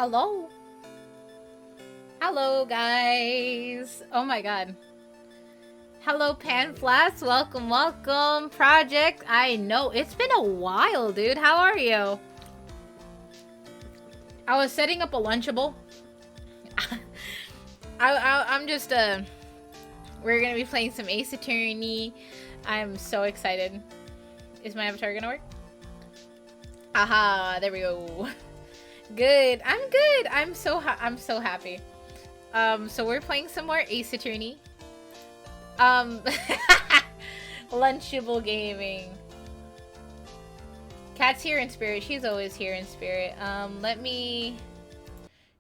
Hello. Hello, guys. Oh my god. Hello, Panflask. Welcome, welcome. Project. I know. It's been a while, dude. How are you? I was setting up a Lunchable. I'm just, we're gonna be playing some Ace Attorney. I'm so excited. Is my avatar gonna work? Aha, there we go. Good. I'm good. I'm so happy. So we're playing some more Ace Attorney. Lunchable gaming. Cat's here in spirit. She's always here in spirit. Let me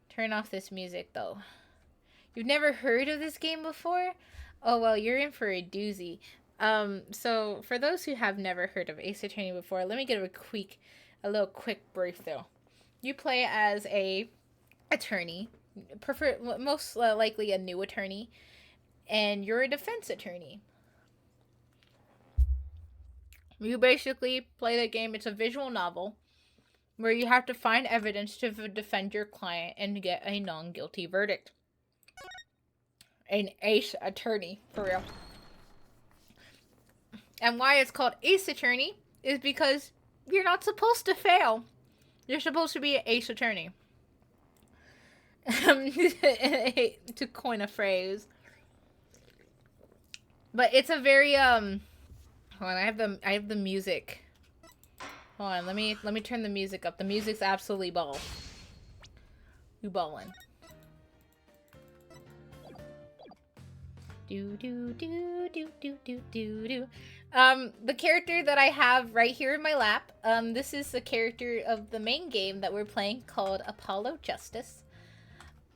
turn off this music though. You've never heard of this game before? Oh well, you're in for a doozy. So for those who have never heard of Ace Attorney before, let me give a little quick brief though. You play as a attorney, most likely a new attorney, and you're a defense attorney. You basically play the game. It's a visual novel where you have to find evidence to defend your client and get a non-guilty verdict. An Ace Attorney, for real. And why it's called Ace Attorney is because you're not supposed to fail. You're supposed to be an Ace Attorney. To coin a phrase. But it's a very hold on, I have the music. Hold on, let me turn the music up. The music's absolutely ball. You ballin'. Do do do do do do do do. The character that I have right here in my lap, this is the character of the main game that we're playing called Apollo Justice.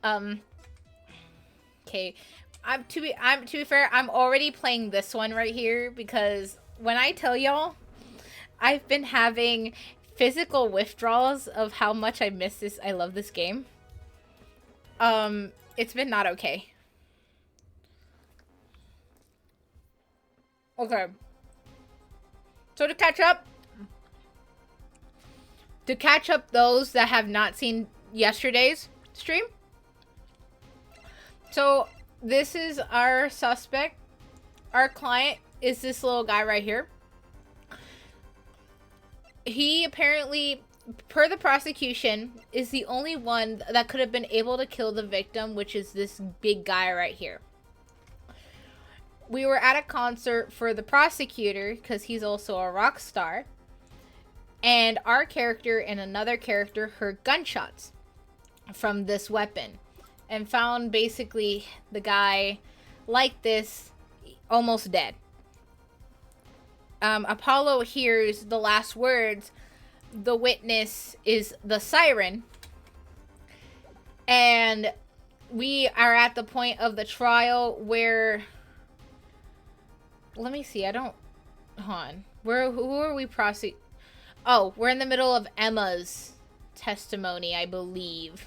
Okay. To be fair, I'm already playing this one right here because when I tell y'all, I've been having physical withdrawals of how much I miss this. I love this game. It's been not okay. Okay. So to catch up those that have not seen yesterday's stream. So this is our suspect. Our client is this little guy right here. He apparently, per the prosecution, is the only one that could have been able to kill the victim, which is this big guy right here. We were at a concert for the prosecutor because he's also a rock star. And our character and another character heard gunshots from this weapon. And found basically the guy like this, almost dead. Apollo hears the last words. The witness is the siren. And we are at the point of the trial where... Let me see, I don't... Hold on. Who are we prosecuting? Oh, we're in the middle of Emma's testimony, I believe.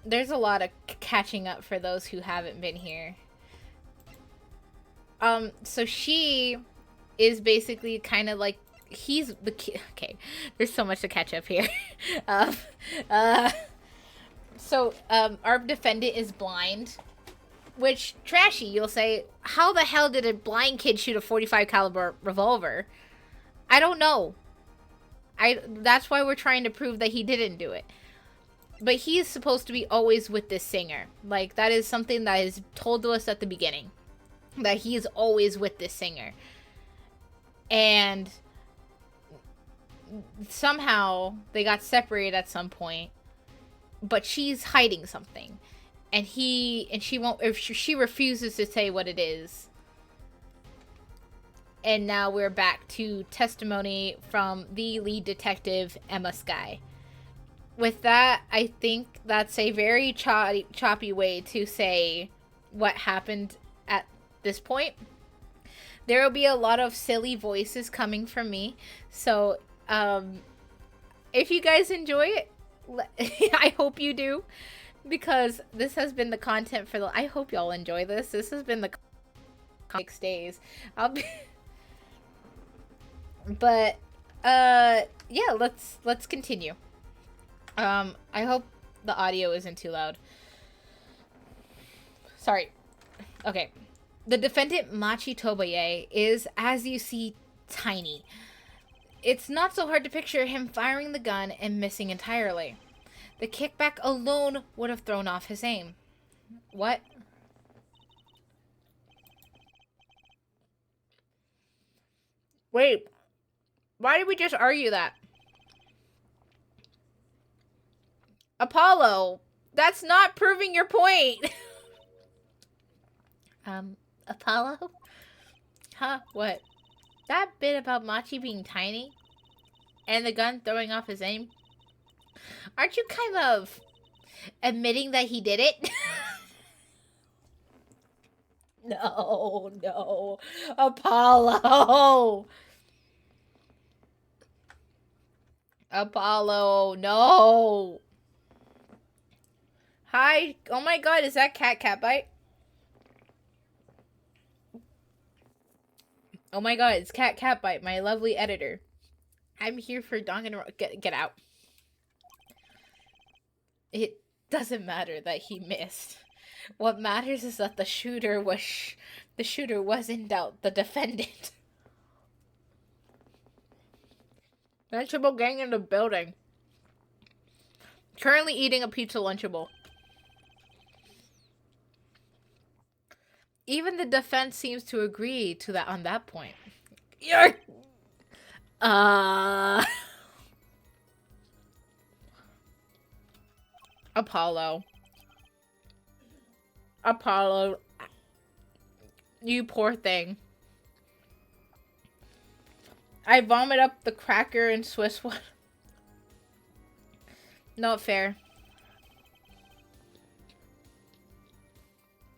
There's a lot of catching up for those who haven't been here. So she is basically kind of like, he's the kid. Okay, there's so much to catch up here. So our defendant is blind, which, trashy, you'll say, how the hell did a blind kid shoot a .45 caliber revolver? I don't know. That's why we're trying to prove that he didn't do it. But he is supposed to be always with this singer. Like, that is something that is told to us at the beginning. That he is always with this singer. And somehow they got separated at some point. But she's hiding something. And she won't, if she refuses to say what it is. And now we're back to testimony from the lead detective, Emma Skye. With that, I think that's a very choppy way to say what happened at this point. There will be a lot of silly voices coming from me. So, if you guys enjoy it, I hope you do. Because this has been the content for I hope y'all enjoy this. This has been the 6 days. But Yeah, let's continue. I hope the audio isn't too loud. Sorry. Okay. The defendant, Machi Tobaye, is, as you see, tiny. It's not so hard to picture him firing the gun and missing entirely. The kickback alone would have thrown off his aim. What? Wait. Why did we just argue that? Apollo, that's not proving your point. Apollo? Huh? What? That bit about Machi being tiny and the gun throwing off his aim? Aren't you kind of admitting that he did it? No. Apollo! Apollo, no! Hi. Oh my god, is that CATBYTE? Oh my god, it's CATBYTE, my lovely editor. I'm here for Danganronpa. Get out. It doesn't matter that he missed. What matters is that the shooter was in doubt, the defendant. Lunchable gang in the building. Currently eating a pizza Lunchable. Even the defense seems to agree to that on that point. You're... Apollo. Apollo. You poor thing. I vomit up the cracker and Swiss one. Not fair.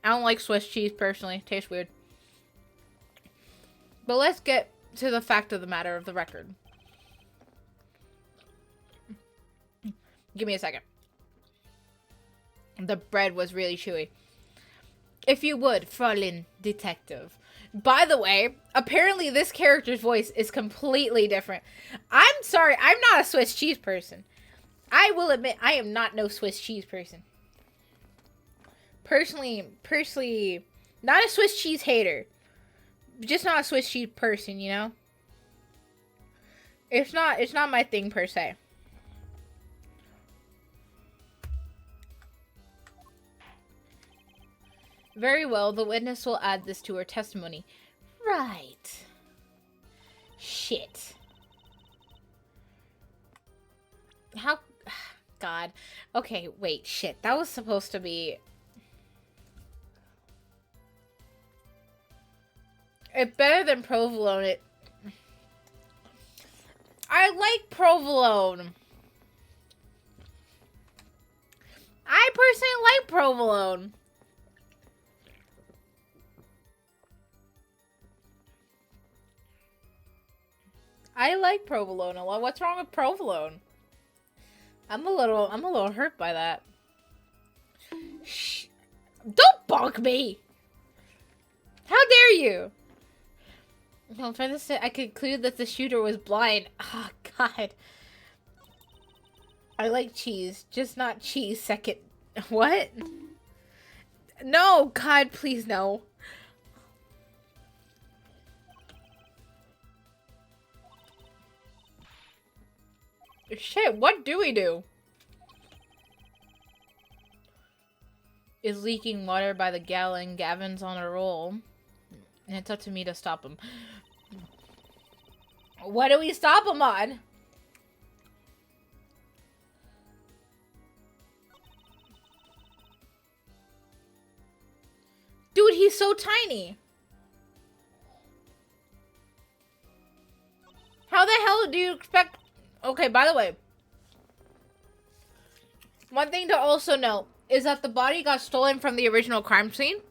I don't like Swiss cheese personally. Tastes weird. But let's get to the fact of the matter of the record. Give me a second. The bread was really chewy. If you would, Fräulein Detective. By the way, apparently this character's voice is completely different. I'm sorry, I'm not a Swiss cheese person. I will admit, I am not no Swiss cheese person. Personally, not a Swiss cheese hater. Just not a Swiss cheese person, you know? It's not my thing per se. Very well, the witness will add this to her testimony. Right. Shit. How... God. Okay, wait, shit. That was supposed to be... It's better than provolone. I like provolone. I personally like provolone. I like provolone a lot. What's wrong with provolone? I'm a little hurt by that. Shh. Don't bonk me! How dare you? No, for this, I conclude that the shooter was blind. Oh, God. I like cheese, just not cheese second. What? No, God, please no. Shit, what do we do? Is leaking water by the gallon. Gavin's on a roll. And it's up to me to stop him. What do we stop him on? Dude, he's so tiny. How the hell do you expect... Okay, by the way, one thing to also note is that the body got stolen from the original crime scene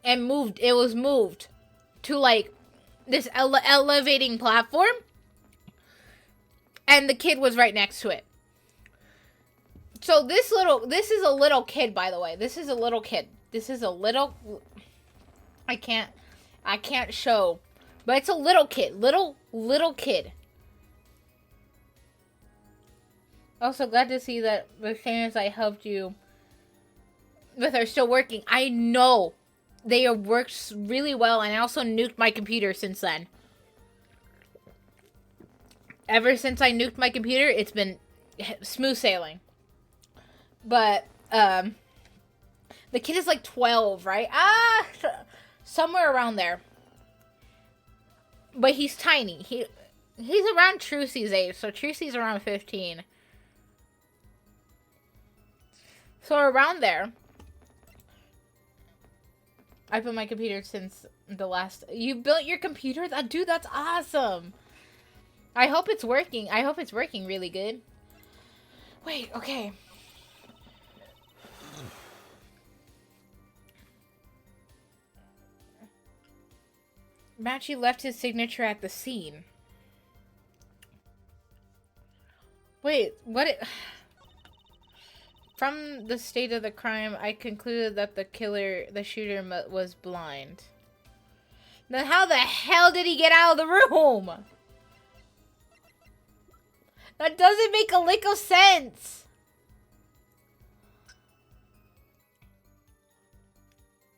and moved. It was moved to like this elevating platform, and the kid was right next to it. So this is a little kid, by the way. This is a little kid. This is a little... I can't show But it's a little kid. Little kid. Also, glad to see that the things I helped you with are still working. I know they have worked really well, and I also nuked my computer since then. Ever since I nuked my computer, it's been smooth sailing. But, the kid is like 12, right? Somewhere around there. But he's tiny. He's around Trucy's age, so Trucy's around 15. So around there. I built my computer since the last... You built your computer? Dude, that's awesome. I hope it's working. I hope it's working really good. Wait, okay. Matchy left his signature at the scene. Wait, what? From the state of the crime, I concluded that the shooter was blind. Then how the hell did he get out of the room? That doesn't make a lick of sense.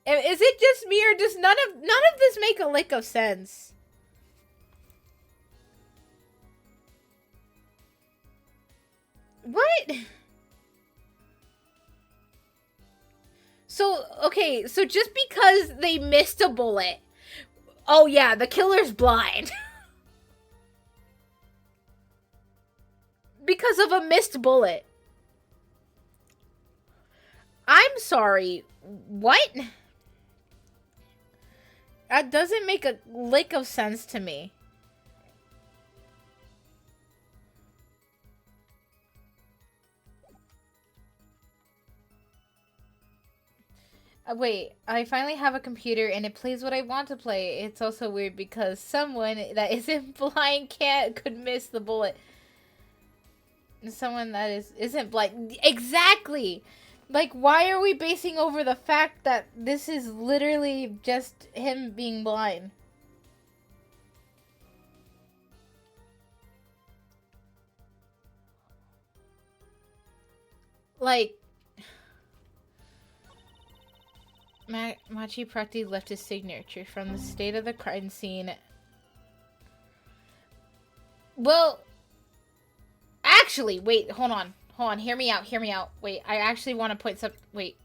Is it just me, or does none of this make a lick of sense? What? So, okay, so just because they missed a bullet. Oh yeah, the killer's blind. Because of a missed bullet. I'm sorry. What? That doesn't make a lick of sense to me. Wait, I finally have a computer and it plays what I want to play. It's also weird because someone that isn't blind could miss the bullet. Someone that isn't blind. Exactly! Like, why are we basing over the fact that this is literally just him being blind? Like, Machi Prati left his signature from the state of the crime scene. Well, actually, wait, hold on. Hold on, hear me out. Wait, I actually want to point some... Wait.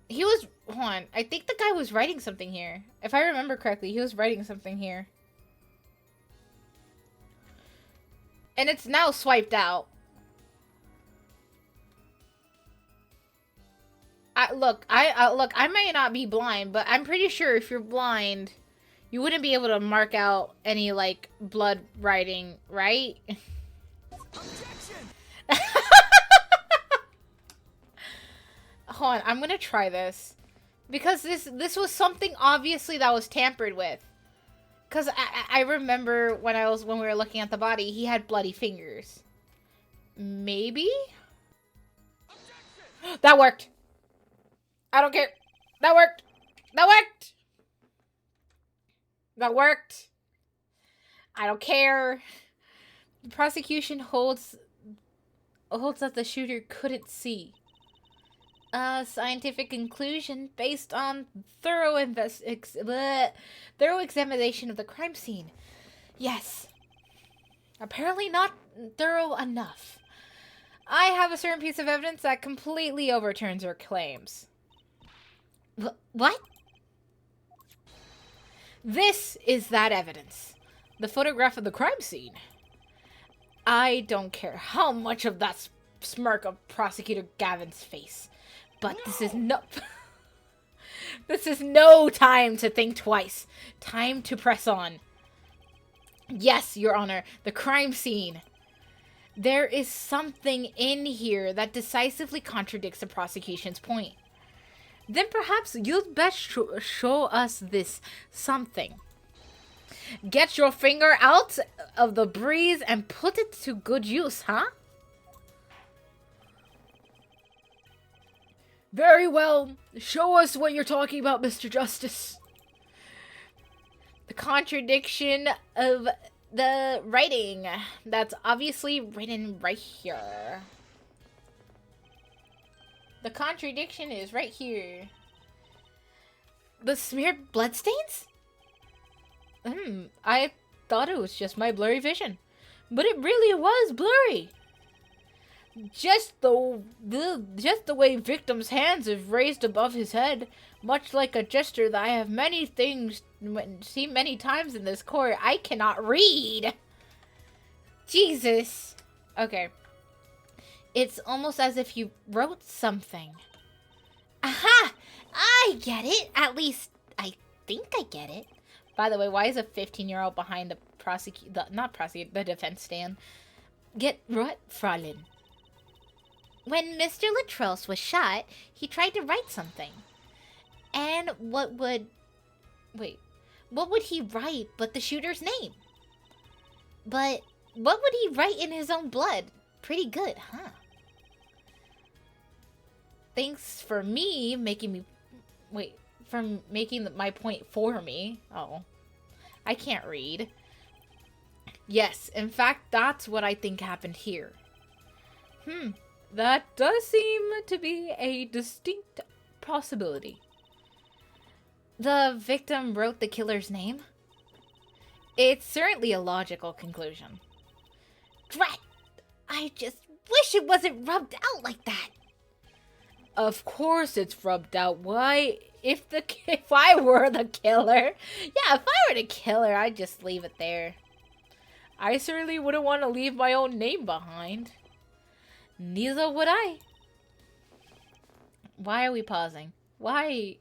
He was... Hold on. I think the guy was writing something here. If I remember correctly, he was writing something here. And it's now swiped out. Look, I might not be blind, but I'm pretty sure if you're blind, you wouldn't be able to mark out any, like, blood writing, right? Hold on, I'm gonna try this. Because this was something obviously that was tampered with. Because I remember when we were looking at the body, he had bloody fingers. Maybe? That worked! I don't care. That worked! That worked! That worked! I don't care. The prosecution holds that the shooter couldn't see. A scientific conclusion based on thorough examination of the crime scene. Yes. Apparently not thorough enough. I have a certain piece of evidence that completely overturns her claims. What? This is that evidence. The photograph of the crime scene. I don't care how much of that smirk of Prosecutor Gavin's face. But this is no... This is no time to think twice. Time to press on. Yes, Your Honor, the crime scene. There is something in here that decisively contradicts the prosecution's point. Then perhaps you'd best show us this something. Get your finger out of the breeze and put it to good use, huh? Very well. Show us what you're talking about, Mr. Justice. contradiction of the writing that's obviously written right here. The contradiction is right here. The smeared bloodstains? I thought it was just my blurry vision, but it really was blurry. Just the way victim's hands have raised above his head, much like a gesture that I have seen many times in this court. I cannot read. Jesus. Okay. It's almost as if you wrote something. Aha! I get it. At least I think I get it. By the way, why is a 15-year-old behind the defense stand? Get what, Fräulein? When Mr. Latros was shot, he tried to write something. And what would he write but the shooter's name? But what would he write in his own blood? Pretty good, huh? Thanks for making my point for me. Oh, I can't read. Yes, in fact, that's what I think happened here. That does seem to be a distinct possibility. The victim wrote the killer's name? It's certainly a logical conclusion. Drat! I just wish it wasn't rubbed out like that. Of course it's rubbed out. Why? If I were the killer... Yeah, if I were the killer, I'd just leave it there. I certainly wouldn't want to leave my own name behind. Neither would I. Why are we pausing? Why?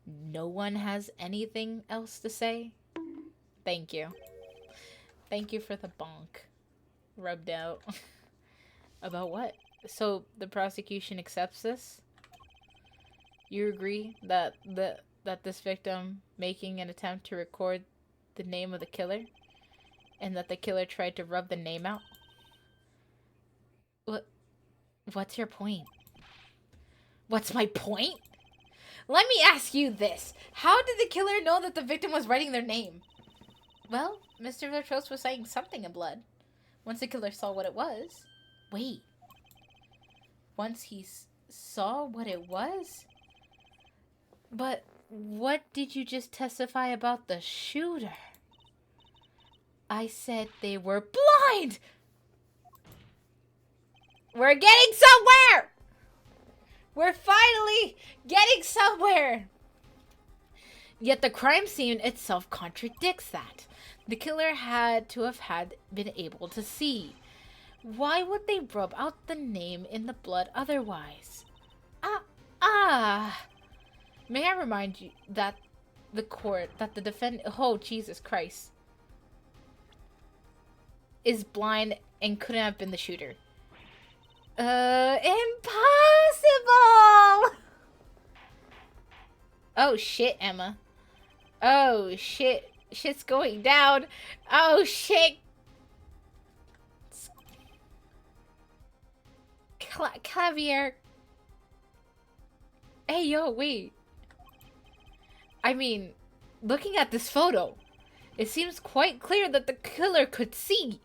No one has anything else to say? Thank you. Thank you for the bonk. Rubbed out. About what? So the prosecution accepts this? You agree that this victim making an attempt to record the name of the killer and that the killer tried to rub the name out? What's your point? What's my point? Let me ask you this. How did the killer know that the victim was writing their name? Well, Mr. Latros was saying something in blood. Once the killer saw what it was... Wait. Once he saw what it was? But what did you just testify about the shooter? I said they were blind! We're getting somewhere! We're finally getting somewhere! Yet the crime scene itself contradicts that. The killer had to have been able to see. Why would they rub out the name in the blood otherwise? May I remind you that the defendant... Oh, Jesus Christ. Is blind and couldn't have been the shooter. Impossible! Oh, shit, Emma. Oh, shit. Shit's going down. Oh, shit. Clavier. Hey, yo, wait. I mean, looking at this photo, it seems quite clear that the killer could see.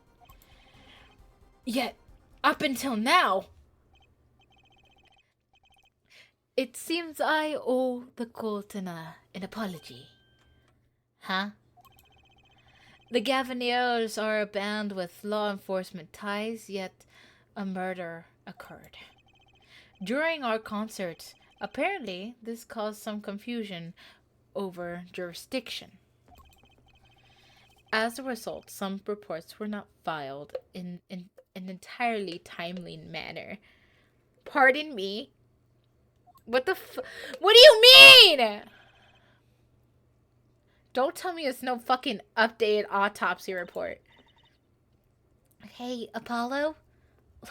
Yet, up until now, it seems I owe the Coltona an apology. Huh? The Gaviniers are a band with law enforcement ties, yet a murder occurred. During our concert, apparently this caused some confusion over jurisdiction. As a result, some reports were not filed in an entirely timely manner. Pardon me? What do you mean? Don't tell me it's no fucking updated autopsy report. Hey, Apollo,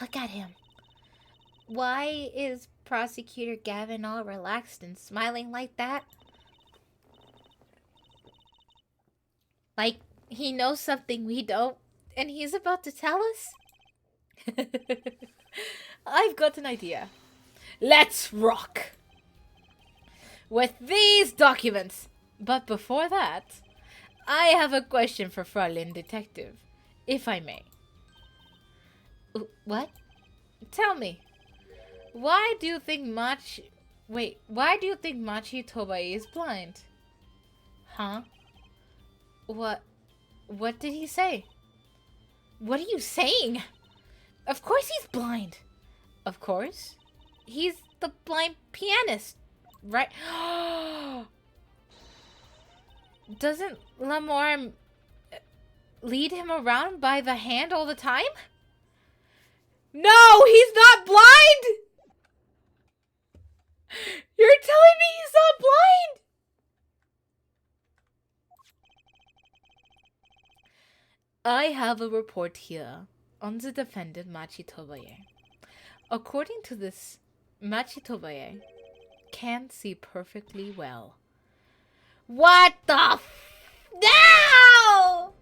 look at him. Why is Prosecutor Gavin all relaxed and smiling like that? Like he knows something we don't, and he's about to tell us? I've got an idea. Let's rock! With these documents, But before that, I have a question for Fräulein Detective, if I may. What? Tell me, why do you think why do you think Machi Tobai is blind? Huh? What did he say? What are you saying? Of course he's blind. Of course. He's the blind pianist, right? Doesn't Lamore lead him around by the hand all the time? No, he's not blind! You're telling me he's not blind? I have a report here on the defendant Machi Tobaye. According to this, Machi Tobaye can see perfectly well. What the No!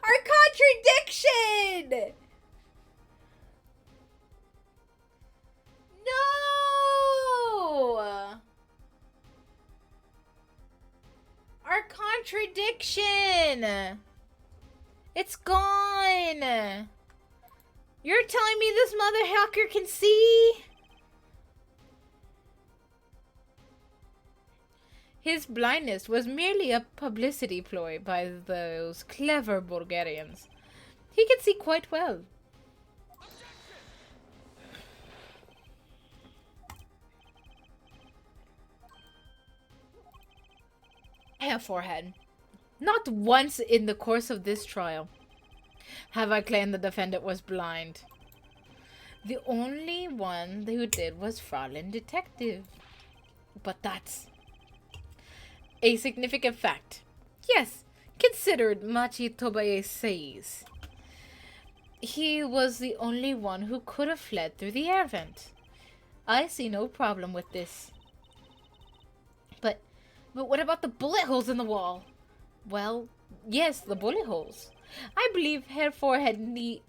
Our contradiction! No! Our contradiction! It's gone! You're telling me this mother hacker can see? His blindness was merely a publicity ploy by those clever Bulgarians. He can see quite well. I have forehead. Not once in the course of this trial have I claimed the defendant was blind. The only one who did was Fräulein Detective. But that's a significant fact. Yes, considered Machi Tobaye says. He was the only one who could have fled through the air vent. I see no problem with this. But what about the bullet holes in the wall? Well, yes, the bullet holes. I believe Herr Forehead neatly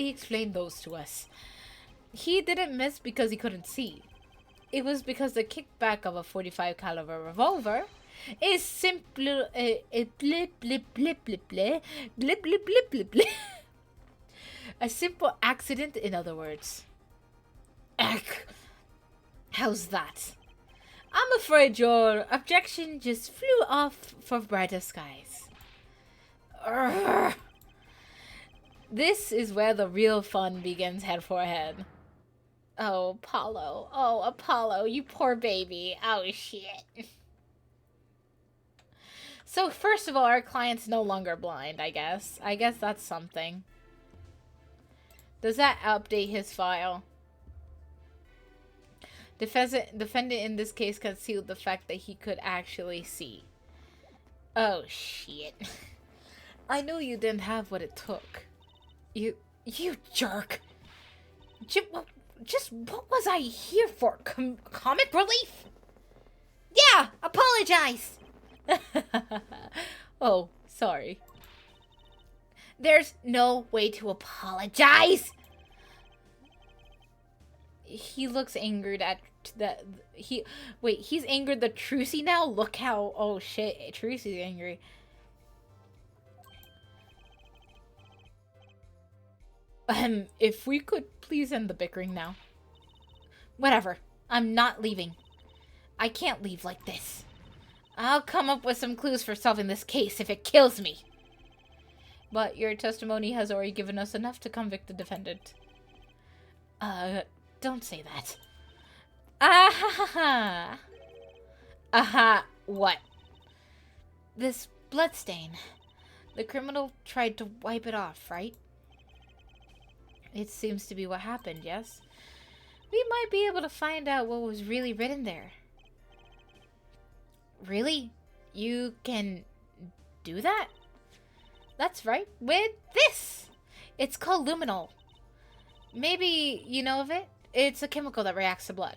explained those to us. He didn't miss because he couldn't see. It was because the kickback of a 45 caliber revolver is simply a simple accident, in other words. Ugh. How's that? I'm afraid your objection just flew off for brighter skies. Urgh. This is where the real fun begins, head for head. Oh, Apollo. Oh, Apollo, you poor baby. Oh, shit. So, first of all, our client's no longer blind, I guess. I guess that's something. Does that update his file? Defendant in this case concealed the fact that he could actually see. Oh, shit. I knew you didn't have what it took. You jerk. Just what was I here for? Comic relief? Yeah, apologize. Oh, sorry. There's no way to apologize. He looks angered at that. He's angered the Trucy now? Look how, oh shit, Trucy's angry. If we could please end the bickering now. Whatever. I'm not leaving. I can't leave like this. I'll come up with some clues for solving this case if it kills me. But your testimony has already given us enough to convict the defendant. Don't say that. Ah-ha-ha-ha. Aha, what? This bloodstain. The criminal tried to wipe it off, right? It seems to be what happened, yes? We might be able to find out what was really written there. Really? You can do that? That's right, with this! It's called luminol. Maybe you know of it? It's a chemical that reacts to blood.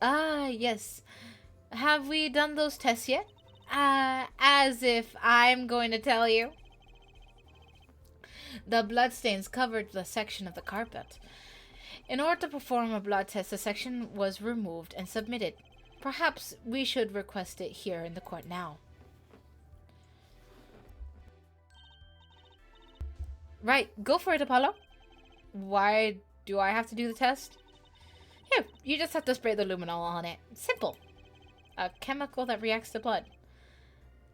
Ah, yes. Have we done those tests yet? As if I'm going to tell you. The bloodstains covered the section of the carpet. In order to perform a blood test, the section was removed and submitted. Perhaps we should request it here in the court now. Right, go for it, Apollo. Why do I have to do the test? Here, you just have to spray the luminol on it. Simple. A chemical that reacts to blood.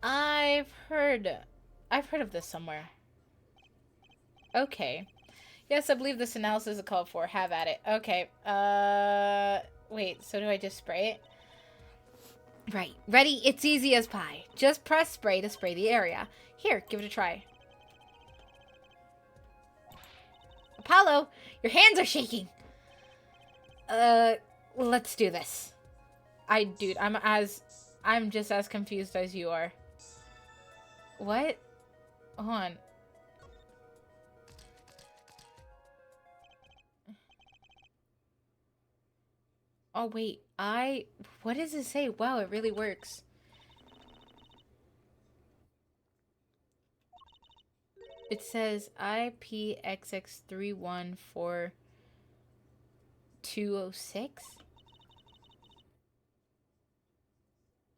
I've heard of this somewhere. Okay. Yes, I believe this analysis is called for. Have at it. Okay. Wait, so do I just spray it? Right. Ready? It's easy as pie. Just press spray to spray the area. Here, give it a try. Apollo, your hands are shaking. Let's do this. Dude, I'm just as confused as you are. What? Hold on. Oh, wait. What does it say? Wow, it really works. It says IPXX314-206?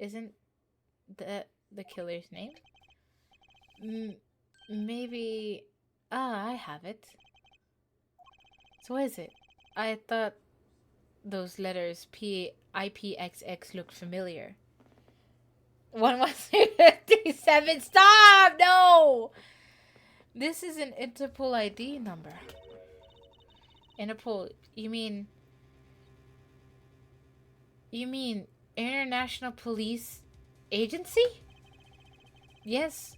Isn't the killer's name? Maybe... Ah, I have it. So what is it? I thought those letters IPXX looked familiar. 11357. Stop! No! This is an Interpol ID number. Interpol, you mean International Police Agency? Yes.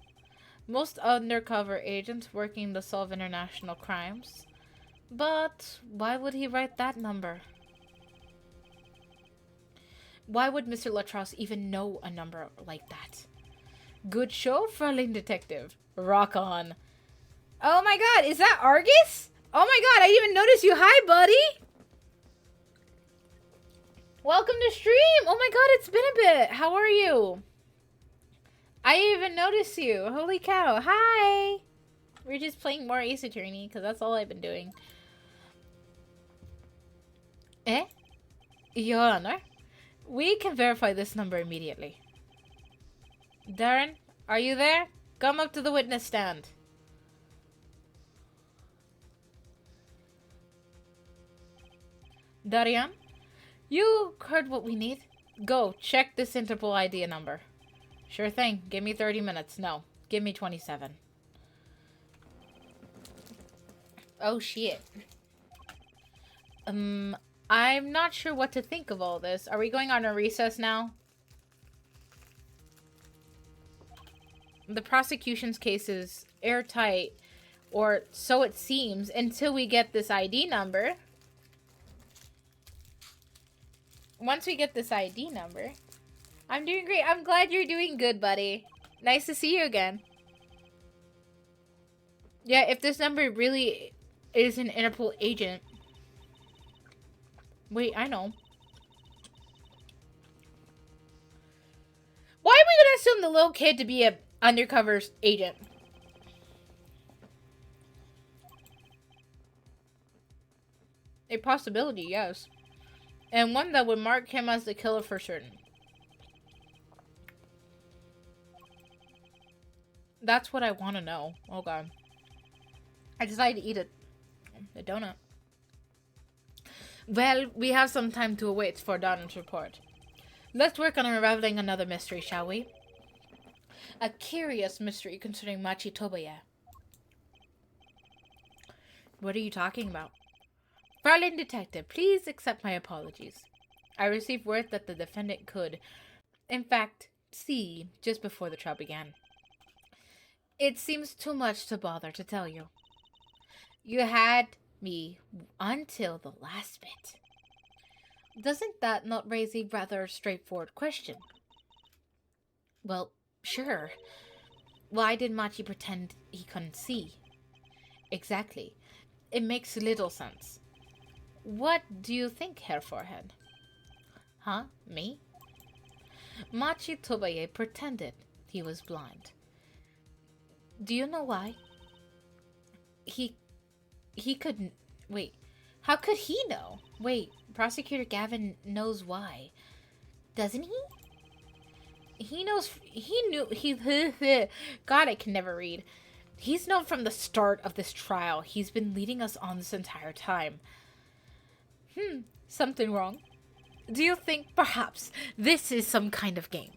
Most undercover agents working to solve international crimes. But why would he write that number? Why would Mr. Latrosse even know a number like that? Good show, Fraulein Detective. Rock on. Oh my god, is that Argus? Oh my god, I didn't even notice you. Hi, buddy. Welcome to stream. Oh my god, it's been a bit. How are you? I didn't even notice you. Holy cow. Hi. We're just playing more Ace Attorney because that's all I've been doing. Your Honor, we can verify this number immediately. Darren, are you there? Come up to the witness stand. Darian, you heard what we need. Go, check this Interpol ID number. Sure thing. Give me 30 minutes. No, give me 27. Oh, shit. I'm not sure what to think of all this. Are we going on a recess now? The prosecution's case is airtight, or so it seems, until we get this ID number. Once we get this ID number, I'm doing great. I'm glad you're doing good, buddy. Nice to see you again. Yeah, if this number really is an Interpol agent. Wait, I know. Why are we gonna assume the little kid to be an undercover agent? A possibility, yes. And one that would mark him as the killer for certain. That's what I want to know. Oh god. I decided to eat a donut. Well, we have some time to wait for Donna's report. Let's work on unraveling another mystery, shall we? A curious mystery concerning Machi Tobaye. What are you talking about? Fraulein Detective, please accept my apologies. I received word that the defendant could, in fact, see just before the trial began. It seems too much to bother to tell you. You had me until the last bit. Doesn't that not raise a rather straightforward question? Well, sure. Why did Machi pretend he couldn't see? Exactly. It makes little sense. What do you think, Herr Forehead? Huh? Me? Machi Tobaye pretended he was blind. Do you know why? He couldn't... Wait. How could he know? Wait, Prosecutor Gavin knows why. Doesn't he? He knows, he knew, God, I can never read. He's known from the start of this trial. He's been leading us on this entire time. Something wrong? Do you think perhaps this is some kind of game?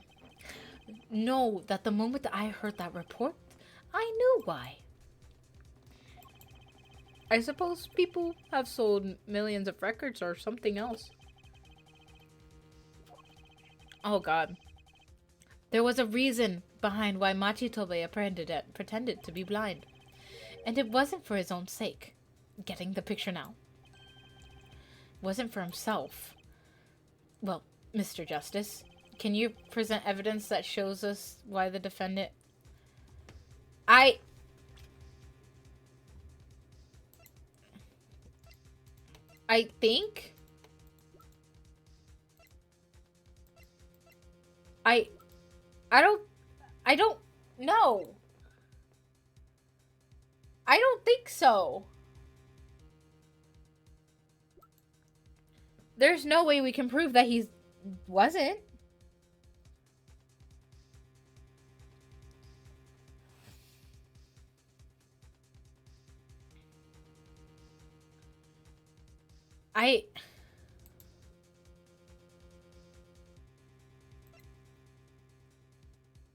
Know that the moment I heard that report, I knew why. I suppose people have sold millions of records or something else. Oh god. There was a reason behind why Machitobe pretended to be blind. And it wasn't for his own sake. Getting the picture now? It wasn't for himself. Well, Mr. Justice, can you present evidence that shows us why the defendant... I think... I don't know. I don't think so. There's no way we can prove that he wasn't.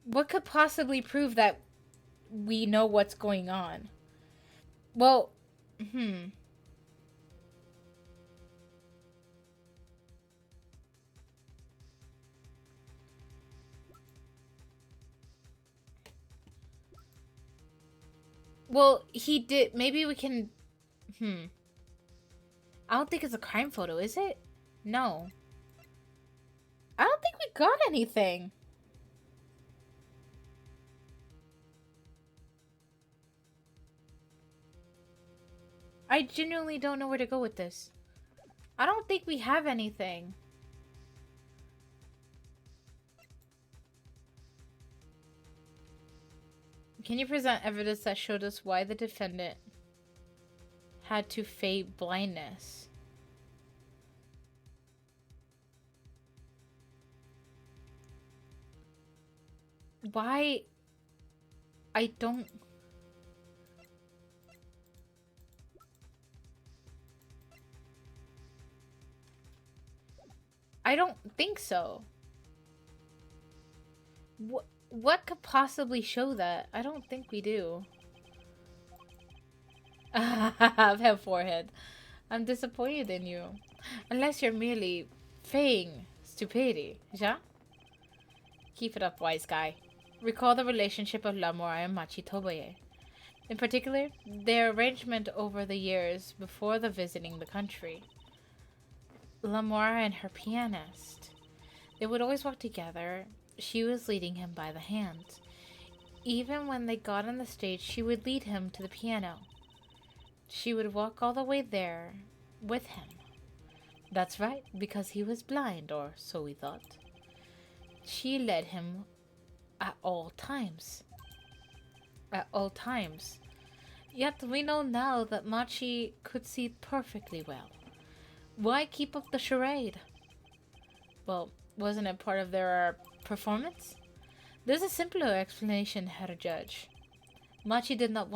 What could possibly prove that we know what's going on? Well, Well, he did. Maybe we can... I don't think it's a crime photo, is it? No. I don't think we got anything. I genuinely don't know where to go with this. I don't think we have anything. Can you present evidence that showed us why the defendant had to fake blindness? Why? I don't think so. What could possibly show that? I don't think we do. I have forehead. I'm disappointed in you. Unless you're merely feigning stupidity, yeah? Keep it up, wise guy. Recall the relationship of Lamora and Machitobe. In particular, their arrangement over the years before the visiting the country. Lamora and her pianist. They would always walk together. She was leading him by the hand. Even when they got on the stage, she would lead him to the piano. She would walk all the way there with him. That's right, because he was blind, or so we thought. She led him at all times. At all times. Yet we know now that Machi could see perfectly well. Why keep up the charade? Well, wasn't it part of their performance? There's a simpler explanation, Herr Judge. Machi did not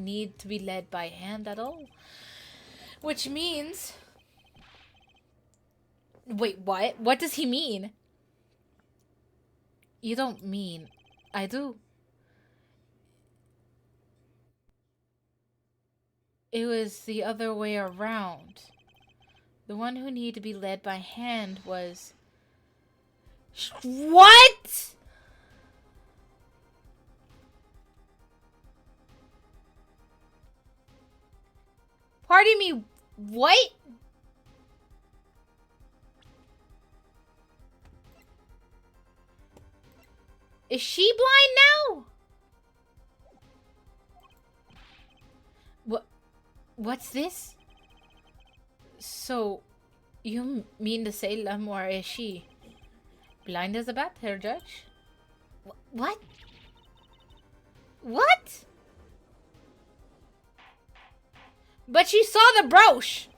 need to be led by hand at all. Which means... Wait, what? What does he mean? You don't mean... I do. It was the other way around. The one who needed to be led by hand was... What?! Pardon me, what? Is she blind now? What's this? So, you mean to say Lamora is she? Blind as a bat, Herr Judge? What? What? But she saw the brooch!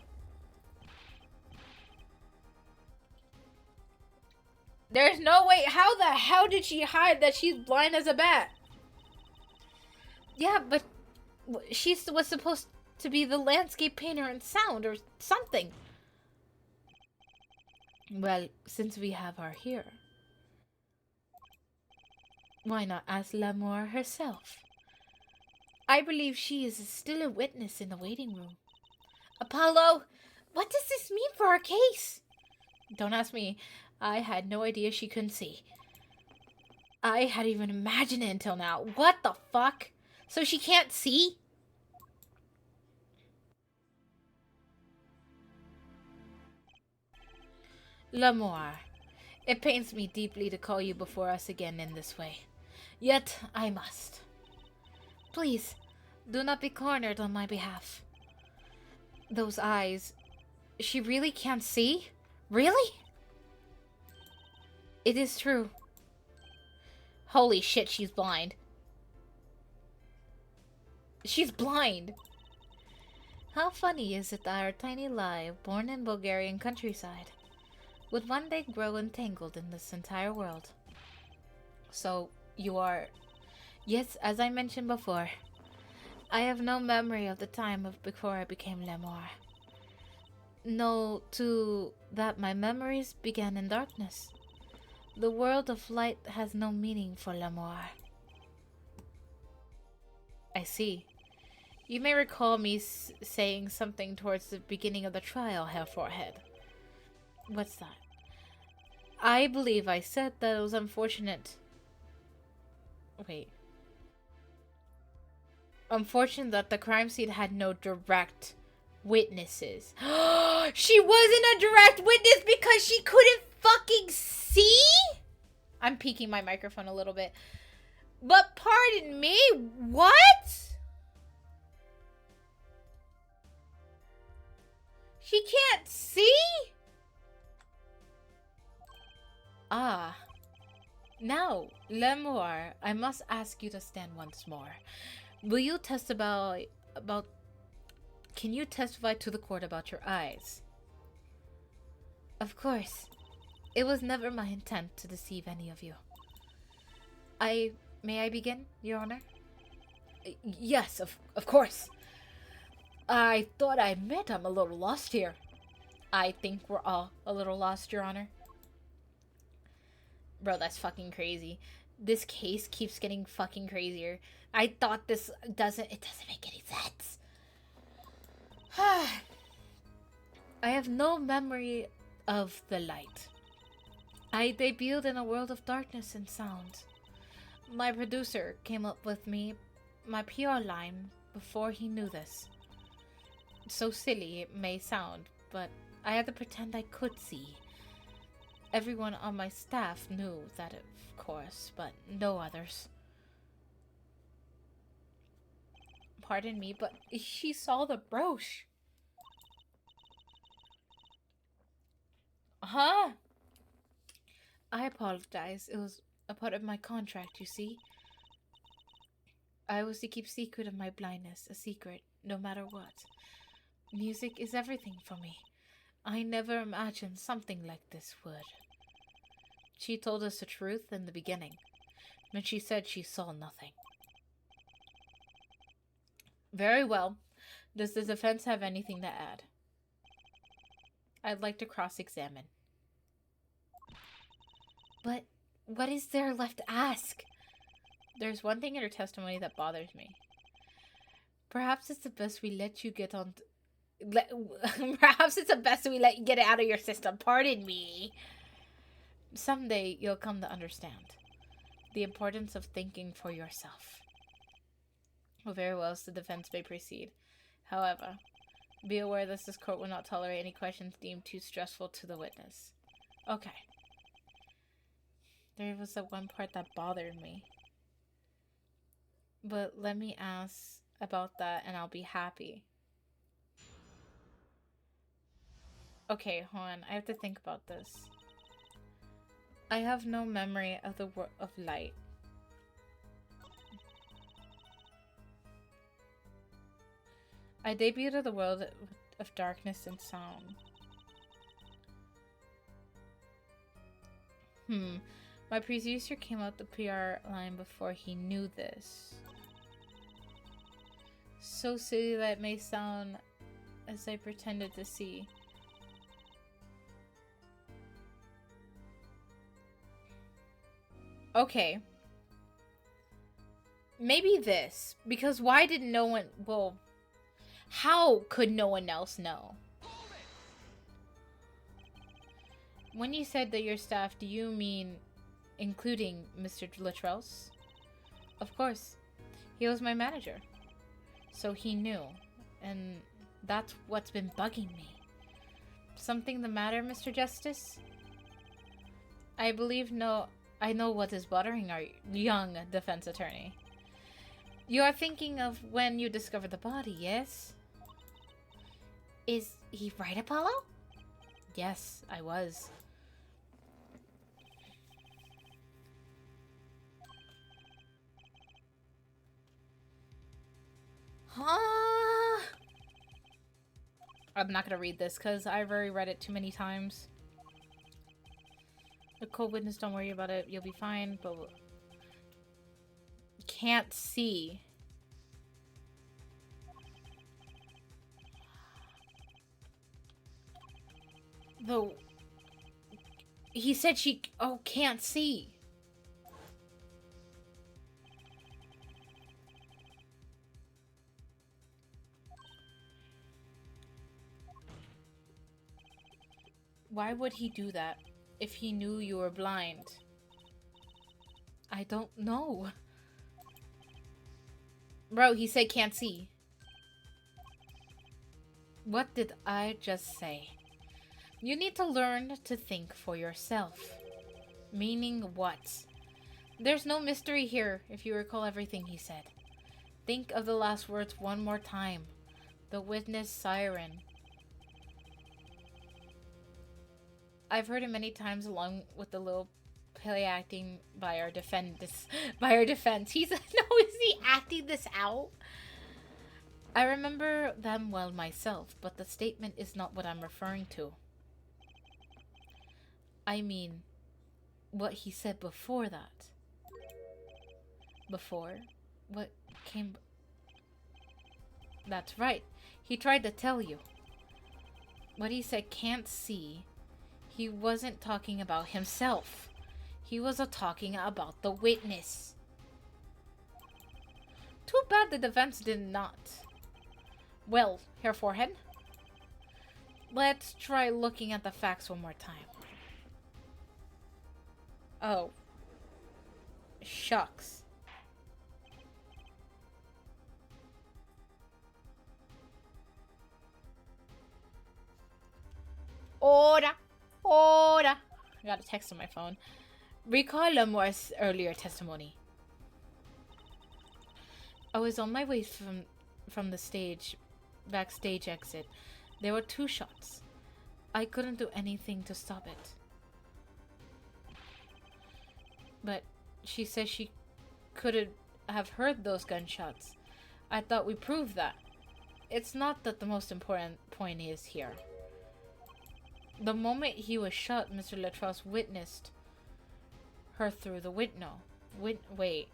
There's no way. How the hell did she hide that she's blind as a bat? Yeah, but she was supposed to be the landscape painter in sound or something. Well, since we have her here, why not ask L'amour herself? I believe she is still a witness in the waiting room. Apollo, what does this mean for our case? Don't ask me. I had no idea she couldn't see. I hadn't even imagined it until now. What the fuck? So she can't see? L'amour, it pains me deeply to call you before us again in this way. Yet, I must. Please, do not be cornered on my behalf. Those eyes... She really can't see? Really? It is true. Holy shit, she's blind. She's blind! How funny is it that our tiny life, born in Bulgarian countryside, would one day grow entangled in this entire world. So, you are... Yes, as I mentioned before, I have no memory of the time of before I became L'amour. No, to that my memories began in darkness. The world of light has no meaning for L'amour. I see. You may recall me saying something towards the beginning of the trial, Herr Forehead. What's that? I believe I said that it was unfortunate. Wait. Unfortunate that the crime scene had no direct witnesses. She wasn't a direct witness because she couldn't fucking see? I'm peeking my microphone a little bit. But pardon me, what? She can't see? Ah. Now, L'amour, I must ask you to stand once more. Will you testify about... Can you testify to the court about your eyes? Of course. It was never my intent to deceive any of you. May I begin, Your Honor? Yes, of course. I thought I admit I'm a little lost here. I think we're all a little lost, Your Honor. Bro, that's fucking crazy. This case keeps getting fucking crazier. I thought this doesn't make any sense. I have no memory of the light. I debuted in a world of darkness and sound. My producer came up with me my PR line before he knew this. So silly it may sound, but I had to pretend I could see. Everyone on my staff knew that, of course, but no others. Pardon me, but she saw the brooch. Huh? I apologize. It was a part of my contract, you see. I was to keep secret of my blindness, a secret, no matter what. Music is everything for me. I never imagined something like this would. She told us the truth in the beginning, when she said she saw nothing. Very well. Does the defense have anything to add? I'd like to cross-examine. But what is there left to ask? There's one thing in her testimony that bothers me. Perhaps it's the best we let you get on... Perhaps it's the best we let you get it out of your system. Pardon me. Someday you'll come to understand the importance of thinking for yourself. Well, very well, so the defense may proceed. However, be aware that this court will not tolerate any questions deemed too stressful to the witness. Okay. There was that one part that bothered me. But let me ask about that and I'll be happy. Okay, hold on. I have to think about this. I have no memory of the world of light. I I debuted in the world of darkness and sound. My producer came out the PR line before he knew this. So silly that may sound, as I pretended to see. Okay. Maybe this. Because why did no one... Well, how could no one else know? When you said that your staff, do you mean including Mr. Latrels? Of course. He was my manager. So he knew. And that's what's been bugging me. Something the matter, Mr. Justice? I know what is bothering our young defense attorney. You are thinking of when you discovered the body, yes? Is he right, Apollo? Yes, I was. Huh? I'm not gonna read this because I've already read it too many times. The co-witness, don't worry about it. You'll be fine, but... Can't see. Though... He said she... Oh, can't see. Why would he do that if he knew you were blind? I don't know. Bro, he said can't see. What did I just say? You need to learn to think for yourself. Meaning what? There's no mystery here, if you recall everything he said. Think of the last words one more time. The witness siren. I've heard it many times along with the little play acting by our defense. He's no, is he acting this out? I remember them well myself, but the statement is not what I'm referring to. I mean, what he said before that. Before? What came... That's right. He tried to tell you. What he said can't see... He wasn't talking about himself. He was talking about the witness. Too bad the defense did not. Well, Herr Forehead, let's try looking at the facts one more time. Oh. Shucks. Ora. Ora. I got a text on my phone. Recall Lemoire's earlier testimony. I was on my way from the backstage exit. There were 2 shots. I couldn't do anything to stop it. But she says she couldn't have heard those gunshots. I thought we proved that. It's not that the most important point is here. The moment he was shot, Mr. Latrels witnessed her through the window. Wait.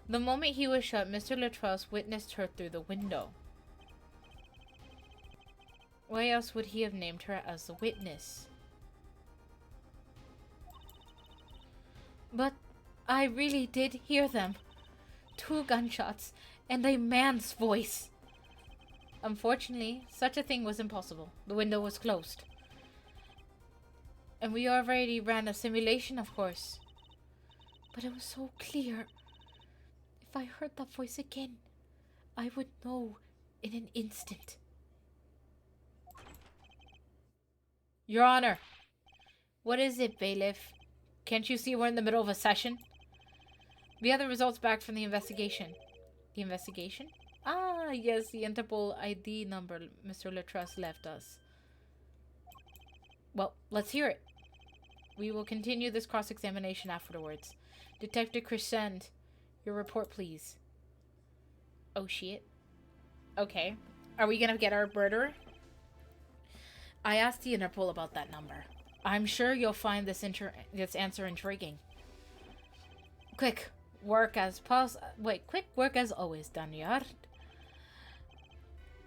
The moment he was shot, Mr. Latrels witnessed her through the window. Why else would he have named her as the witness? But I really did hear them. 2 gunshots and a man's voice. Unfortunately, such a thing was impossible. The window was closed. And we already ran a simulation, of course. But it was so clear. If I heard that voice again, I would know in an instant. Your Honor. What is it, bailiff? Can't you see we're in the middle of a session? We have the results back from the investigation. The investigation? Ah, yes, the Interpol ID number Mr. Latrels left us. Well, let's hear it. We will continue this cross-examination afterwards. Detective Crescent, your report, please. Oh shit. Okay. Are we gonna get our murderer? I asked the Interpol about that number. I'm sure you'll find this answer intriguing. Quick work as always, Danyard.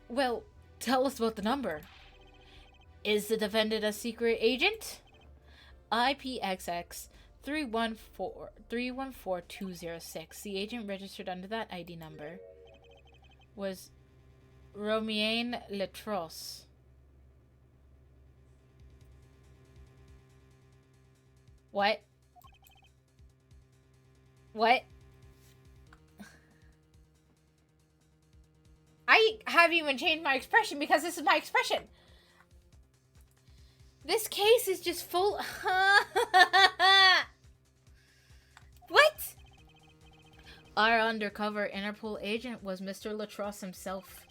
Well, tell us about the number. Is the defendant a secret agent? IPXX 314206. The agent registered under that ID number was Romain Letros. What? What? I haven't even changed my expression because this is my expression. This case is just full. What? Our undercover Interpol agent was Mr. Letros himself.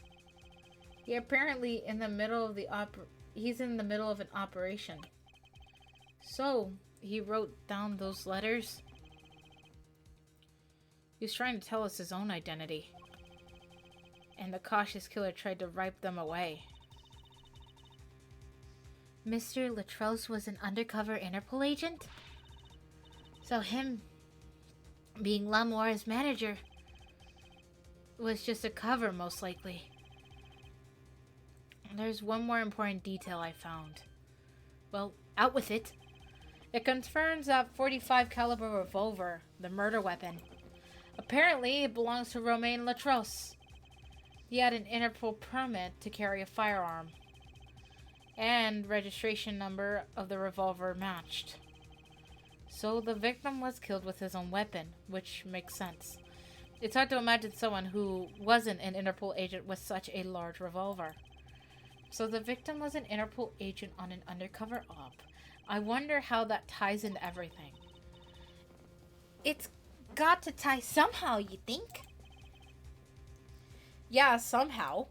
He apparently in the middle of he's in the middle of an operation. So, he wrote down those letters. He was trying to tell us his own identity. And the cautious killer tried to wipe them away. Mr. Letros was an undercover Interpol agent? So him being Lamoire's manager was just a cover, most likely. There's one more important detail I found. Well, out with it. It confirms that .45 caliber revolver, the murder weapon. Apparently, it belongs to Romain Letros. He had an Interpol permit to carry a firearm. And registration number of the revolver matched. So the victim was killed with his own weapon, which makes sense. It's hard to imagine someone who wasn't an Interpol agent with such a large revolver. So the victim was an Interpol agent on an undercover op. I wonder how that ties into everything. It's got to tie somehow, you think? Yeah, somehow.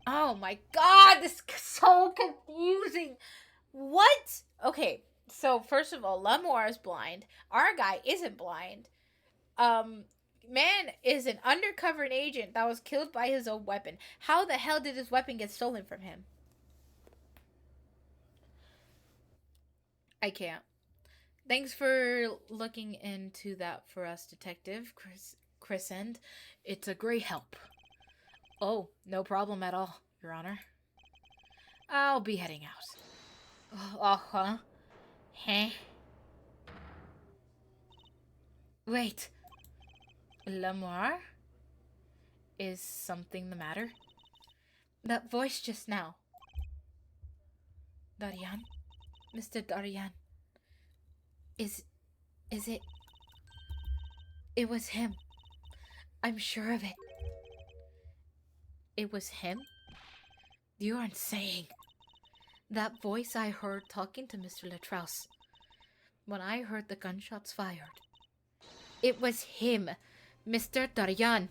Oh my god, this is so confusing. What? Okay, so first of all, Lamoire is blind. Our guy isn't blind. Man is an undercover agent that was killed by his own weapon. How the hell did his weapon get stolen from him? I can't. Thanks for looking into that for us, Detective Crescent. It's a great help. Oh, no problem at all, Your Honor. I'll be heading out. Uh-huh. Huh? Wait. Lamoire? Is something the matter? That voice just now. Darian? Mr. Darian. Is it? It was him. I'm sure of it. It was him? You aren't saying. That voice I heard talking to Mr. Letros. When I heard the gunshots fired. It was him. Mr. Darian.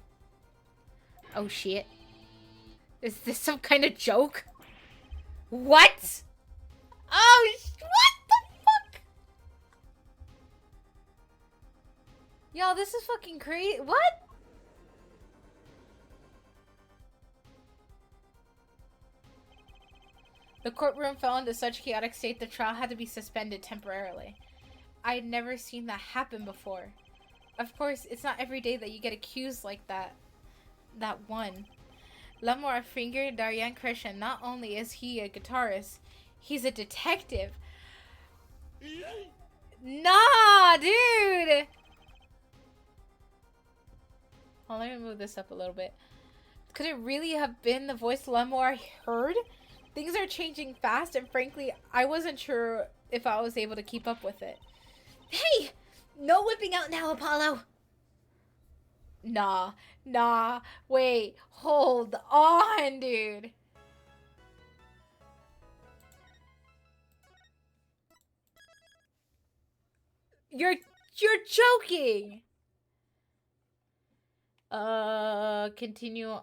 Oh shit. Is this some kind of joke? What? Oh, what the fuck? Y'all, this is fucking crazy. What? The courtroom fell into such chaotic state the trial had to be suspended temporarily. I'd never seen that happen before. Of course, it's not every day that you get accused like that. That one. Lamoire fingered Darian Christian. Not only is he a guitarist, he's a detective. Nah, dude! Hold on, let me move this up a little bit. Could it really have been the voice Lamoire heard? Things are changing fast, and frankly, I wasn't sure if I was able to keep up with it. Hey! No whipping out now, Apollo! Nah, wait, hold on, dude. You're joking! Continue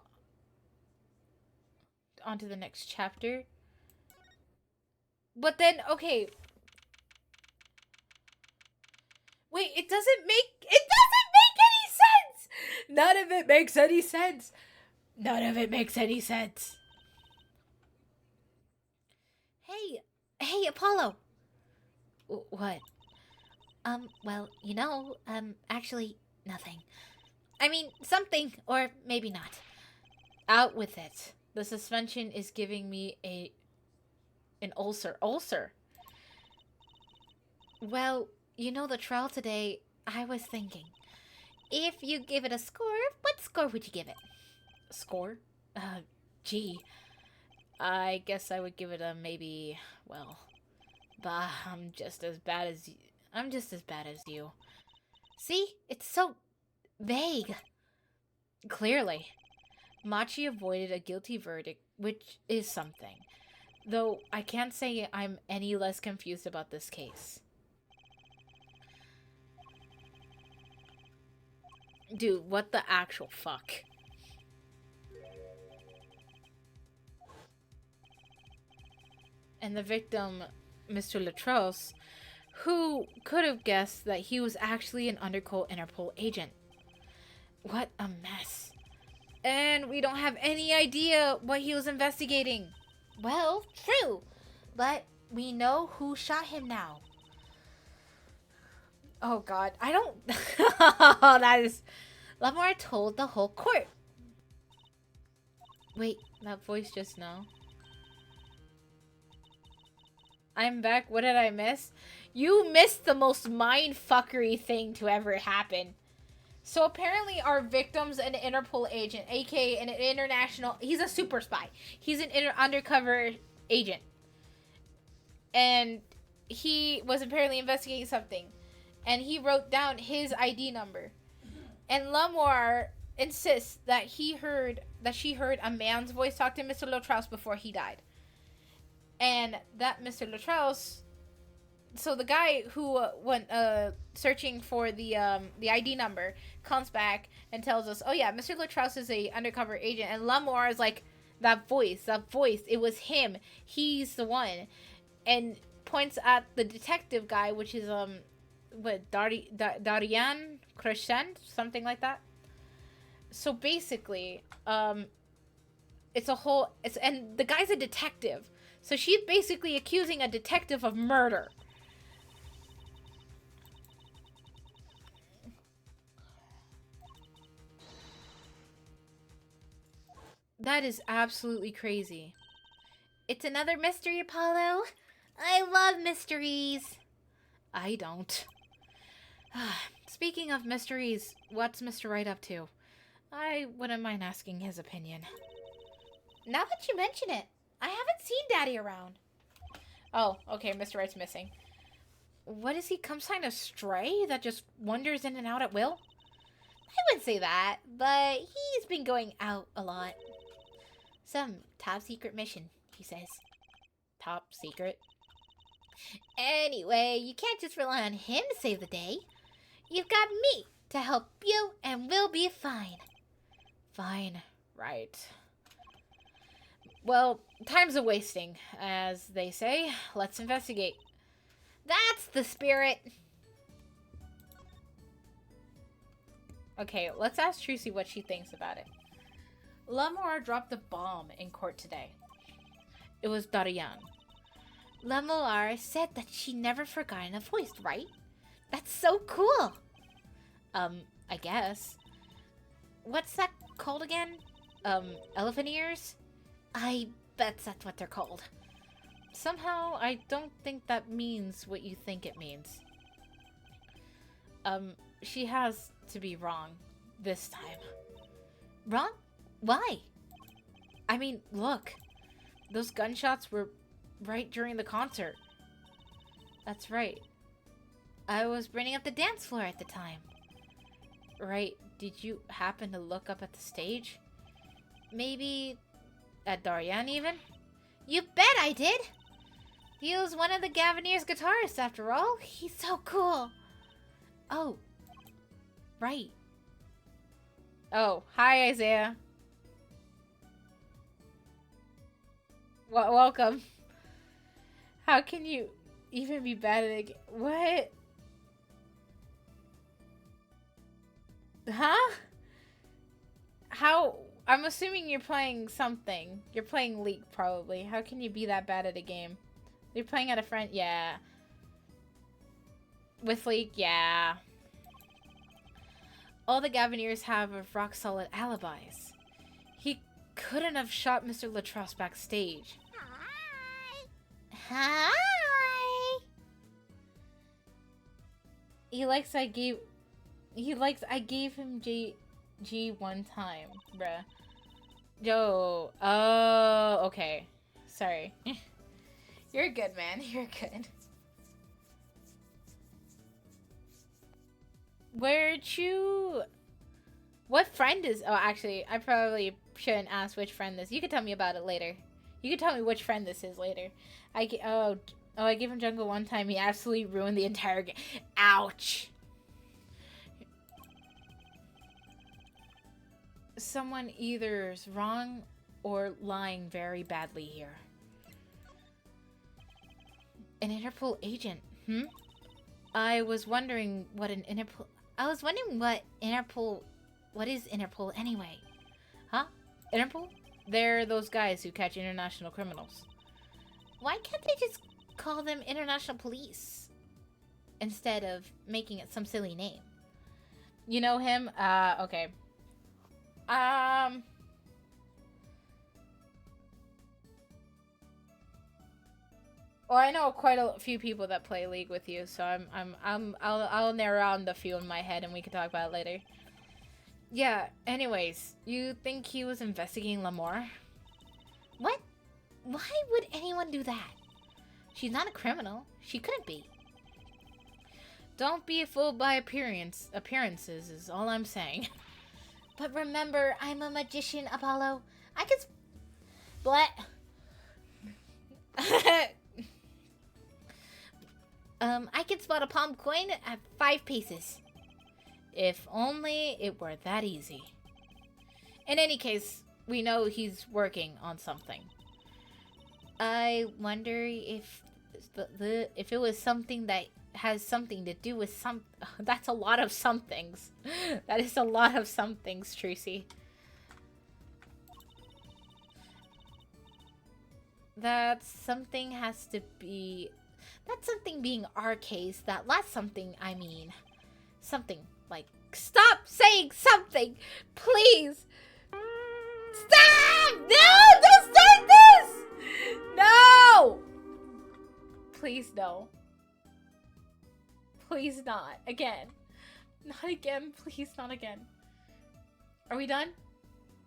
on to the next chapter. But then, okay. Wait, it doesn't make any sense! None of it makes any sense. None of it makes any sense. Hey, Apollo. What? Well, actually, nothing. I mean, something, or maybe not. Out with it. The suspension is giving me an ulcer. Ulcer? Well, the trial today, I was thinking. If you give it a score, what score would you give it? Score? Gee. I guess I would give it a maybe, well, bah, I'm just as bad as you. See? It's so vague. Clearly. Machi avoided a guilty verdict, which is something. Though I can't say I'm any less confused about this case. Dude, what the actual fuck? And the victim, Mr. Latros, who could have guessed that he was actually an undercover Interpol agent? What a mess. And we don't have any idea what he was investigating. Well, true. But we know who shot him now. Oh god, I don't... That is... Lamar told the whole court. Wait, that voice just now. I'm back. What did I miss? You missed the most mindfuckery thing to ever happen. So apparently our victim's an Interpol agent, aka an international... He's a super spy. He's an undercover agent. And he was apparently investigating something. And he wrote down his ID number. And Lamoire insists that she heard a man's voice talk to Mr. Latros before he died. And that Mr. Latros... So the guy who went searching for the ID number comes back and tells us, oh yeah, Mr. Latros is a undercover agent. And Lamoire is like, that voice, it was him. He's the one. And points at the detective guy, which is, Darian Crescent? Something like that. So basically, and the guy's a detective. So she's basically accusing a detective of murder. That is absolutely crazy. It's another mystery, Apollo. I love mysteries. I don't. Speaking of mysteries, what's Mr. Wright up to? I wouldn't mind asking his opinion. Now that you mention it, I haven't seen Daddy around. Oh, okay, Mr. Wright's missing. What is he, some kind of stray that just wanders in and out at will? I wouldn't say that, but he's been going out a lot. Some top secret mission, he says. Top secret? Anyway, you can't just rely on him to save the day. You've got me to help you, and we'll be fine. Fine, right. Well, time's a wasting, as they say. Let's investigate. That's the spirit. Okay, let's ask Trucy what she thinks about it. Lamoire dropped the bomb in court today. It was Darian. Lamoire said that she never forgotten a voice, right? That's so cool. I guess. What's that called again? Elephant ears? I bet that's what they're called. Somehow, I don't think that means what you think it means. She has to be wrong this time. Wrong? Why? I mean, look. Those gunshots were right during the concert. That's right. I was burning up the dance floor at the time. Right, did you happen to look up at the stage? Maybe at Darian even? You bet I did! He was one of the Gavineers' guitarists after all. He's so cool. Oh. Right. Oh, hi Isaiah. Welcome. How can you even be bad at it? What? Huh? How? I'm assuming you're playing something. You're playing League, probably. How can you be that bad at a game? You're playing at a friend? Yeah. With League? Yeah. All the Gavineers have rock-solid alibis. He couldn't have shot Mr. Latrosse backstage. Hi! Hi! He likes I gave him G one time, bruh. Yo, oh, okay. Sorry. You're good, man. You're good. Where'd you... What friend is... Oh, actually, I probably shouldn't ask which friend this... You can tell me about it later. You can tell me which friend this is later. I gave him jungle one time. He absolutely ruined the entire game. Ouch! Someone either is wrong or lying very badly here. An Interpol agent, I was wondering what an Interpol... What is Interpol anyway? Huh? Interpol? They're those guys who catch international criminals. Why can't they just call them international police? Instead of making it some silly name. You know him? Okay. Well, I know quite a few people that play League with you, so I'll narrow down the few in my head and we can talk about it later. Yeah, anyways, you think he was investigating Lamore? What? Why would anyone do that? She's not a criminal. She couldn't be. Don't be fooled by appearances is all I'm saying. But remember, I'm a magician, Apollo. I can I can spot a palm coin at 5 paces. If only it were that easy. In any case, we know he's working on something. I wonder if if it was something that has something to do with some... That's a lot of somethings. That is a lot of somethings, Trucy. That something has to be... That something being our case. That last something, I mean. Something like... Stop saying something! Please! Stop! No! Don't start this! No! Please, no. Please not. Again. Not again. Please not again. Are we done?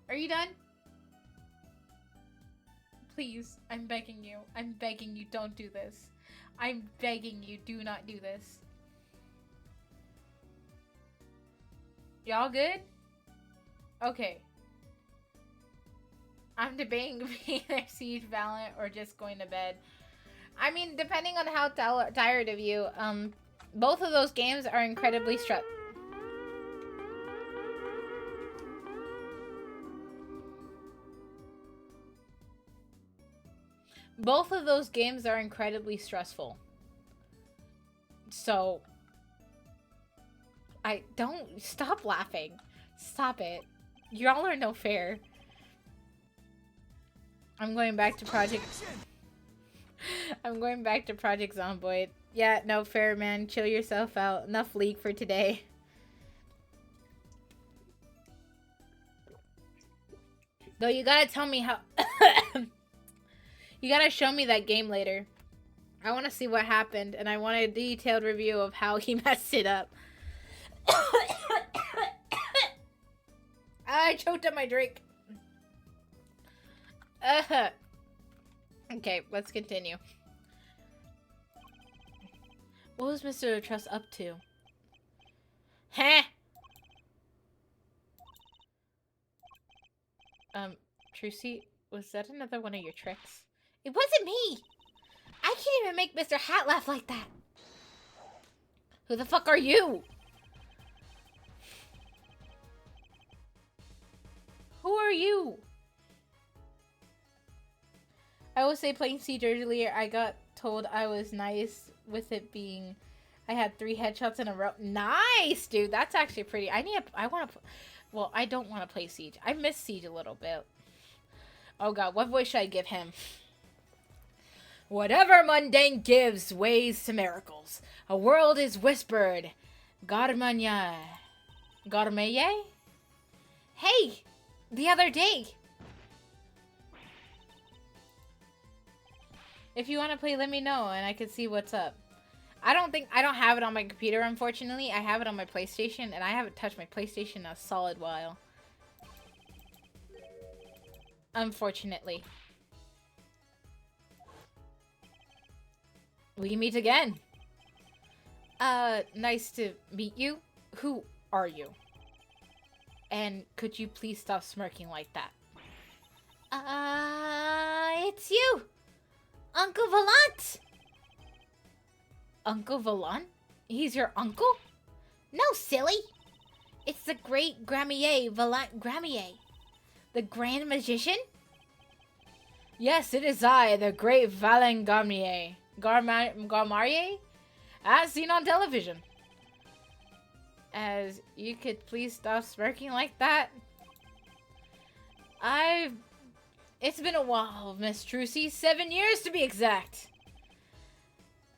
Are you done? Please. I'm begging you. I'm begging you. Don't do this. I'm begging you. Do not do this. Y'all good? Okay. I'm debating being a Siege Valiant or just going to bed. I mean, depending on how tired of you, both of those games are incredibly Both of those games are incredibly stressful. So, don't stop laughing. Stop it. Y'all are no fair. I'm going back to Project Zomboid. Yeah, no fair, man. Chill yourself out. Enough League for today. Though you gotta tell me how... You gotta show me that game later. I want to see what happened, and I want a detailed review of how he messed it up. I choked up my drink. Okay, let's continue. What was Mr. Trust up to? Huh? Trucy, was that another one of your tricks? It wasn't me! I can't even make Mr. Hat laugh like that. Who the fuck are you? Who are you? I will say playing Siege earlier, I got told I was nice with it being... I had 3 headshots in a row. Nice, dude. That's actually pretty. I want to... Well, I don't want to play Siege. I miss Siege a little bit. Oh god, what voice should I give him? Whatever mundane gives ways to miracles. A world is whispered. Garmanya. Garmeye? Hey! The other day! If you want to play, let me know and I can see what's up. I don't have it on my computer, unfortunately. I have it on my PlayStation, and I haven't touched my PlayStation in a solid while. Unfortunately. We meet again. Nice to meet you. Who are you? And could you please stop smirking like that? It's you! Uncle Volant! Uncle Volant? He's your uncle? No, silly! It's the great Gramier Volant Gramier. The Grand Magician? Yes, it is I, the great Valant Garmier. Garmarier? As seen on television. As you could please stop smirking like that? It's been a while, Miss Trucy. 7 years to be exact.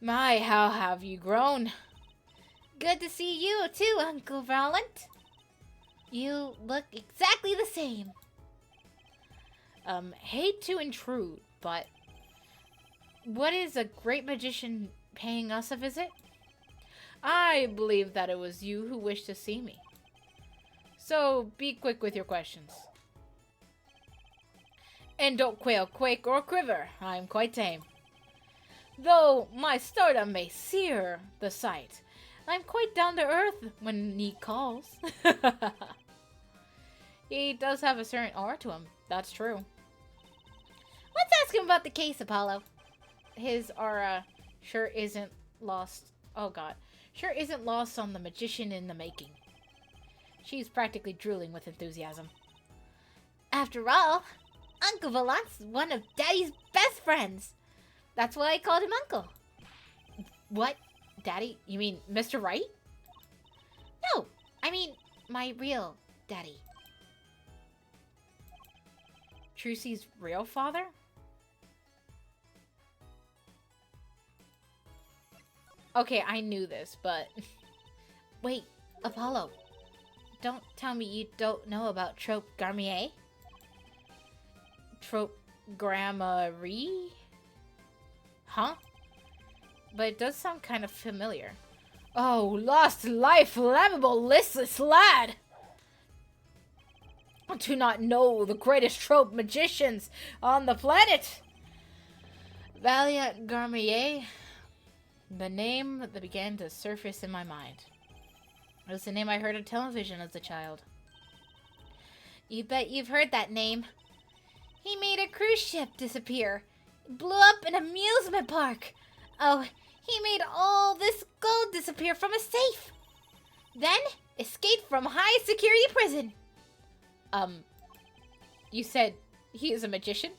My, how have you grown? Good to see you too, Uncle Valant. You look exactly the same. Hate to intrude, but what is a great magician paying us a visit? I believe that it was you who wished to see me. So, be quick with your questions. And don't quail, quake, or quiver. I'm quite tame. Though my stardom may sear the sight, I'm quite down to earth when need calls. He does have a certain aura to him. That's true. Let's ask him about the case, Apollo. His aura sure isn't lost. Oh god. Sure isn't lost on the magician in the making. She's practically drooling with enthusiasm. After all, Uncle Volant's one of Daddy's best friends. That's why I called him Uncle. What? Daddy? You mean Mr. Wright? No, I mean my real daddy. Trucy's real father? Okay, I knew this, but... Wait, Apollo. Don't tell me you don't know about Trope Garmier? Trope Gramarye? Huh? But it does sound kind of familiar. Oh, lost life, flammable, listless lad! I do not know the greatest trope magicians on the planet! Valiant Garmier? The name that began to surface in my mind. It was the name I heard on television as a child. You bet you've heard that name. He made a cruise ship disappear. Blew up an amusement park. Oh, he made all this gold disappear from a safe. Then escaped from high security prison. You said he is a magician?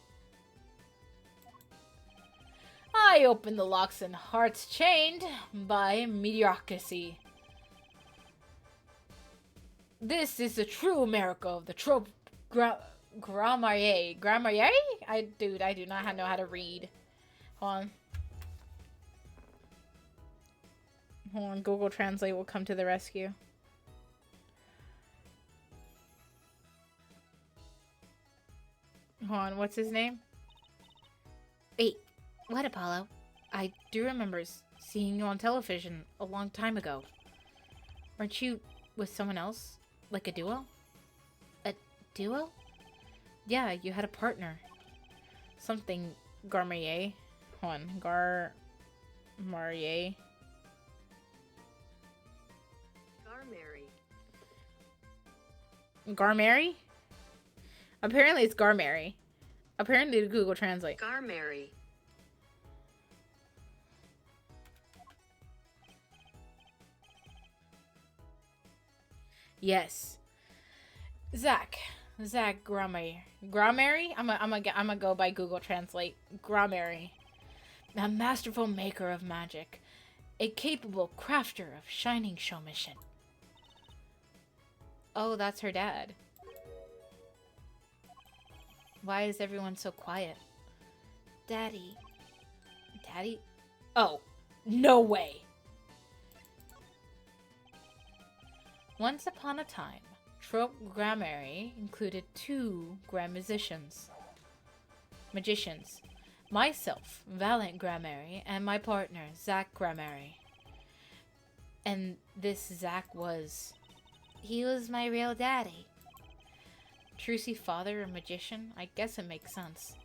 I opened the locks and hearts chained by mediocrity. This is the true miracle of the trope Gramarye. Gramarye? I do not know how to read. Hold on, Google Translate will come to the rescue. Hold on, what's his name? Wait, what, Apollo? I do remember seeing you on television a long time ago. Weren't you with someone else? Like a duo? A duo? Yeah, you had a partner. Something Garmier. Hold on, Garmarier. Garmary? Apparently it's Garmary. Apparently to Google Translate. Garmary. Yes. Zach Gramary. Gramary? I'm gonna go by Google Translate. Gramary. A masterful maker of magic. A capable crafter of shining showmanship. Oh, that's her dad. Why is everyone so quiet? Daddy. Daddy? Oh, no way. Once upon a time, Trope Grammary included 2 magicians. Myself, Valiant Grammary, and my partner, Zach Grammary. And this Zach he was my real daddy. Trucy father a magician? I guess it makes sense.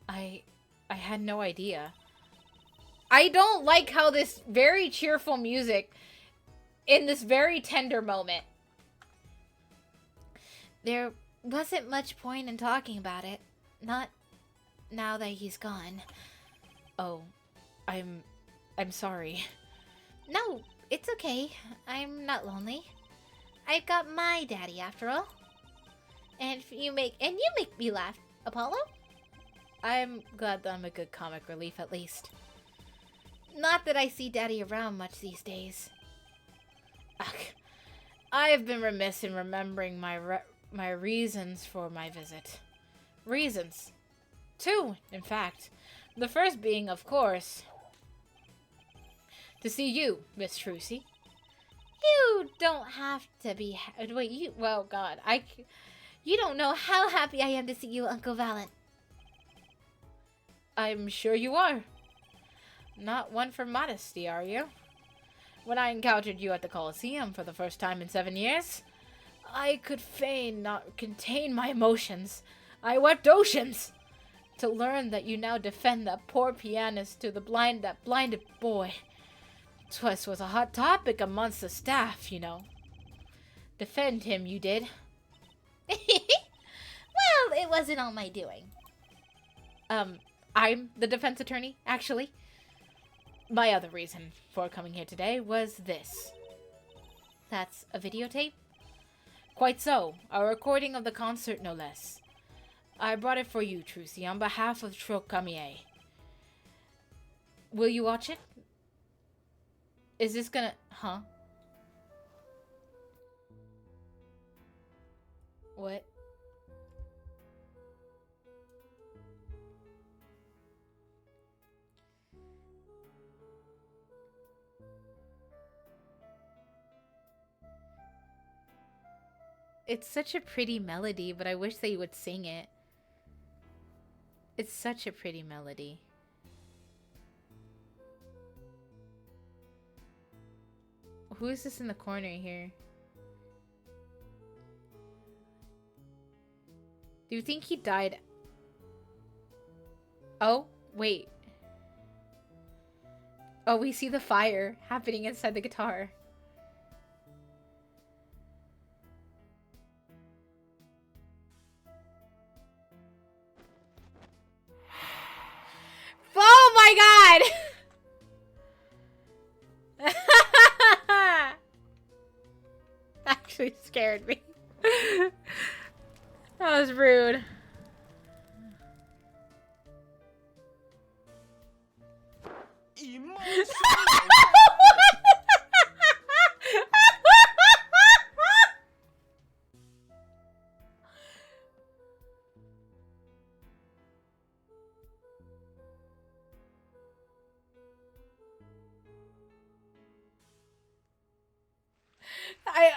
I had no idea. I don't like how this very cheerful music in this very tender moment. There wasn't much point in talking about it. Not now that he's gone. Oh, I'm sorry. No, it's okay. I'm not lonely. I've got my daddy after all. And you make me laugh, Apollo. I'm glad that I'm a good comic relief at least. Not that I see Daddy around much these days. Ugh. I have been remiss in remembering my reasons for my visit. Reasons. 2, in fact. The first being, of course, to see you, Miss Trucy. You don't have to be... Well, God, you don't know how happy I am to see you, Uncle Valiant. I'm sure you are. Not one for modesty, are you? When I encountered you at the Coliseum for the first time in 7 years, I could fain not contain my emotions. I wept oceans to learn that you now defend that poor pianist to that blinded boy. 'Twas was a hot topic amongst the staff, you know. Defend him, you did. Well, it wasn't all my doing. I'm the defense attorney, actually. My other reason for coming here today was this. That's a videotape? Quite so. A recording of the concert, no less. I brought it for you, Trucy, on behalf of Trocamier. Will you watch it? Is this gonna... Huh? What? It's such a pretty melody, but I wish they would sing it. It's such a pretty melody. Who is this in the corner here? Do you think he died? Oh, wait. Oh, we see the fire happening inside the guitar. Oh my god! Actually scared me. That was rude.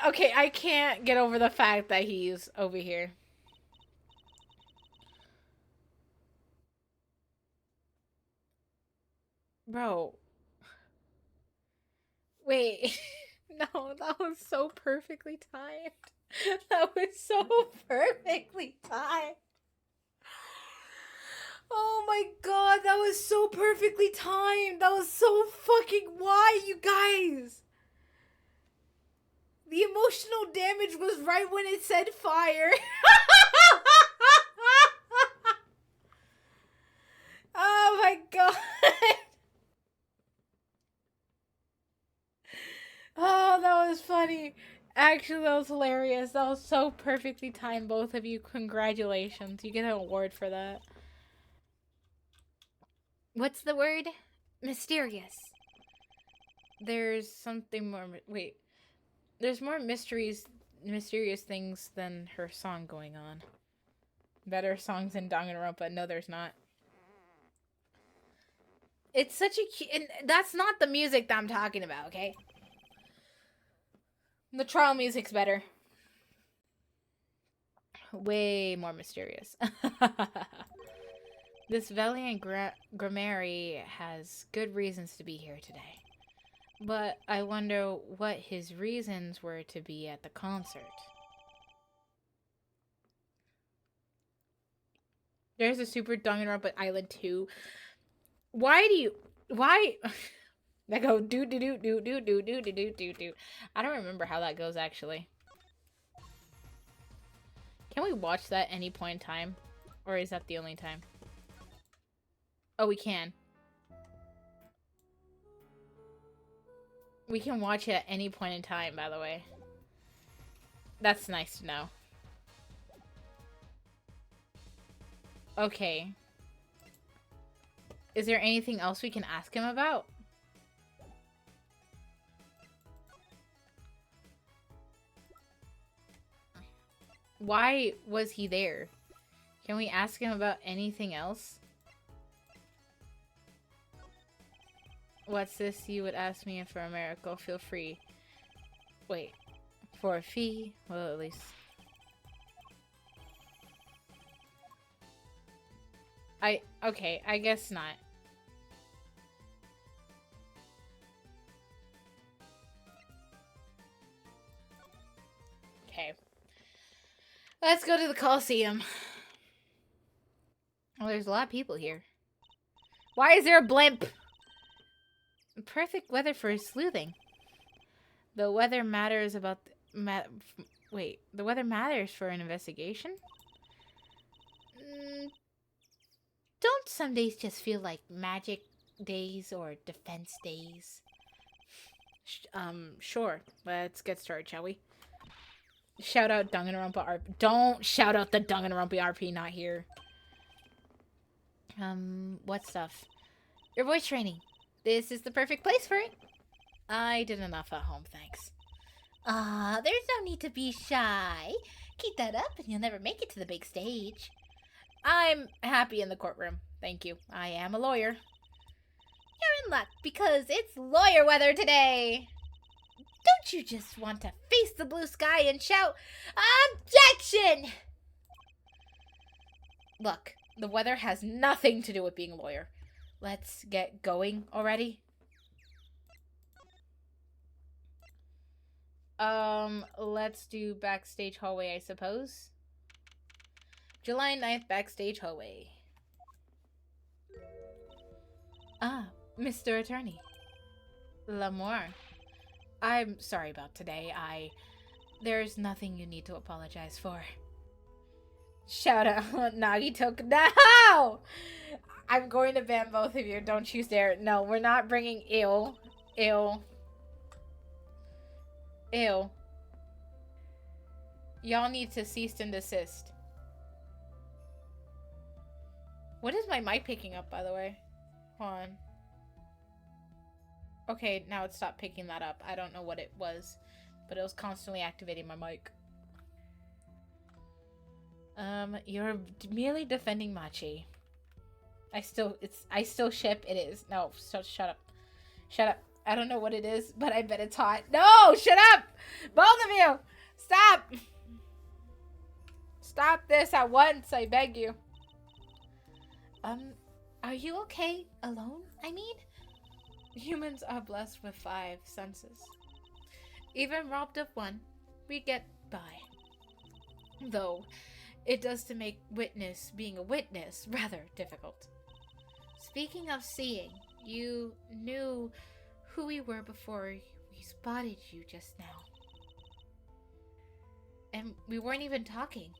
Okay, I can't get over the fact that he's over here. Bro. Wait. No, that was so perfectly timed. That was so perfectly timed. Oh my god, that was so perfectly timed. That was so fucking why, you guys. The emotional damage was right when it said fire. Oh my god. Oh, that was funny. Actually, that was hilarious. That was so perfectly timed, both of you. Congratulations. You get an award for that. What's the word? Mysterious. There's something more. Wait. There's more mysteries mysterious things than her song going on. Better songs than Danganronpa. No, there's not. It's such a cute... And that's not the music that I'm talking about, okay? The trial music's better. Way more mysterious. This valiant Grammary has good reasons to be here today. But I wonder what his reasons were to be at the concert. There's a Super Danganronpa Island 2. Why? That go do do do do do do do do do do do. I don't remember how that goes actually. Can we watch that any point in time? Or is that the only time? Oh, we can. We can watch it at any point in time, by the way. That's nice to know. Okay. Is there anything else we can ask him about? Why was he there? Can we ask him about anything else? What's this? You would ask me for a miracle. Feel free. Wait. For a fee? Well, at least... Okay, I guess not. Okay. Let's go to the Coliseum. Oh, there's a lot of people here. Why is there a blimp? Perfect weather for sleuthing. The weather matters about... Wait, the weather matters for an investigation? Don't some days just feel like magic days or defense days? Sure. Let's get started, shall we? Shout out Danganronpa RP. Don't shout out the Danganronpa RP, not here. What stuff? Your voice training. This is the perfect place for it. I did enough at home, thanks. There's no need to be shy. Keep that up and you'll never make it to the big stage. I'm happy in the courtroom. Thank you. I am a lawyer. You're in luck because it's lawyer weather today. Don't you just want to face the blue sky and shout, "Objection!" Look, the weather has nothing to do with being a lawyer. Let's get going already. Let's do backstage hallway, I suppose. July 9th, backstage hallway. Ah, Mr. Attorney. L'amour. I'm sorry about today. There's nothing you need to apologize for. Shout out, Nagito. No! I'm going to ban both of you. Don't you dare. No, we're not bringing Ew. Ew. Ew. Y'all need to cease and desist. What is my mic picking up, by the way? Hold on. Okay, now it stopped picking that up. I don't know what it was, but it was constantly activating my mic. You're merely defending Machi. I still ship. It is. No, so shut up. Shut up. I don't know what it is, but I bet it's hot. No, shut up! Both of you! Stop! Stop this at once, I beg you. Are you okay? Alone, I mean? Humans are blessed with 5 senses. Even robbed of one, we get by. Though, it does to make being a witness rather difficult. Speaking of seeing, you knew who we were before we spotted you just now. And we weren't even talking.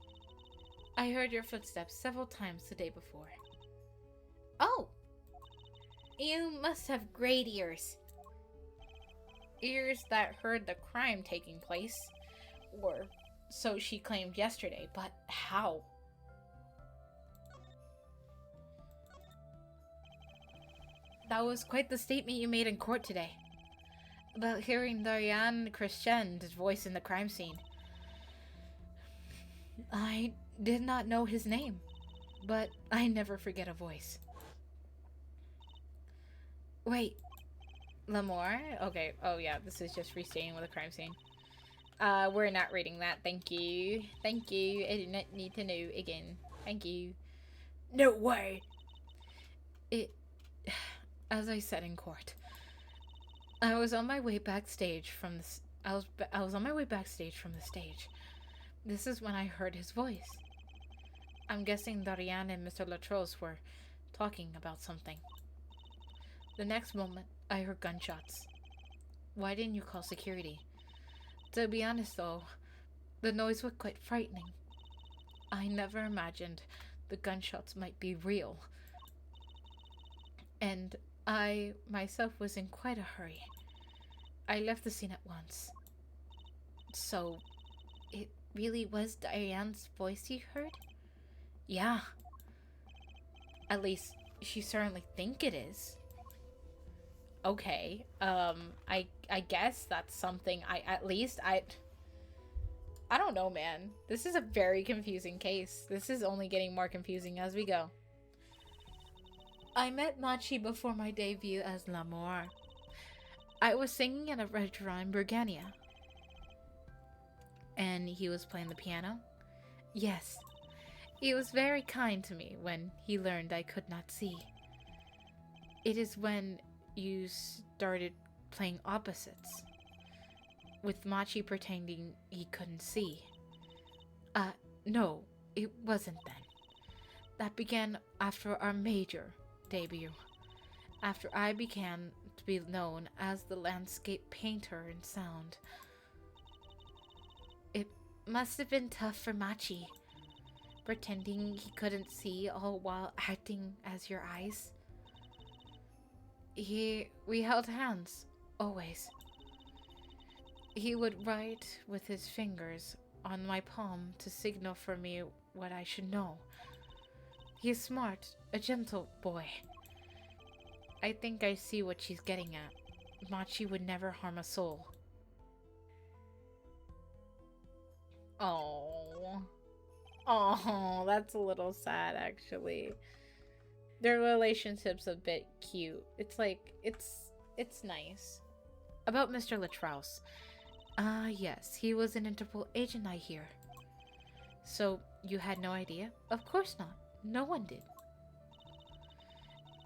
I heard your footsteps several times the day before. Oh! You must have great ears. Ears that heard the crime taking place. Or so she claimed yesterday, but how? That was quite the statement you made in court today. About hearing Darian Christian's voice in the crime scene. I did not know his name, but I never forget a voice. Wait, Lamore? Okay, oh yeah, this is just restating with a crime scene. We're not reading that, thank you. Thank you, I did not need to know again. Thank you. No way! It... As I said in court, I was on my way backstage from the... I was on my way backstage from the stage. This is when I heard his voice. I'm guessing Darian and Mr. Latros were talking about something. The next moment, I heard gunshots. Why didn't you call security? To be honest though, the noise was quite frightening. I never imagined the gunshots might be real. And I myself was in quite a hurry. I left the scene at once. So, it really was Diane's voice you heard? Yeah. At least, she certainly think it is. Okay, I guess that's something I don't know, man. This is a very confusing case. This is only getting more confusing as we go. I met Machi before my debut as L'Amour. I was singing at a restaurant in Burgania. And he was playing the piano? Yes. He was very kind to me when he learned I could not see. It is when you started playing opposites, with Machi pretending he couldn't see. No, it wasn't then. That began after our major debut, after I began to be known as the landscape painter in sound. It must have been tough for Machi, pretending he couldn't see all while acting as your eyes. We held hands, always. He would write with his fingers on my palm to signal for me what I should know. He is smart, a gentle boy. I think I see what she's getting at. Machi would never harm a soul. Oh. Oh, that's a little sad, actually. Their relationship's a bit cute. It's like, it's nice. About Mr. Latraus. Yes, he was an Interpol agent, I hear. So, you had no idea? Of course not. No one did.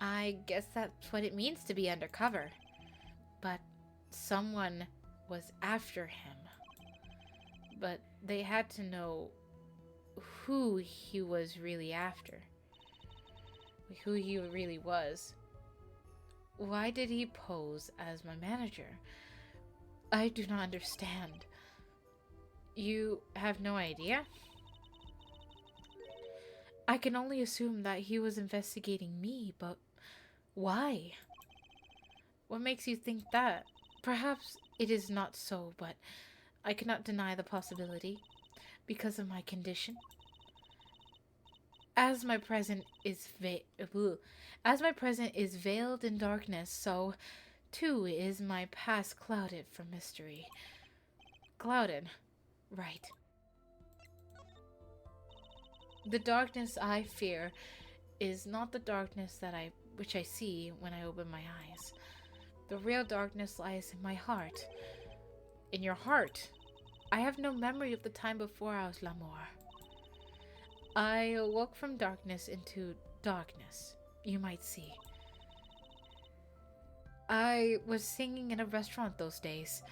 I guess that's what it means to be undercover. But someone was after him. But they had to know who he was really after. Who he really was. Why did he pose as my manager? I do not understand. You have no idea? I can only assume that he was investigating me, but why? What makes you think that? Perhaps it is not so, but I cannot deny the possibility because of my condition. As my present is veiled in darkness, so too is my past clouded from mystery. Clouded, right. The darkness I fear is not the darkness which I see when I open my eyes. The real darkness lies in my heart. In your heart? I have no memory of the time before I was L'Amour. I awoke from darkness into darkness, you might see. I was singing in a restaurant those days.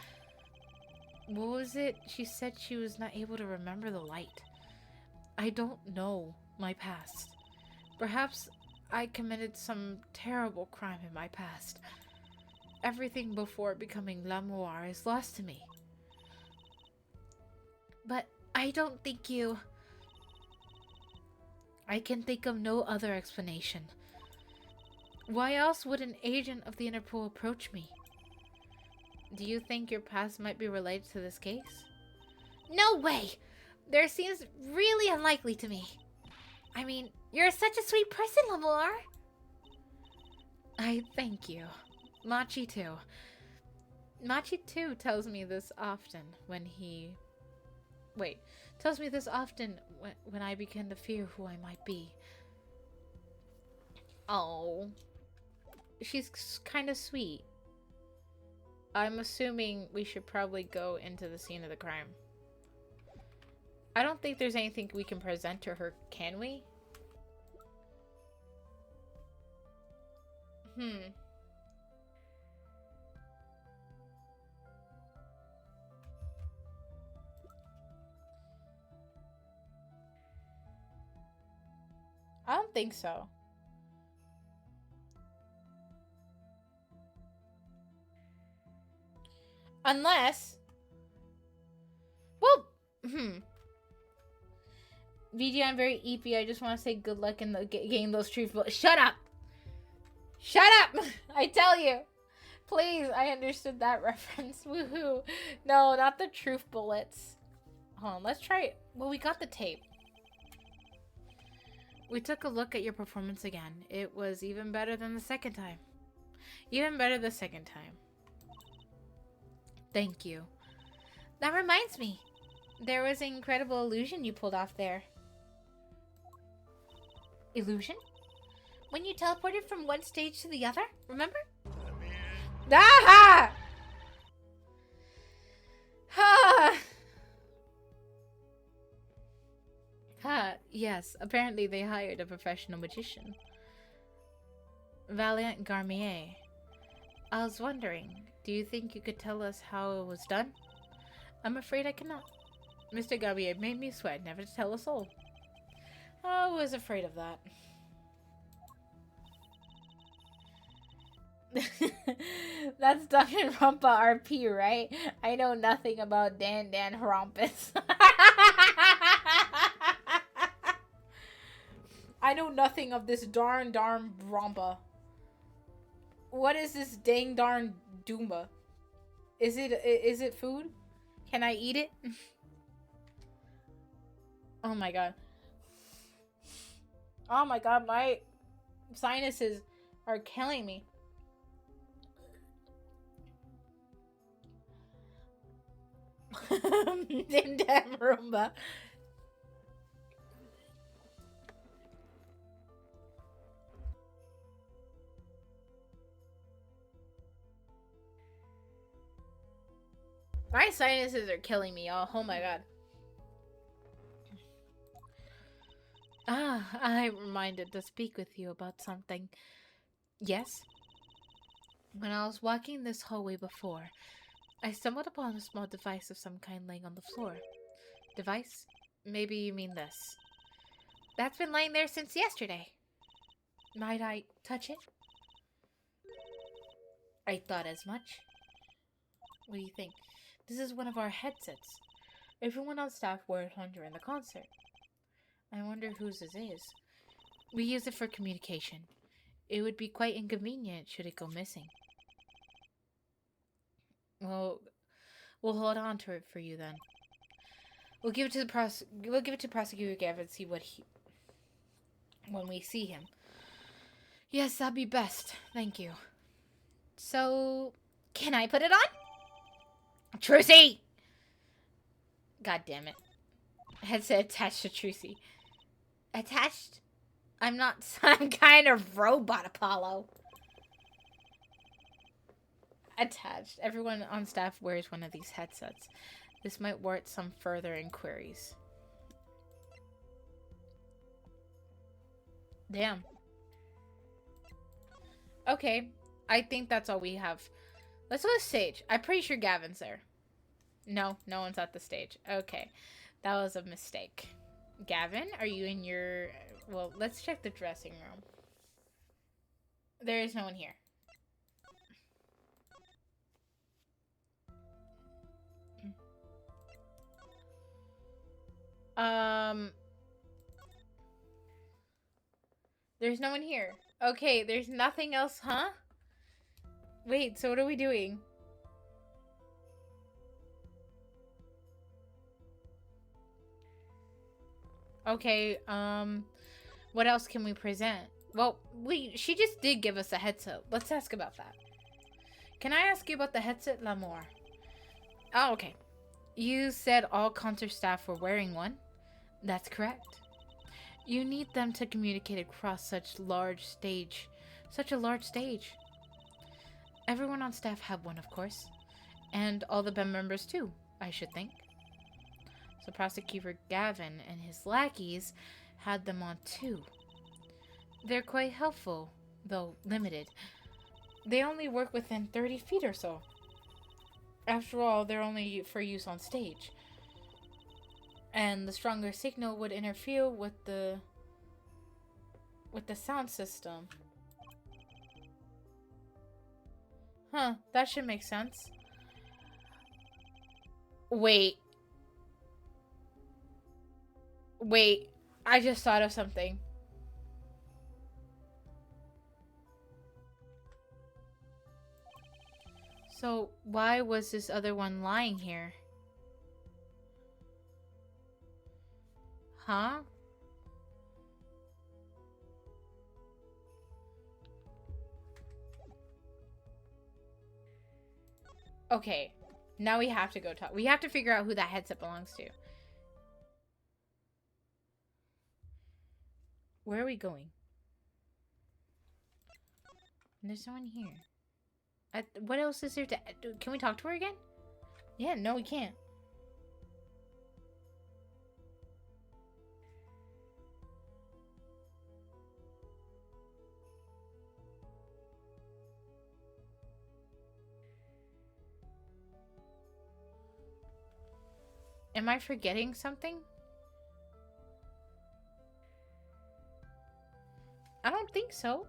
What was it? She said she was not able to remember the light. I don't know my past. Perhaps I committed some terrible crime in my past. Everything before becoming L'Amour is lost to me. But I don't think you... I can think of no other explanation. Why else would an agent of the Interpol approach me? Do you think your past might be related to this case? No way! There seems really unlikely to me. I mean, you're such a sweet person, L'Amour! I thank you. Machi too. Machi too tells me this often when he Wait. Tells me this often when I begin to fear who I might be. Oh. She's kind of sweet. I'm assuming we should probably go into the scene of the crime. I don't think there's anything we can present to her, can we? I don't think so. Unless... Well, VG, I'm very eepy. I just want to say good luck in the getting those truth bullets. Shut up! Shut up! I tell you. Please, I understood that reference. Woohoo. No, not the truth bullets. Hold on, let's try it. Well, we got the tape. We took a look at your performance again. It was even better than the second time. Even better the second time. Thank you. That reminds me. There was an incredible illusion you pulled off there. Illusion? When you teleported from one stage to the other? Remember? Ah! Ha! Ha! Yes, apparently they hired a professional magician. Valiant Garmier. I was wondering, do you think you could tell us how it was done? I'm afraid I cannot. Mr. Garmier made me swear never to tell a soul. I was afraid of that. That's Danganronpa RP, right? I know nothing about Dan Hrompus. I know nothing of this darn Rompa. What is this dang darn Doomba? Is it food? Can I eat it? Oh my god. Oh my god, my sinuses are killing me. Damn Roomba. My sinuses are killing me, y'all. Oh my god. I'm reminded to speak with you about something. Yes? When I was walking this hallway before, I stumbled upon a small device of some kind laying on the floor. Device? Maybe you mean this. That's been laying there since yesterday. Might I touch it? I thought as much. What do you think? This is one of our headsets. Everyone on staff wears one during the concert. I wonder whose this is. We use it for communication. It would be quite inconvenient should it go missing. Well, we'll hold on to it for you then. We'll give it to Prosecutor Gavin and see what when we see him. Yes, that'd be best. Thank you. So, can I put it on? Trucy! God damn it. Headset attached to Trucy. Attached? I'm not some kind of robot, Apollo. Attached. Everyone on staff wears one of these headsets. This might warrant some further inquiries. Damn. Okay. I think that's all we have. Let's go to the stage. I'm pretty sure Gavin's there. No, no one's at the stage. Okay. That was a mistake. Gavin, are you in your... Well, let's check the dressing room. There is no one here. There's no one here. Okay, there's nothing else, huh? Wait, so what are we doing? Okay, what else can we present? Well, she just did give us a headset. Let's ask about that. Can I ask you about the headset, L'Amour? Oh, okay. You said all concert staff were wearing one. That's correct. You need them to communicate across such a large stage. Everyone on staff had one, of course. And all the band members too, I should think. So Prosecutor Gavin and his lackeys had them on too. They're quite helpful, though limited. They only work within 30 feet or so. After all, they're only for use on stage. And the stronger signal would interfere with the sound system. Huh, that should make sense. Wait, I just thought of something. So, why was this other one lying here? Huh? Okay, now we have to go talk. We have to figure out who that headset belongs to. Where are we going? There's no one here. What else is there to... Can we talk to her again? Yeah, no, we can't. Am I forgetting something? I don't think so.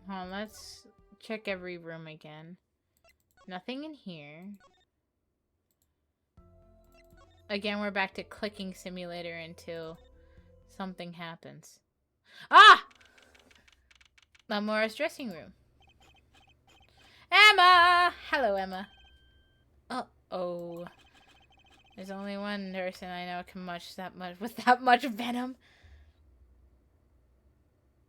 Hold on, let's check every room again. Nothing in here. Again, we're back to clicking simulator until something happens. Ah! Lamora's dressing room. Emma! Hello, Emma. Uh-oh. There's only one person I know can with that much venom.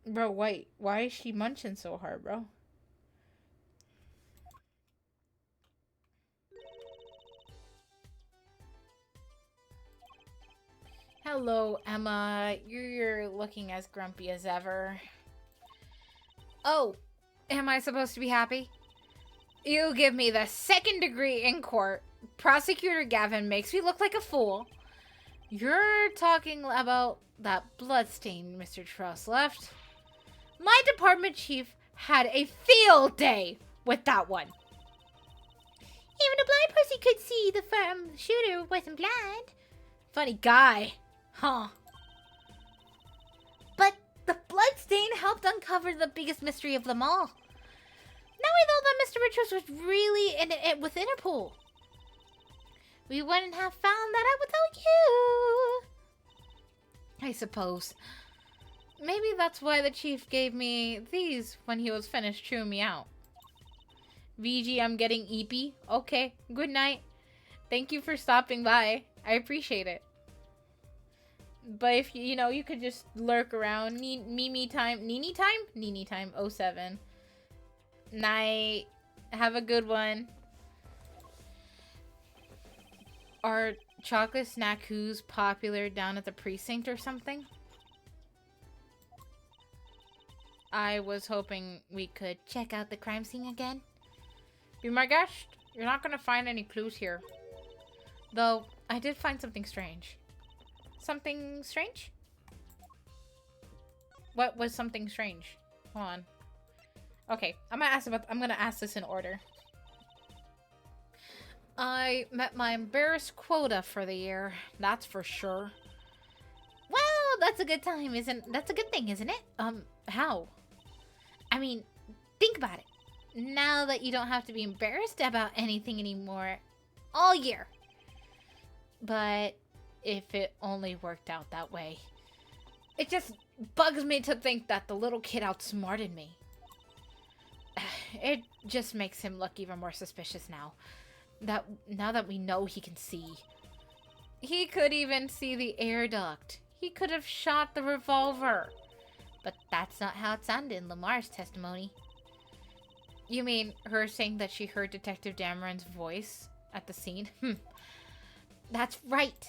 Bro, wait. Why is she munching so hard, bro? Hello, Emma. You're looking as grumpy as ever. Oh, am I supposed to be happy? You give me the 2nd degree in court. Prosecutor Gavin makes me look like a fool. You're talking about that bloodstain Mr. Truss left. My department chief had a field day with that one. Even a blind person could see the shooter wasn't blind. Funny guy. Huh. But the bloodstain helped uncover the biggest mystery of them all. Now we know that Mr. Richards was really in it with Interpol. We wouldn't have found that out without you. I suppose. Maybe that's why the chief gave me these when he was finished chewing me out. VG, I'm getting eepy. Okay, good night. Thank you for stopping by. I appreciate it. But if you know, you could just lurk around. Nini time 07. Night. Have a good one. Are chocolate snackoos popular down at the precinct or something? I was hoping we could check out the crime scene again. Be my guest. You're not gonna find any clues here. Though, I did find something strange. Something strange? What was something strange? Hold on. Okay, I'm gonna ask this in order. I met my embarrassed quota for the year, that's for sure. Well, that's a good thing, isn't it? How? I mean, think about it. Now that you don't have to be embarrassed about anything anymore all year. But if it only worked out that way. It just bugs me to think that the little kid outsmarted me. It just makes him look even more suspicious now. Now that we know he can see. He could even see the air duct. He could have shot the revolver. But that's not how it sounded in Lamar's testimony. You mean her saying that she heard Detective Dameron's voice at the scene? That's right.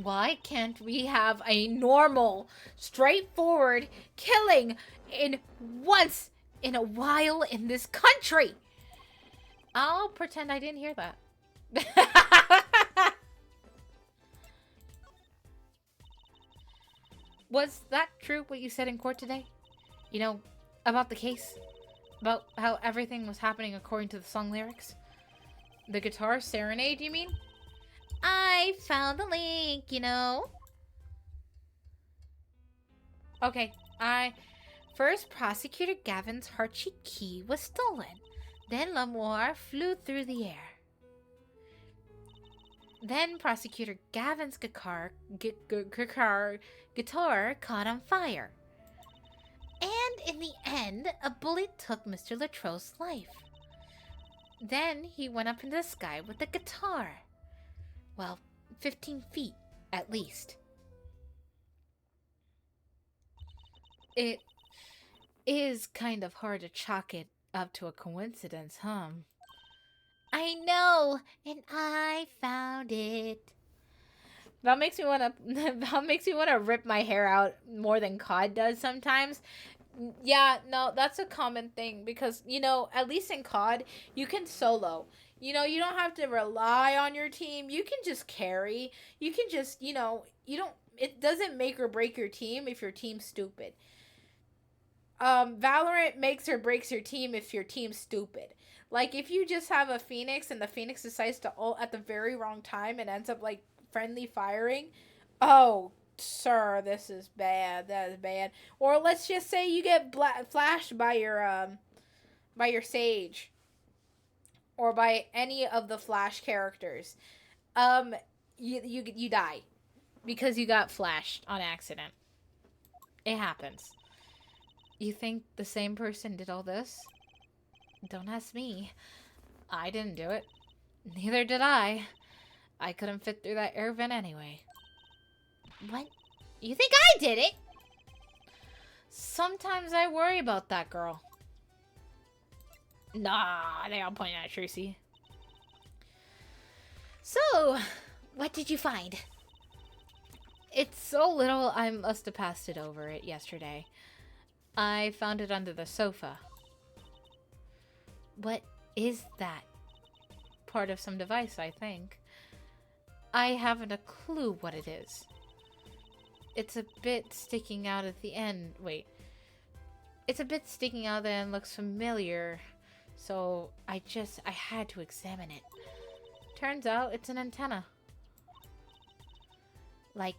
Why can't we have a normal, straightforward killing in once in a while in this country? I'll pretend I didn't hear that. Was that true what you said in court today? You know, about the case? About how everything was happening according to the song lyrics? The guitar serenade, you mean? I found the link, you know. Okay, First, Prosecutor Gavin's heart-shaped key was stolen. Then Lamar flew through the air. Then Prosecutor Gavin's guitar caught on fire. And in the end, a bullet took Mr. Latrose's life. Then he went up into the sky with the guitar. Well, 15 feet, at least. It is kind of hard to chalk it up to a coincidence, huh? I know, and I found it. That makes me wanna rip my hair out more than COD does sometimes. Yeah, no, that's a common thing because, you know, at least in COD, you can solo. You know, you don't have to rely on your team. You can just carry. You can just, you know, it doesn't make or break your team if your team's stupid. Valorant makes or breaks your team if your team's stupid. Like, if you just have a Phoenix and the Phoenix decides to ult at the very wrong time and ends up, like, friendly firing, oh, sir, this is bad. That is bad. Or let's just say you get flashed by your Sage. Or by any of the Flash characters. You die. Because you got flashed on accident. It happens. You think the same person did all this? Don't ask me. I didn't do it. Neither did I. I couldn't fit through that air vent anyway. What? You think I did it? Sometimes I worry about that girl. Nah, they all point at Tracy. So, what did you find? It's so little I must have passed it over it yesterday. I found it under the sofa. What is that? Part of some device, I think. I haven't a clue what it is. It's a bit sticking out at the end. Wait. It's a bit sticking out there and looks familiar. So I had to examine it. Turns out it's an antenna. Like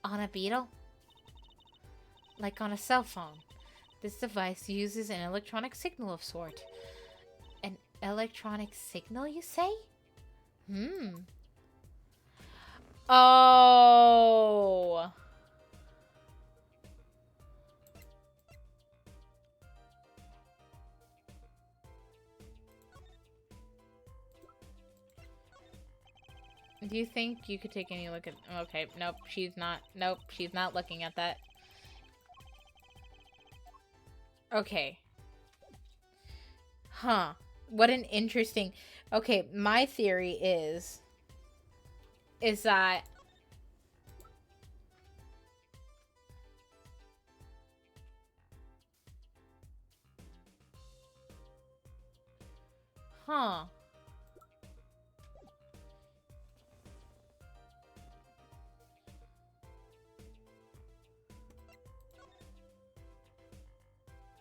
on a Beetle? Like on a cell phone. This device uses an electronic signal of sort. An electronic signal, you say? Oh. Do you think you could take any look at... Okay, nope, she's not. Nope, she's not looking at that. Okay. Huh. What an interesting... Okay, my theory is that... Huh.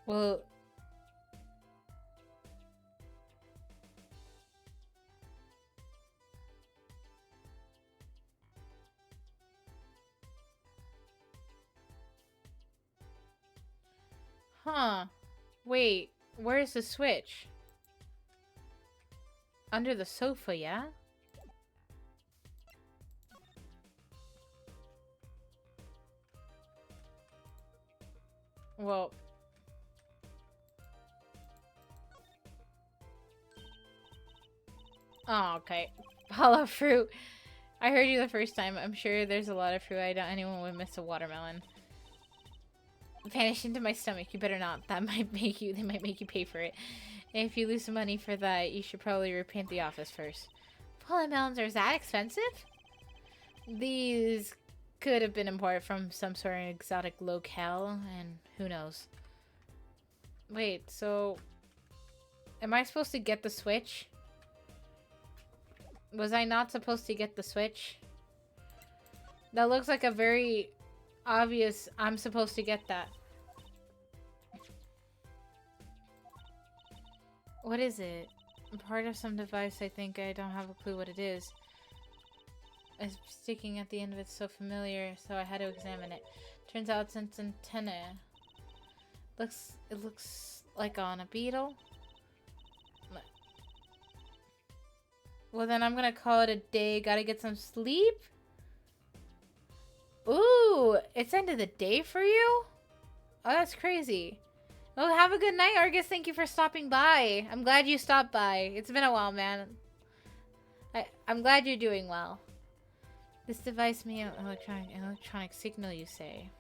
Well... Huh. Wait, where's the switch? Under the sofa, yeah? Well... Oh, okay. Hollow fruit. I heard you the first time. I'm sure there's a lot of fruit. I doubt anyone would miss a watermelon. Vanish into my stomach. You better not. That might make you... They might make you pay for it. If you lose some money for that, you should probably repaint the office first. Watermelons are that expensive? These could have been imported from some sort of exotic locale, and who knows. Wait, so... Am I supposed to get the Switch? Was I not supposed to get the Switch? That looks like a very obvious I'm supposed to get that. What is it? Part of some device, I think. I don't have a clue what it is. It's sticking at the end of it so familiar, so I had to examine it. Turns out it's an antenna. It looks like on a beetle. Well, then I'm gonna call it a day. Gotta get some sleep. Ooh, it's end of the day for you? Oh, that's crazy. Oh, have a good night, Argus. Thank you for stopping by. I'm glad you stopped by. It's been a while, man. I'm glad you're doing well. This device may have electronic signal, you say.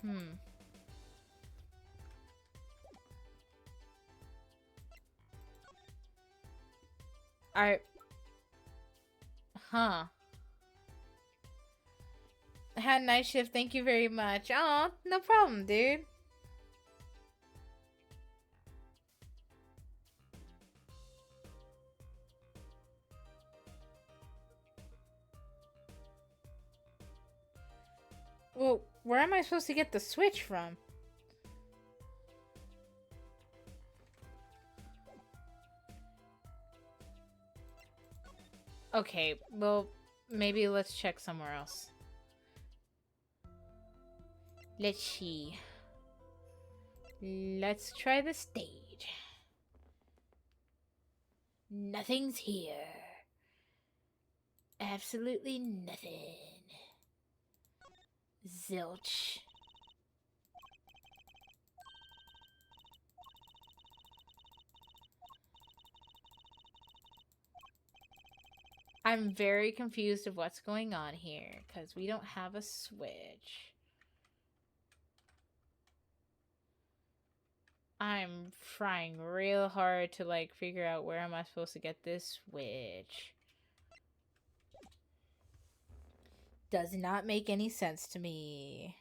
Alright. Huh. I had a night shift. Thank you very much. Oh, no problem, dude. Well, where am I supposed to get the Switch from? Okay, well, maybe let's check somewhere else. Let's see. Let's try the stage. Nothing's here. Absolutely nothing. Zilch. I'm very confused of what's going on here, because we don't have a Switch. I'm trying real hard to, like, figure out where am I supposed to get this Switch. Does not make any sense to me.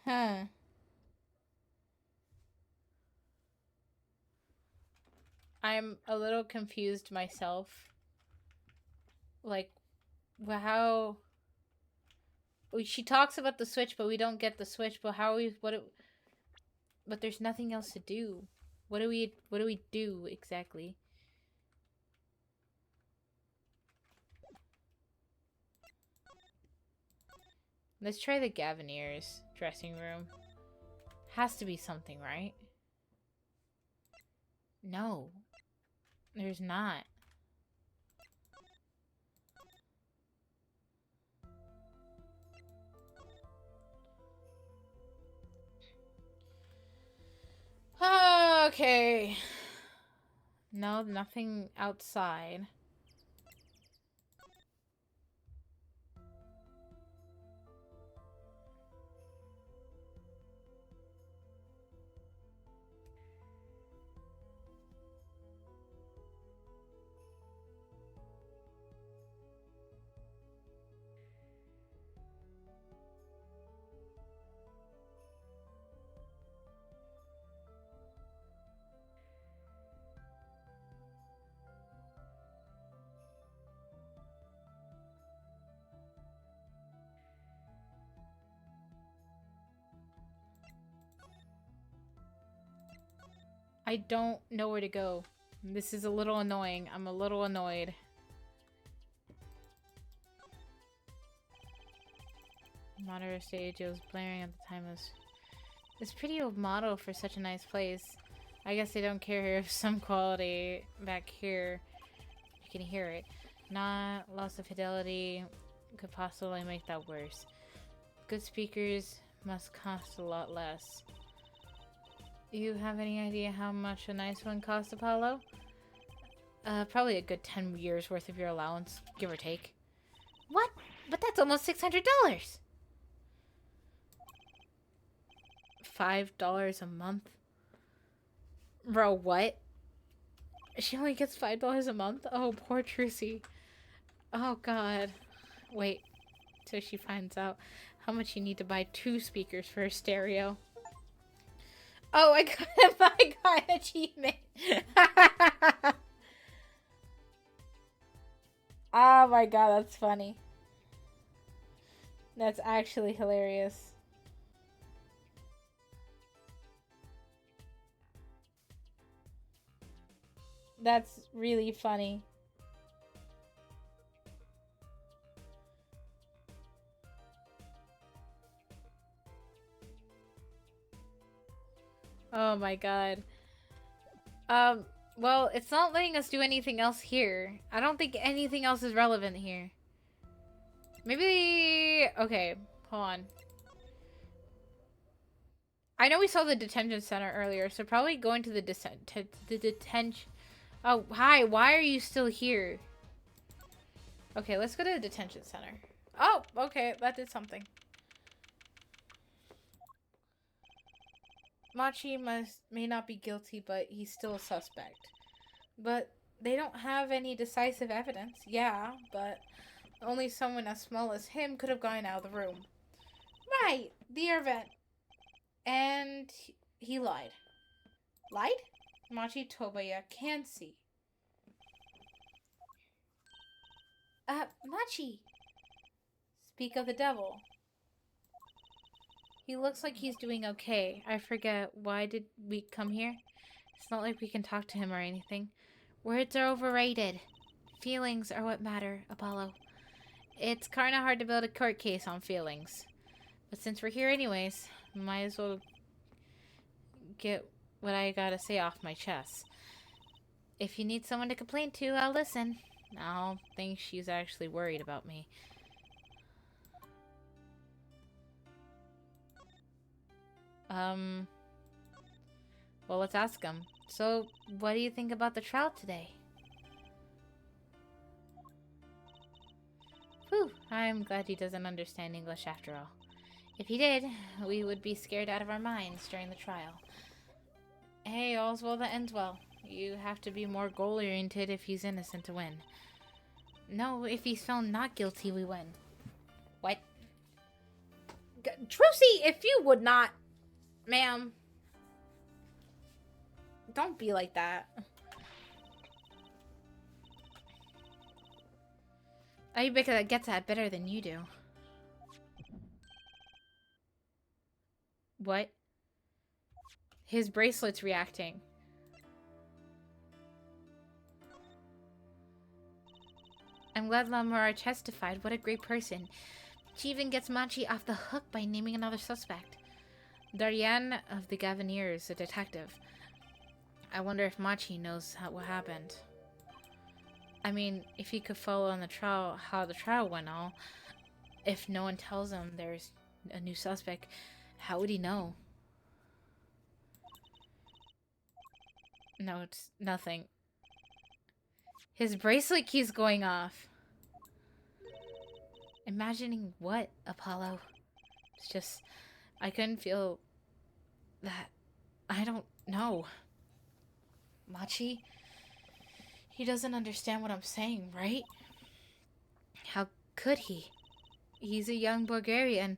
Huh. I'm a little confused myself. Like, how... She talks about the Switch, but we don't get the Switch. But how we... But there's nothing else to do. What do we do exactly? Let's try the Gavineers dressing room. Has to be something, right? No. There's not. Okay. No, nothing outside. I don't know where to go. This is a little annoying. I'm a little annoyed. Modern stage was blaring at the time. It's pretty old model for such a nice place. I guess they don't care if some quality back here. You can hear it. Not loss of fidelity could possibly make that worse. Good speakers must cost a lot less. You have any idea how much a nice one costs, Apollo? Probably a good 10 years worth of your allowance, give or take. What? But that's almost $600! $5 a month? Bro, what? She only gets $5 a month? Oh, poor Trucy. Oh, God. Wait, till she finds out how much you need to buy 2 speakers for a stereo. Oh, I got an achievement. Oh my god, that's funny. That's actually hilarious. That's really funny. Oh my god. Um, well, it's not letting us do anything else here. I don't think anything else is relevant here. Maybe... Okay, hold on. I know we saw the detention center earlier, so probably going to the detention... Oh, hi, why are you still here? Okay, let's go to the detention center. Oh, okay, that did something. Machi may not be guilty, but he's still a suspect. But they don't have any decisive evidence. Yeah, but only someone as small as him could have gotten out of the room. Right, the air vent. And he lied. Lied? Machi Tobaya can see. Machi! Speak of the devil. He looks like he's doing okay. I forget, why did we come here? It's not like we can talk to him or anything. Words are overrated. Feelings are what matter, Apollo. It's kinda hard to build a court case on feelings. But since we're here anyways, might as well get what I gotta say off my chest. If you need someone to complain to, I'll listen. I don't think she's actually worried about me. Well, let's ask him. So, what do you think about the trial today? Whew, I'm glad he doesn't understand English after all. If he did, we would be scared out of our minds during the trial. Hey, all's well that ends well. You have to be more goal-oriented if he's innocent to win. No, if he's found not guilty, we win. What? Trucy, if you would not... Ma'am. Don't be like that. I bet that gets that better than you do. What? His bracelet's reacting. I'm glad Lamora testified. What a great person. She even gets Machi off the hook by naming another suspect. Daryan of the Gaviniers, a detective. I wonder if Machi knows what happened. I mean, if he could follow on the trial, how the trial went all. If no one tells him there's a new suspect, how would he know? No, it's nothing. His bracelet keeps going off. Imagining what, Apollo? It's just, I couldn't feel that. I don't know. Machi? He doesn't understand what I'm saying, right? How could he? He's a young Bulgarian.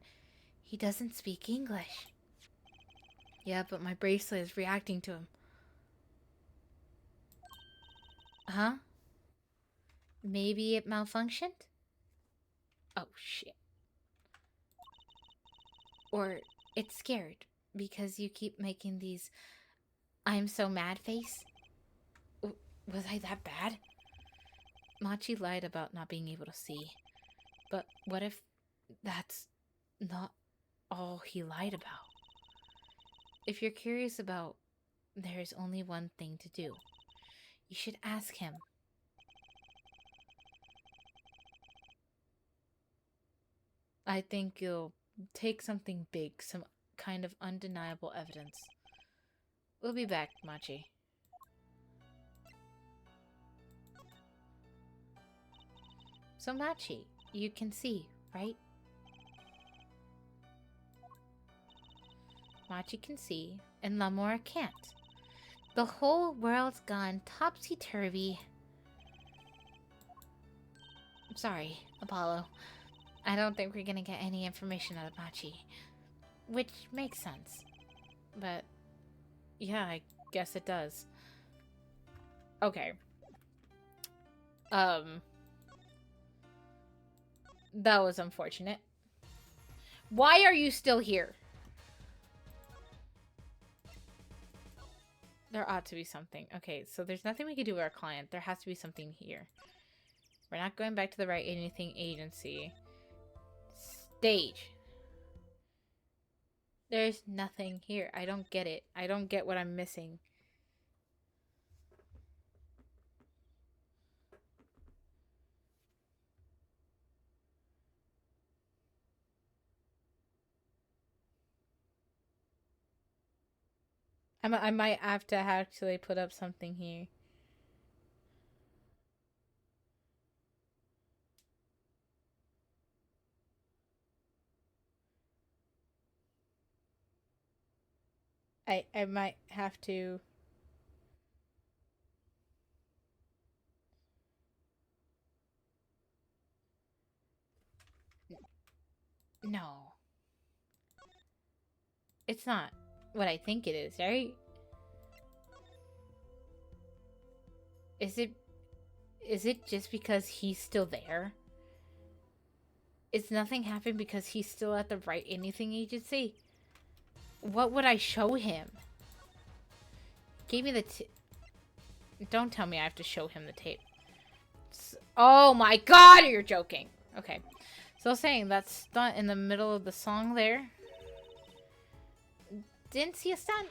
He doesn't speak English. Yeah, but my bracelet is reacting to him. Huh? Maybe it malfunctioned? Oh, shit. Or it's scared because you keep making these I'm so mad face. Was I that bad? Machi lied about not being able to see. But what if that's not all he lied about? If you're curious about There is only one thing to do. You should ask him. I think you'll take something big, some kind of undeniable evidence. We'll be back, Machi. So, Machi, you can see, right? Machi can see, and Lamora can't. The whole world's gone topsy-turvy. I'm sorry, Apollo. I don't think we're gonna get any information out of Machi. Which makes sense. But, yeah, I guess it does. Okay. That was unfortunate. Why are you still here? There ought to be something. Okay, so there's nothing we can do with our client. There has to be something here. We're not going back to the Right Anything agency. Stage. There's nothing here. I don't get it. I don't get what I'm missing. I might have to actually put up something here. I might have to... No. It's not what I think it is, right? Is it just because he's still there? Is nothing happened because he's still at the Right Anything agency? What would I show him? Give me the don't tell me I have to show him the tape. Oh my god, you're joking. Okay. So saying that stunt in the middle of the song there. Didn't see a stunt.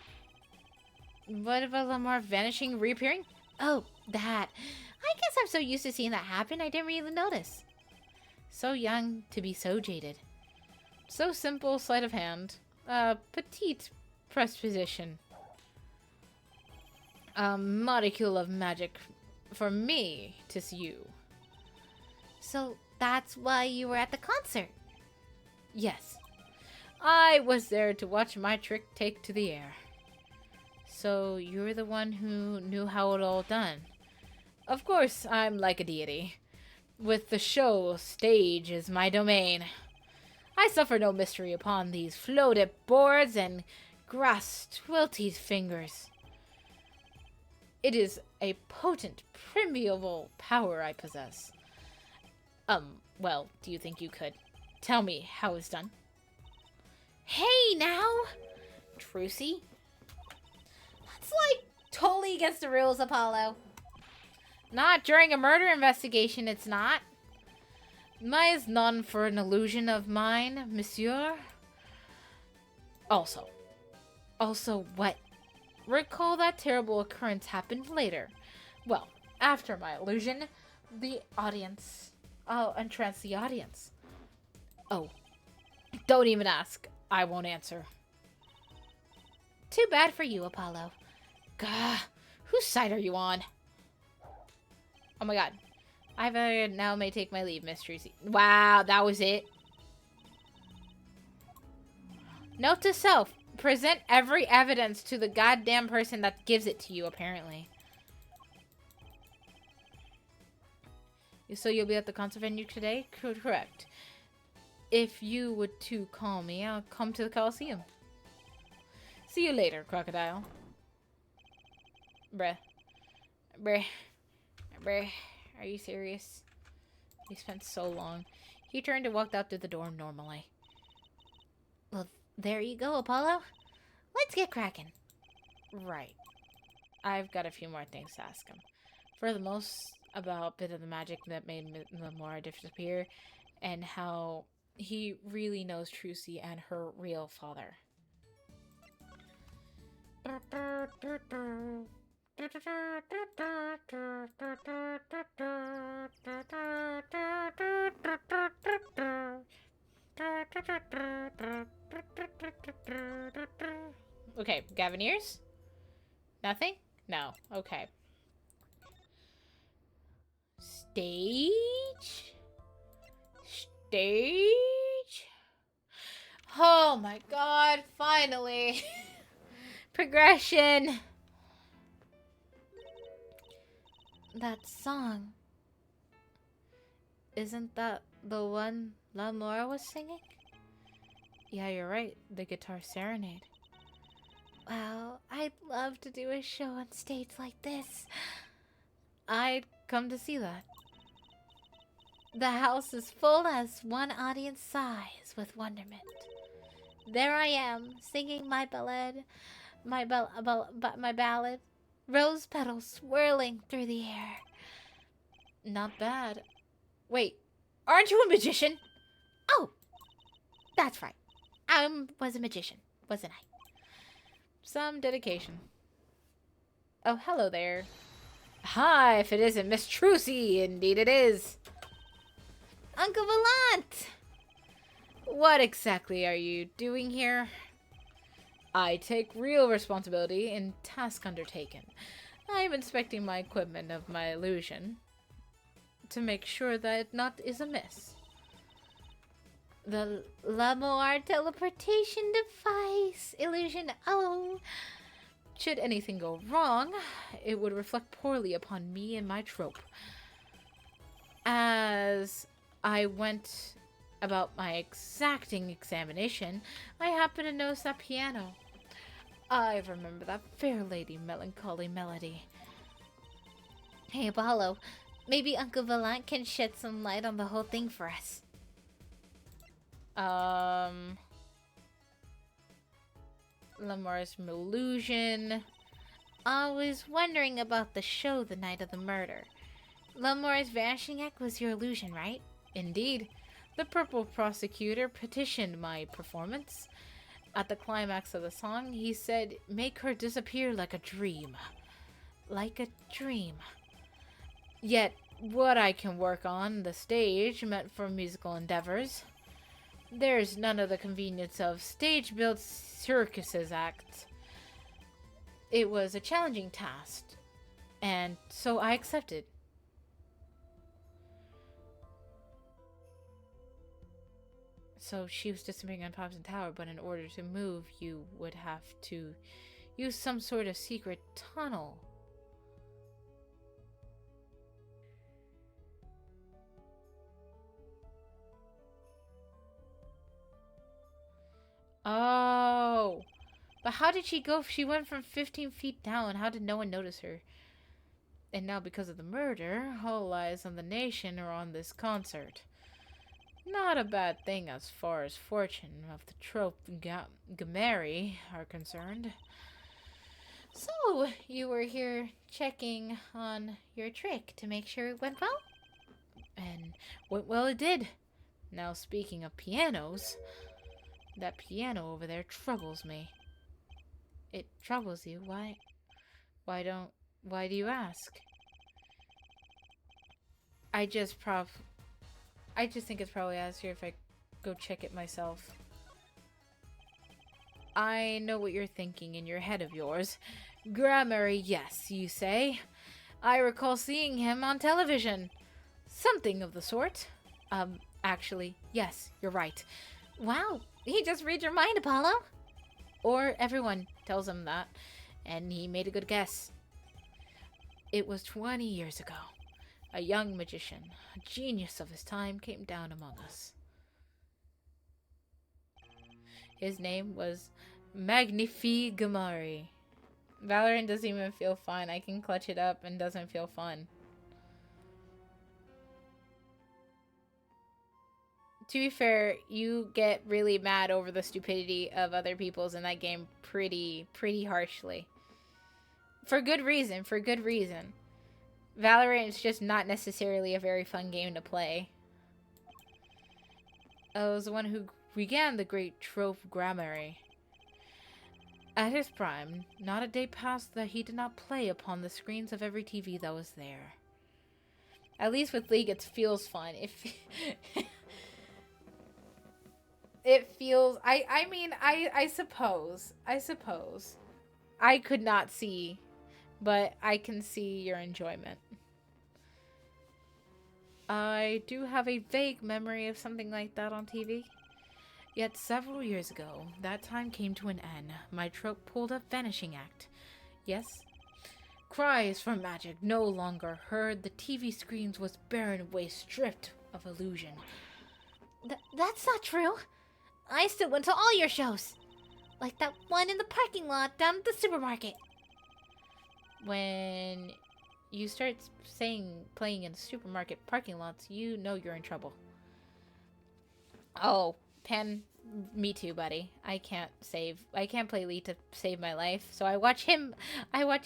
What about Lamar vanishing, reappearing? Oh, that. I guess I'm so used to seeing that happen, I didn't really notice. So young to be so jaded. So simple, sleight of hand. Petite presposition. A molecule of magic for me to see you. So that's why you were at the concert? Yes. I was there to watch my trick take to the air. So you're the one who knew how it all done. Of course, I'm like a deity. With the show, stage is my domain. I suffer no mystery upon these floated boards and grasped Wilty's fingers. It is a potent, primeval power I possess. Well, do you think you could tell me how it's done? Hey, now! Trucy? That's like totally against the rules, Apollo. Not during a murder investigation, it's not. Mine is none for an illusion of mine, monsieur. Also what? Recall that terrible occurrence happened later. Well, after my illusion, the audience. I'll entrance the audience. Oh, don't even ask. I won't answer. Too bad for you, Apollo. Gah, whose side are you on? Oh my god. I now may take my leave, Miss Trucy. Wow, that was it. Note to self. Present every evidence to the goddamn person that gives it to you, apparently. So you'll be at the concert venue today? Correct. If you would to call me, I'll come to the Coliseum. See you later, crocodile. Bruh. Are you serious? We spent so long. He turned and walked out through the door normally. Well, there you go, Apollo. Let's get cracking. Right. I've got a few more things to ask him. For the most, about a bit of the magic that made Lamora disappear, and how he really knows Trucy and her real father. Okay, Gavineers? Nothing? No. Okay. Stage? Stage? Oh my god, finally. Progression. That song. Isn't that the one Lamora was singing? Yeah, you're right. The Guitar Serenade. Wow, I'd love to do a show on stage like this. I'd come to see that. The house is full as one audience sighs with wonderment. There I am, singing my ballad, my ballad, rose petals swirling through the air. Not bad. Wait, aren't you a magician? Oh, that's right. I was a magician, wasn't I? Some dedication. Oh, hello there. Hi, if it isn't Miss Trucy, indeed it is. Uncle Valant! What exactly are you doing here? I take real responsibility in task undertaken. I am inspecting my equipment of my illusion to make sure that naught is amiss. The Lamoir teleportation device illusion. Oh, should anything go wrong, it would reflect poorly upon me and my trope. As I went about my exacting examination, I happened to notice that piano. I remember that fair lady melancholy melody. Hey, Apollo, maybe Uncle Valant can shed some light on the whole thing for us. Lamar's illusion. I was wondering about the show the night of the murder. Lamar's vanishing act was your illusion, right? Indeed. The purple prosecutor petitioned my performance. At the climax of the song, he said, "Make her disappear like a dream." Like a dream. Yet, what I can work on the stage meant for musical endeavors. There's none of the convenience of stage-built circuses acts. It was a challenging task, and so I accepted. So she was disappearing on Popson Tower, but in order to move, you would have to use some sort of secret tunnel. Oh. But how did she go? She went from 15 feet down. How did no one notice her? And now because of the murder, all eyes on the nation are on this concert. Not a bad thing as far as fortune of the trope Gameri are concerned. So, you were here checking on your trick to make sure it went well? And went well it did. Now speaking of pianos, that piano over there troubles me. It troubles you? Why do you ask? I just think it's probably easier if I go check it myself. I know what you're thinking in your head of yours. Grammary, yes, you say. I recall seeing him on television. Something of the sort. Actually, yes, you're right. Wow, he just read your mind, Apollo. Or everyone tells him that, and he made a good guess. It was 20 years ago. A young magician, a genius of his time, came down among us. His name was Magnifi Gamari. Valorant doesn't even feel fun. I can clutch it up and doesn't feel fun. To be fair, you get really mad over the stupidity of other people's in that game pretty harshly. For good reason, Valorant is just not necessarily a very fun game to play. I was the one who began the great trope grammary. At his prime, not a day passed that he did not play upon the screens of every TV that was there. At least with League, it feels fun. It feels... I mean, I suppose. I could not see, but I can see your enjoyment. I do have a vague memory of something like that on TV. Yet several years ago, that time came to an end. My trope pulled a vanishing act. Yes? Cries for magic no longer heard. The TV screens was barren waste, stripped of illusion. That's not true. I still went to all your shows. Like that one in the parking lot down at the supermarket. When you start playing in supermarket parking lots, you know you're in trouble. Oh, Pen, me too, buddy. I can't play League to save my life, so I watch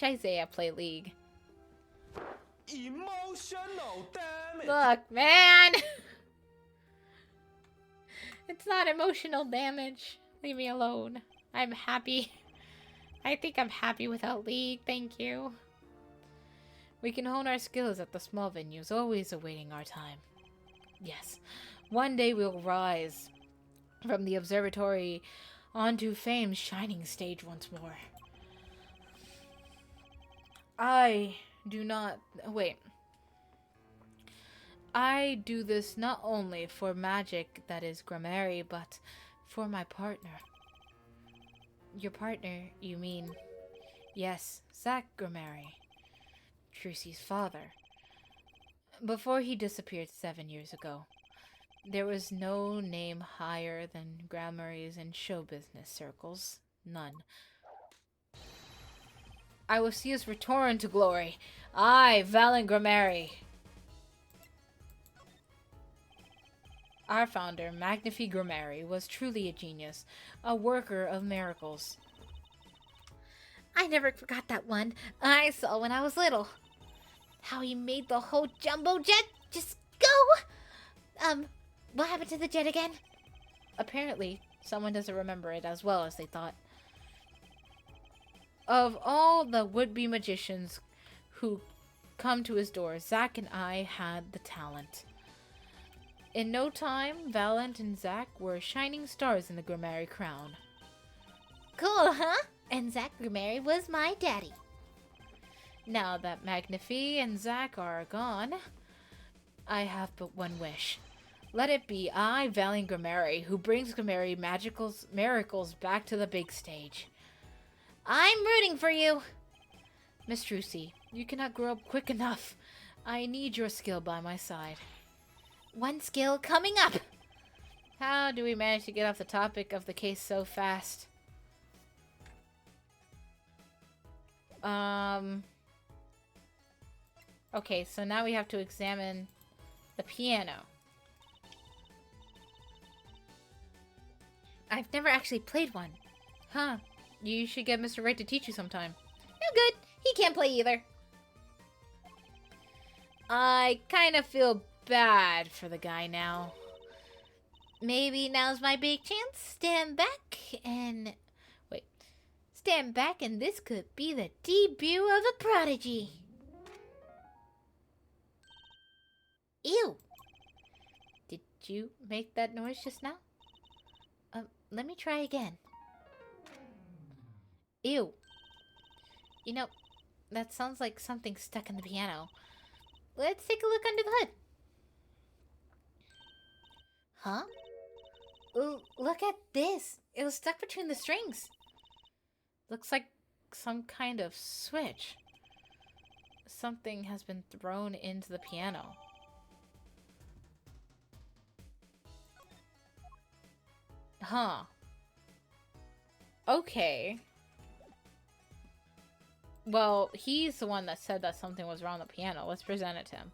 Isaiah play League. Emotional damage. Look, man! It's not emotional damage. Leave me alone. I'm happy. I think I'm happy without League, thank you. We can hone our skills at the small venues, always awaiting our time. Yes, one day we'll rise from the observatory onto fame's shining stage once more. I do this not only for magic that is Grammary, but for my partner. Your partner, you mean? Yes, Zach Grammary, Trucy's father. Before he disappeared 7 years ago, there was no name higher than Grammary's in show business circles. None. I will see us return to glory. I, Valen Grammary. Our founder, Magnifi Grammary, was truly a genius, a worker of miracles. I never forgot that one I saw when I was little. How he made the whole jumbo jet just go. What happened to the jet again? Apparently, someone doesn't remember it as well as they thought. Of all the would-be magicians who come to his door, Zach and I had the talent. In no time, Valent and Zach were shining stars in the Grammary crown. Cool, huh? And Zach Grammary was my daddy. Now that Magnifi and Zach are gone, I have but one wish. Let it be I, Valiant Grammary, who brings Grammary miracles back to the big stage. I'm rooting for you. Miss Trucy, you cannot grow up quick enough. I need your skill by my side. One skill coming up. How do we manage to get off the topic of the case so fast? Okay, so now we have to examine the piano. I've never actually played one. Huh. You should get Mr. Wright to teach you sometime. No good. He can't play either. I kind of feel bad for the guy now. Maybe now's my big chance. Stand back and... Wait. Stand back and this could be the debut of a prodigy. Ew. Did you make that noise just now? Let me try again. Ew. You know, that sounds like something stuck in the piano. Let's take a look under the hood. Huh? Ooh, look at this. It was stuck between the strings. Looks like some kind of switch. Something has been thrown into the piano. Huh. Okay. Well, he's the one that said that something was wrong with the piano. Let's present it to him.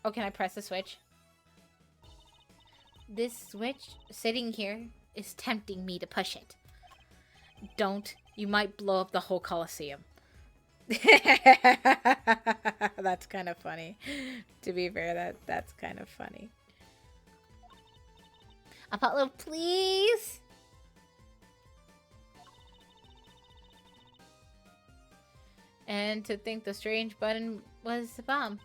Oh, can I press the switch? This switch sitting here is tempting me to push it. Don't. You might blow up the whole Colosseum. That's kind of funny. To be fair, that's kind of funny. Apollo, please. And to think the strange button was a bomb.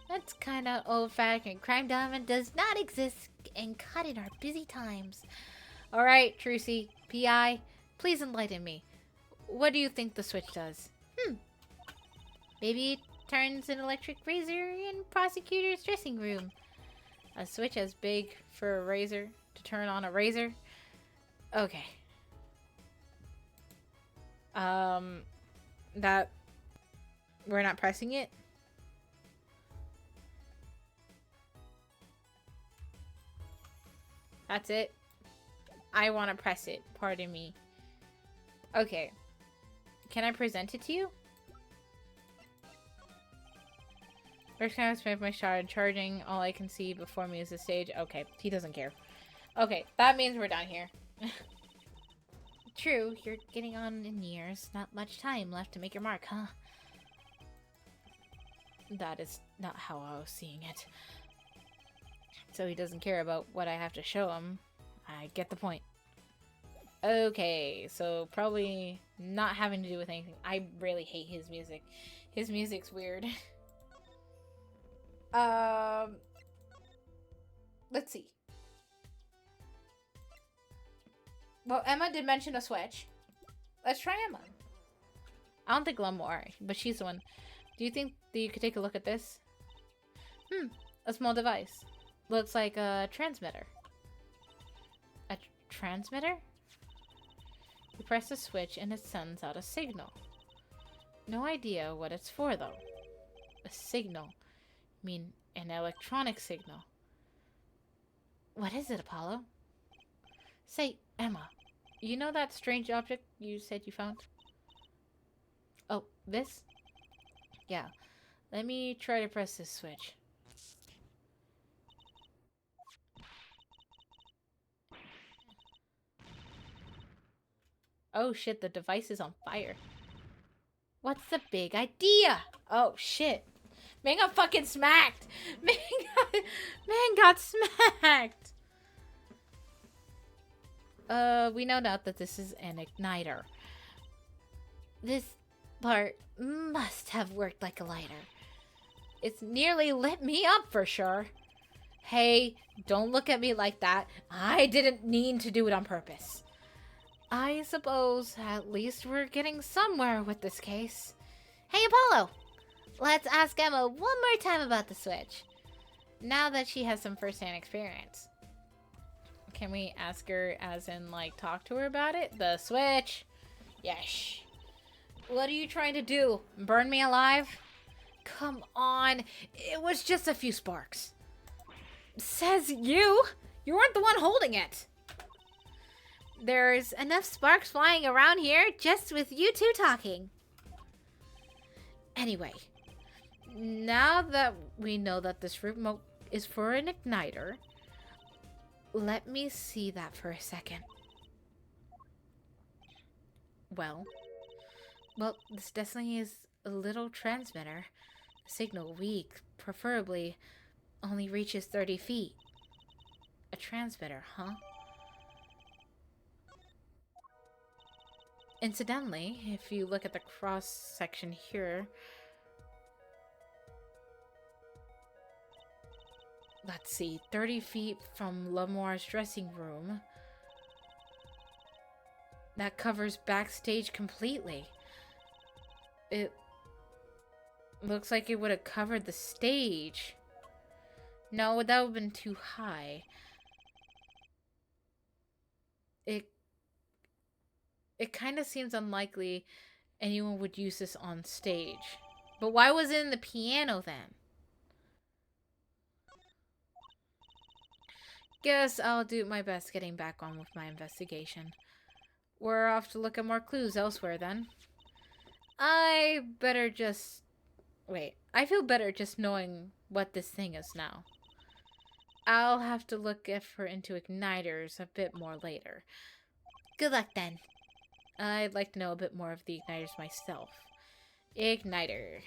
That's kinda old-fashioned. Crime Diamond does not exist and cut in our busy times. Alright, Trucy, PI, please enlighten me. What do you think the switch does? Maybe it turns an electric razor in prosecutor's dressing room. A switch as big for a razor to turn on a razor? Okay. That... We're not pressing it? That's it? I want to press it. Pardon me. Okay. Can I present it to you? First time I spent my shard charging. All I can see before me is the stage. Okay, he doesn't care. Okay, that means we're done here. True, you're getting on in years. Not much time left to make your mark, huh? That is not how I was seeing it. So he doesn't care about what I have to show him. I get the point. Okay, so probably not having to do with anything. I really hate his music. His music's weird. Let's see. Well, Emma did mention a switch. Let's try Emma. I don't think Lamore, but she's the one. Do you think that you could take a look at this? A small device. Looks like a transmitter. A transmitter? You press the switch and it sends out a signal. No idea what it's for, though. A signal. I mean, an electronic signal. What is it, Apollo? Say, Emma, you know that strange object you said you found? Oh, this? Yeah. Let me try to press this switch. Oh shit, the device is on fire. What's the big idea? Oh shit. Man got fucking smacked. Man got smacked. We know now that this is an igniter. This part must have worked like a lighter. It's nearly lit me up for sure. Hey, don't look at me like that. I didn't mean to do it on purpose. I suppose at least we're getting somewhere with this case. Hey, Apollo! Let's ask Emma one more time about the switch. Now that she has some first-hand experience. Can we ask her as in, like, talk to her about it? The switch! Yes. What are you trying to do? Burn me alive? Come on. It was just a few sparks. Says you! You weren't the one holding it! There's enough sparks flying around here just with you two talking. Anyway, now that we know that this remote is for an igniter, let me see that for a second. Well, this definitely is a little transmitter. Signal weak, preferably only reaches 30 feet. A transmitter, huh? Incidentally, if you look at the cross section here, let's see, 30 feet from Lamore's dressing room, that covers backstage completely. It looks like it would have covered the stage. No, that would have been too high. It kind of seems unlikely anyone would use this on stage. But why was it in the piano then? Guess I'll do my best getting back on with my investigation. We're off to look at more clues elsewhere then. I feel better just knowing what this thing is now. I'll have to look into igniters a bit more later. Good luck then. I'd like to know a bit more of the igniters myself. Igniter.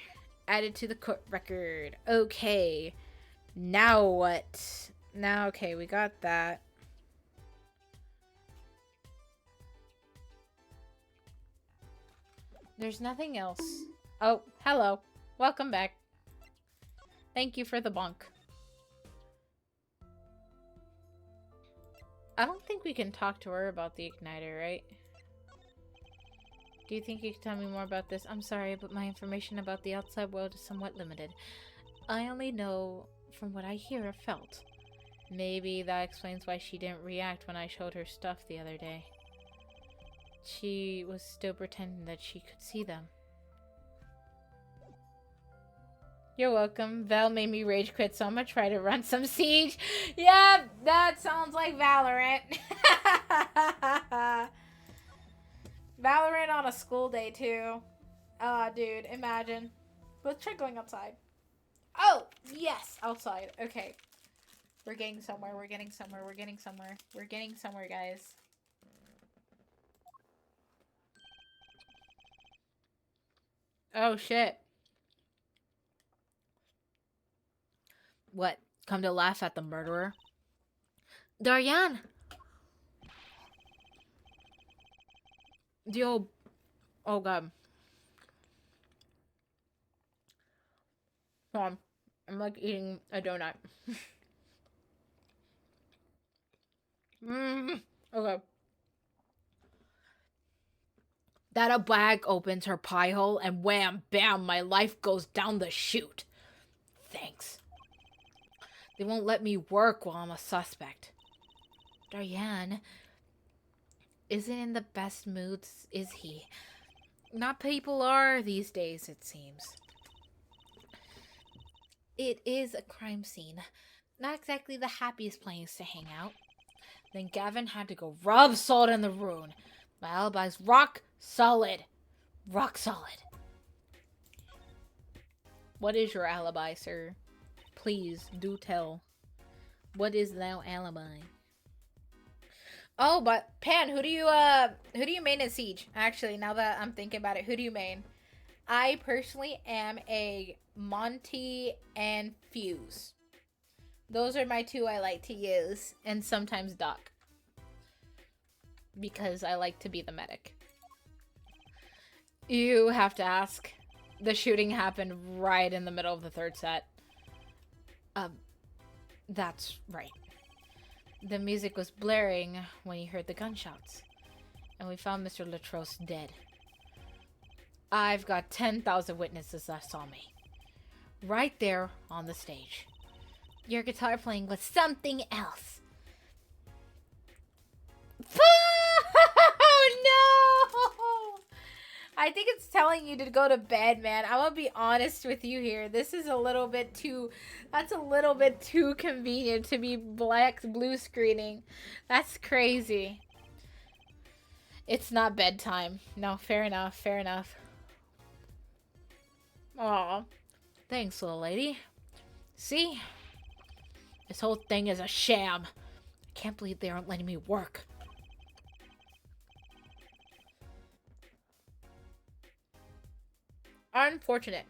Added to the court record. Okay. Now what? Now, okay, we got that. There's nothing else Oh, hello. Welcome back. Thank you for the bunk. I don't think we can talk to her about the igniter, right? Do you think you can tell me more about this? I'm sorry, but my information about the outside world is somewhat limited. I only know from what I hear or felt. Maybe that explains why she didn't react when I showed her stuff the other day. She was still pretending that she could see them. You're welcome. Val made me rage quit, so I'm gonna try to run some Siege. Yep, that sounds like Valorant. Valorant on a school day, too. Dude, imagine. Let's try going outside. Oh, yes, outside. Okay. We're getting somewhere, we're getting somewhere, we're getting somewhere. We're getting somewhere, guys. Oh, shit. What? Come to laugh at the murderer? Daryan! The old... Oh, God. Hold on. I'm, like, eating a donut. Okay. That a bag opens her pie hole, and wham, bam, my life goes down the chute. Thanks. They won't let me work while I'm a suspect. Daryan isn't in the best moods, is he? Not people are these days, it seems. It is a crime scene. Not exactly the happiest place to hang out. Then Gavin had to go rub salt in the wound. My alibi's rock solid. Rock solid. What is your alibi, sir? Please, do tell. What is thou alibi? Oh, but Pan, who do you main in Siege? Actually, now that I'm thinking about it, who do you main? I personally am a Monty and Fuse. Those are my two I like to use, and sometimes Doc. Because I like to be the medic. You have to ask. The shooting happened right in the middle of the third set. That's right. The music was blaring when you heard the gunshots. And we found Mr. Latros dead. I've got 10,000 witnesses that saw me. Right there on the stage. Your guitar playing was something else. Oh no! I think it's telling you to go to bed, man. I'm gonna be honest with you here. This is a little bit too... That's a little bit too convenient to be blue screening. That's crazy. It's not bedtime. No, fair enough, fair enough. Aw. Thanks, little lady. See? This whole thing is a sham. I can't believe they aren't letting me work. Unfortunate.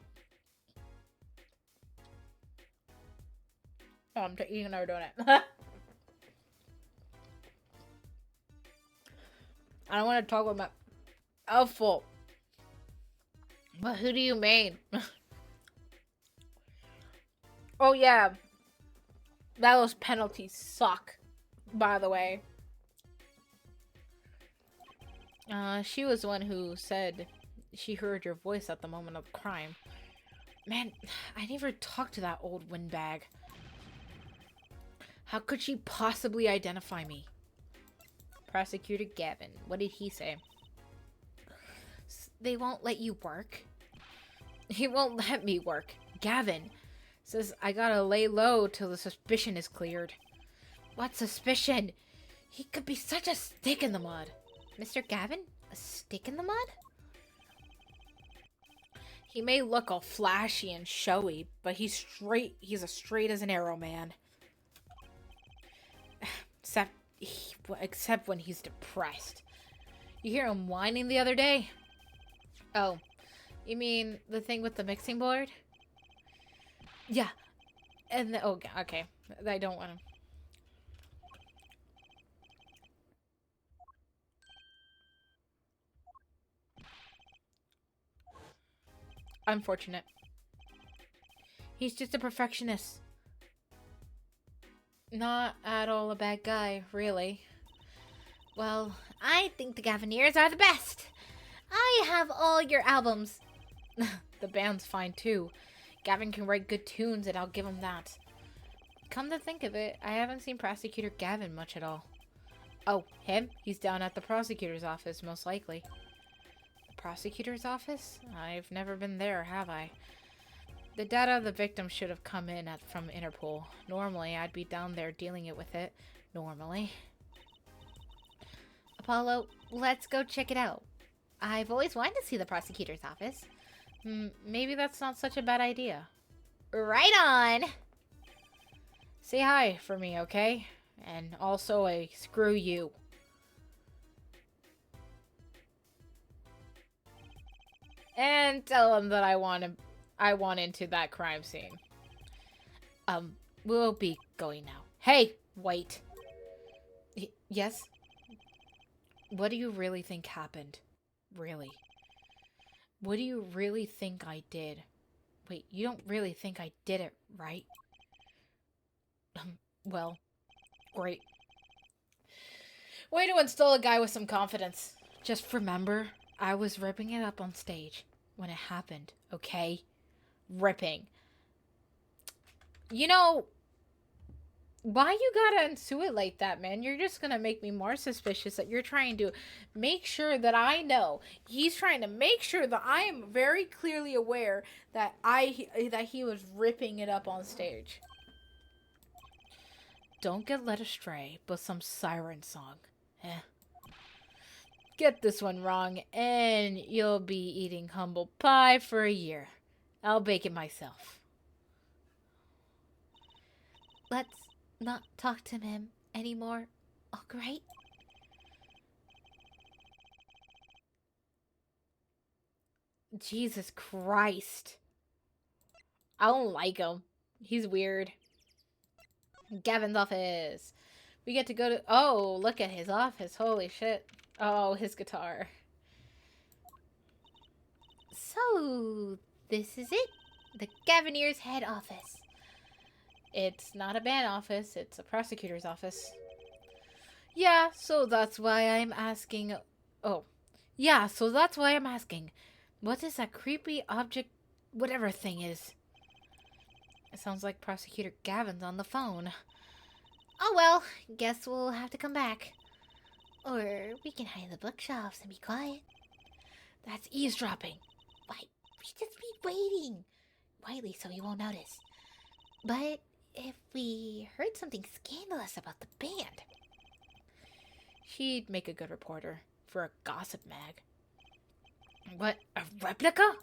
Oh, I'm eating another donut. I don't want to talk about my awful. But who do you main? Oh yeah. Those penalties suck, by the way. She was the one who said she heard your voice at the moment of the crime. Man, I never talked to that old windbag. How could she possibly identify me? Prosecutor Gavin, what did he say? They won't let you work? He won't let me work. Gavin says I gotta lay low till the suspicion is cleared. What suspicion? He could be such a stick in the mud. Mr. Gavin? A stick in the mud? He may look all flashy and showy, but he's straight. He's as straight as an arrow, man. Except when he's depressed. You hear him whining the other day? Oh, you mean the thing with the mixing board? Yeah. And oh, okay. I don't want to. unfortunate. He's just a perfectionist. Not at all a bad guy, really. Well, I think the Gaviniers are the best. I have all your albums. The band's fine too. Gavin can write good tunes and I'll give him that. Come to think of it, I haven't seen Prosecutor Gavin much at all. Oh, him? He's down at the prosecutor's office, most likely. The prosecutor's office? I've never been there, have I? The data of the victim should have come in from Interpol. Normally, I'd be down there dealing with it. Normally. Apollo, let's go check it out. I've always wanted to see the prosecutor's office. Maybe that's not such a bad idea. Right on! Say hi for me, okay? And also a screw you. And tell him that I want into that crime scene. We'll be going now. Hey, wait. Yes? What do you really think happened? Really? What do you really think I did? Wait, you don't really think I did it, right? Well, great. Way to install a guy with some confidence. Just remember, I was ripping it up on stage when it happened, okay? Ripping. You know, why you gotta insinuate that, man? You're just gonna make me more suspicious that you're trying to make sure that I know. He's trying to make sure that I am very clearly aware that he was ripping it up on stage. Don't get led astray by some siren song. Get this one wrong, and you'll be eating humble pie for a year. I'll bake it myself. Let's not talk to him anymore, alright? Jesus Christ. I don't like him. He's weird. Gavin's office. We get to go to... Oh, look at his office. Holy shit. Oh, his guitar. So, this is it? The Gaviniers' head office. It's not a band office. It's a prosecutor's office. Yeah, so that's why I'm asking... Oh. Yeah, so that's why I'm asking. What is that creepy object... whatever thing is? It sounds like Prosecutor Gavin's on the phone. Oh well, guess we'll have to come back. Or we can hide in the bookshelves and be quiet. That's eavesdropping. Why, we just be waiting. Quietly so he won't notice. But if we heard something scandalous about the band... She'd make a good reporter for a gossip mag. What? A replica?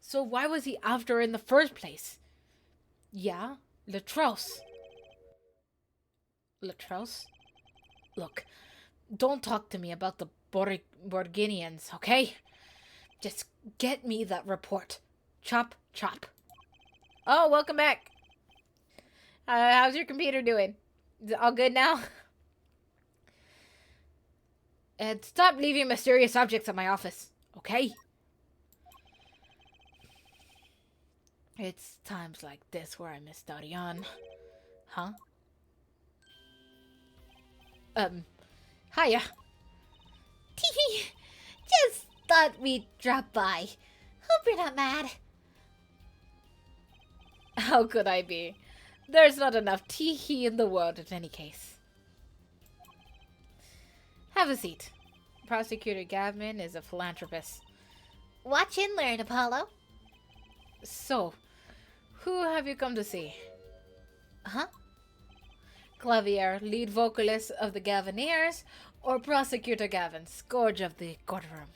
So why was he after her in the first place? Yeah, Latros. Latros? Look, don't talk to me about the Borginians, okay? Just get me that report. Chop, chop. Oh, welcome back. How's your computer doing? Is it all good now? And stop leaving mysterious objects at my office, okay? It's times like this where I miss Darian. Huh? Hiya. Teehee, just thought we'd drop by. Hope you're not mad. How could I be? There's not enough tee-hee in the world in any case. Have a seat. Prosecutor Gavin is a philanthropist. Watch and learn, Apollo. So, who have you come to see? Huh? Clavier, lead vocalist of the Gaviniers, or Prosecutor Gavin, scourge of the courtroom?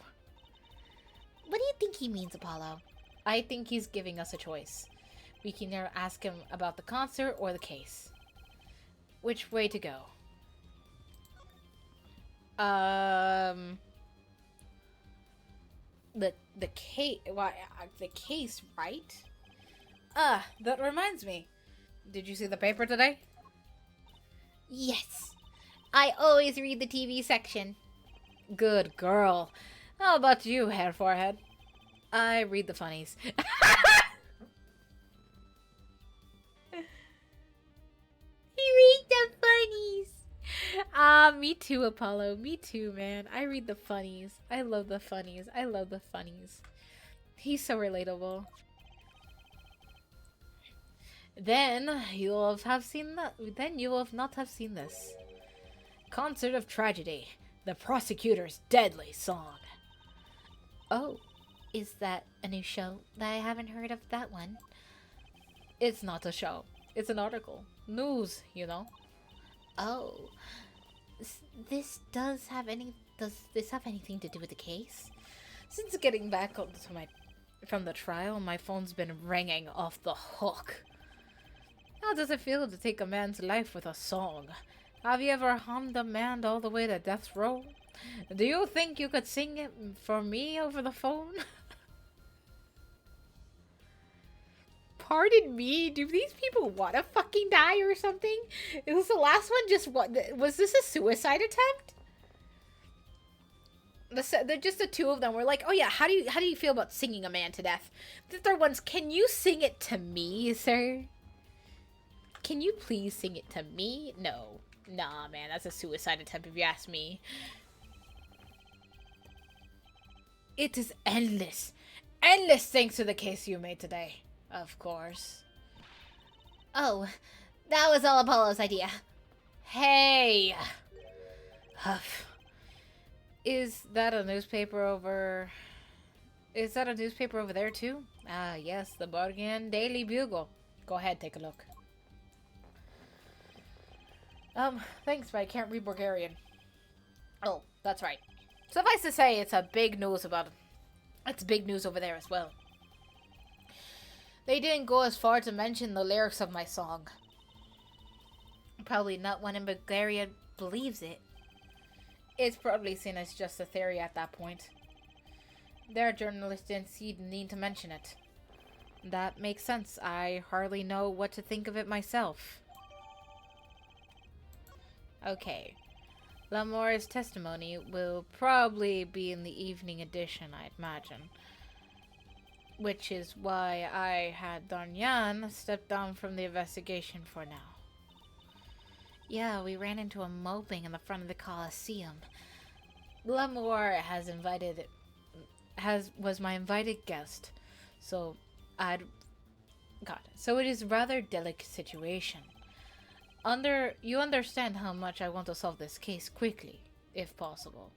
What do you think he means, Apollo? I think he's giving us a choice. We can either ask him about the concert or the case. Which way to go? The case. Why? The case, right? That reminds me. Did you see the paper today? Yes. I always read the TV section. Good girl. How about you, hair forehead? I read the funnies. You read the funnies. Me too, Apollo. Me too, man. I read the funnies. I love the funnies. I love the funnies. He's so relatable. Then you will have seen that. Then you will not have seen this. Concert of Tragedy. The Prosecutor's Deadly Song. Oh, is that a new show that I haven't heard of that one? It's not a show. It's an article. News, you know. Oh, does this have anything to do with the case? Since getting back from the trial, my phone's been ringing off the hook. How does it feel to take a man's life with a song? Have you ever hummed a man all the way to death row? Do you think you could sing it for me over the phone? Pardon me, do these people want to fucking die or something? Was the last one just what? Was this a suicide attempt? Just the two of them were like, oh yeah, how do you feel about singing a man to death? The third one's, can you sing it to me, sir? Can you please sing it to me? No. Nah, man, that's a suicide attempt if you ask me. It is endless. Endless thanks to the case you made today. Of course. Oh, that was all Apollo's idea. Hey! Huff. Is that a newspaper over... Is that a newspaper over there too? Ah, yes, the Bulgarian Daily Bugle. Go ahead, take a look. Thanks, but I can't read Bulgarian. Oh, that's right. Suffice to say, it's a big news about it. It's big news over there as well. They didn't go as far to mention the lyrics of my song. Probably not one in Bulgaria believes it. It's probably seen as just a theory at that point. Their journalists didn't see the need to mention it. That makes sense. I hardly know what to think of it myself. Okay. Lamore's testimony will probably be in the evening edition, I'd imagine. Which is why I had Darnyan step down from the investigation for now. Yeah, we ran into him moping in the front of the Coliseum. Lamore was my invited guest, so so it is a rather delicate situation. You understand how much I want to solve this case quickly, if possible.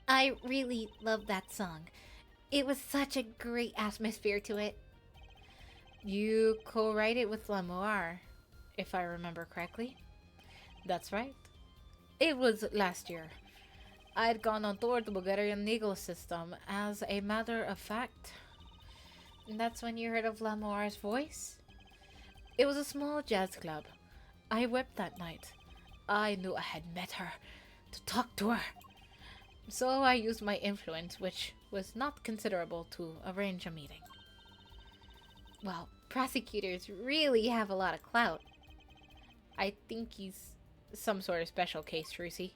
I really love that song. It was such a great atmosphere to it. You co-write it with Lamoire, if I remember correctly. That's right. It was last year. I had gone on tour the Bulgarian legal system. As a matter of fact, that's when you heard of Lamoire's voice? It was a small jazz club. I wept that night. I knew I had met her, to talk to her. So I used my influence, which was not considerable, to arrange a meeting. Well, prosecutors really have a lot of clout. I think he's some sort of special case, Rusi.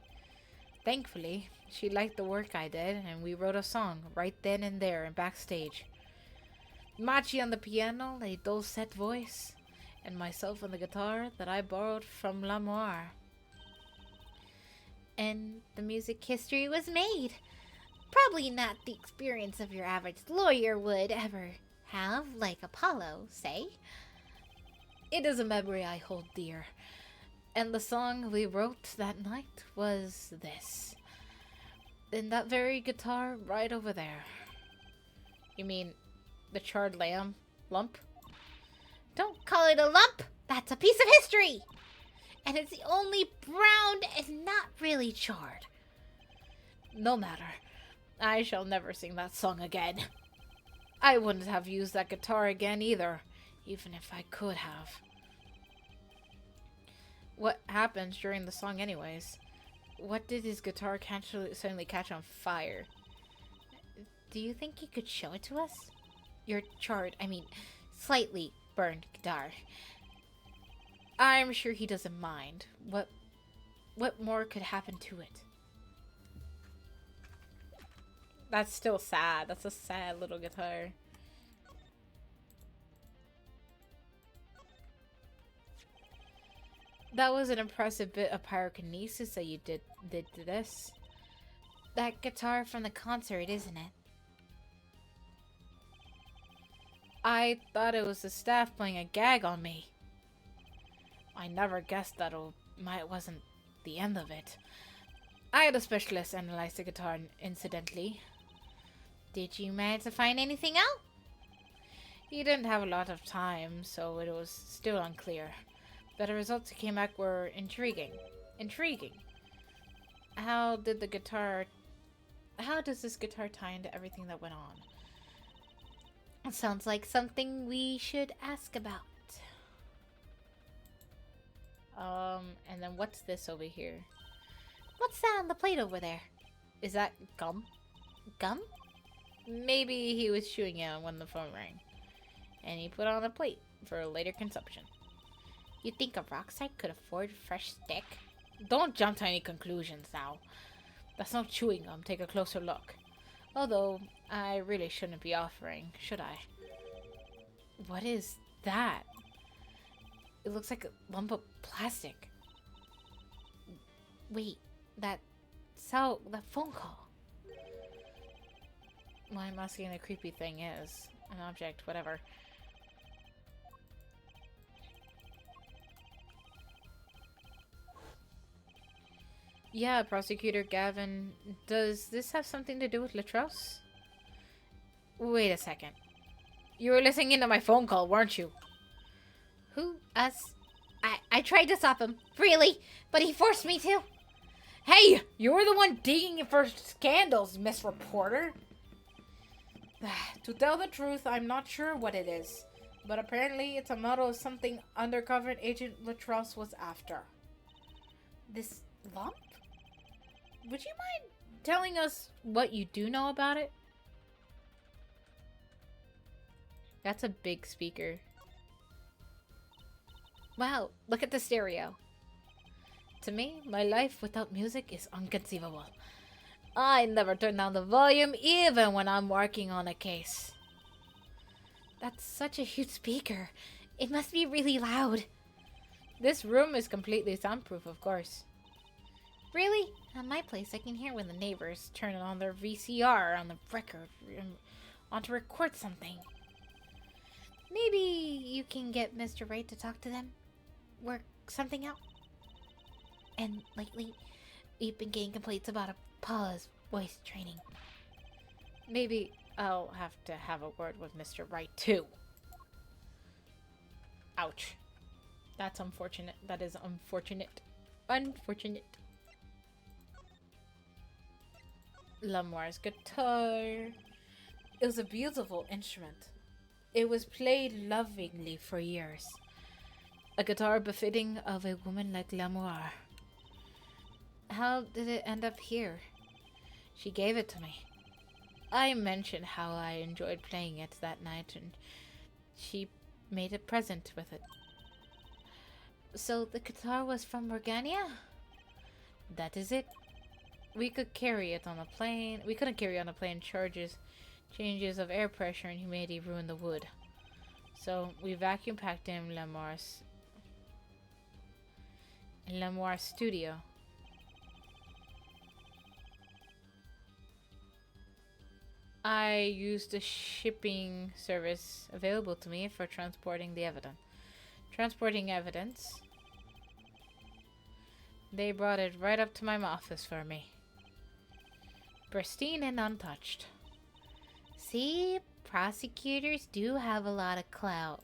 Thankfully, she liked the work I did, and we wrote a song right then and there and backstage. Machi on the piano, a dulcet voice, and myself on the guitar that I borrowed from Lamoire. And the music history was made. Probably not the experience of your average lawyer would ever have, like Apollo, say. It is a memory I hold dear. And the song we wrote that night was this. In that very guitar right over there. You mean the charred lump? Don't call it a lump! That's a piece of history! And it's the only browned and not really charred. No matter. I shall never sing that song again. I wouldn't have used that guitar again either, even if I could have. What happens during the song anyways? What did his guitar suddenly catch on fire? Do you think you could show it to us? Your slightly burned guitar. I'm sure he doesn't mind. what more could happen to it? That's still sad. That's a sad little guitar. That was an impressive bit of pyrokinesis that you did to this. That guitar from the concert, isn't it? I thought it was the staff playing a gag on me. I never guessed that it wasn't the end of it. I had a specialist analyze the guitar incidentally. Did you manage to find anything out? He didn't have a lot of time, so it was still unclear. But the results that came back were intriguing. How does this guitar tie into everything that went on? It sounds like something we should ask about. And then what's this over here? What's that on the plate over there? Is that gum? Gum? Maybe he was chewing it when the phone rang. And he put it on a plate for later consumption. You think a rockstar could afford fresh stick? Don't jump to any conclusions now. That's not chewing gum. Take a closer look. Although, I really shouldn't be offering, should I? What is that? It looks like a lump of plastic. Wait, that phone call. Why I'm asking the creepy thing is. An object, whatever. Yeah, Prosecutor Gavin, does this have something to do with Latros? Wait a second. You were listening into my phone call, weren't you? Who? Us? I tried to stop him, really, but he forced me to. Hey, you were the one digging for scandals, Miss Reporter. To tell the truth, I'm not sure what it is, but apparently it's a model of something undercover Agent Latros was after. This lump? Would you mind telling us what you do know about it? That's a big speaker. Wow, look at the stereo. To me, my life without music is inconceivable. I never turn down the volume even when I'm working on a case. That's such a huge speaker. It must be really loud. This room is completely soundproof, of course. Really? At my place, I can hear when the neighbors turn on their VCR on the record on to record something. Maybe you can get Mr. Wright to talk to them? Work something out? And lately, we've been getting complaints about Paula's voice training. Maybe I'll have to have a word with Mr. Wright, too. Ouch. That's unfortunate. That is unfortunate. Unfortunate. Lamoire's guitar. It was a beautiful instrument. It was played lovingly for years. A guitar befitting of a woman like Lamoire. How did it end up here? She gave it to me. I mentioned how I enjoyed playing it that night, and she made a present with it. So the guitar was from Morgania? That is it. We could carry it on a plane. We couldn't carry it on a plane. Changes of air pressure and humidity ruined the wood. So we vacuum packed in Lamoire's studio. I used the shipping service available to me for transporting the evidence. Transporting evidence. They brought it right up to my office for me. Pristine and untouched. See, prosecutors do have a lot of clout.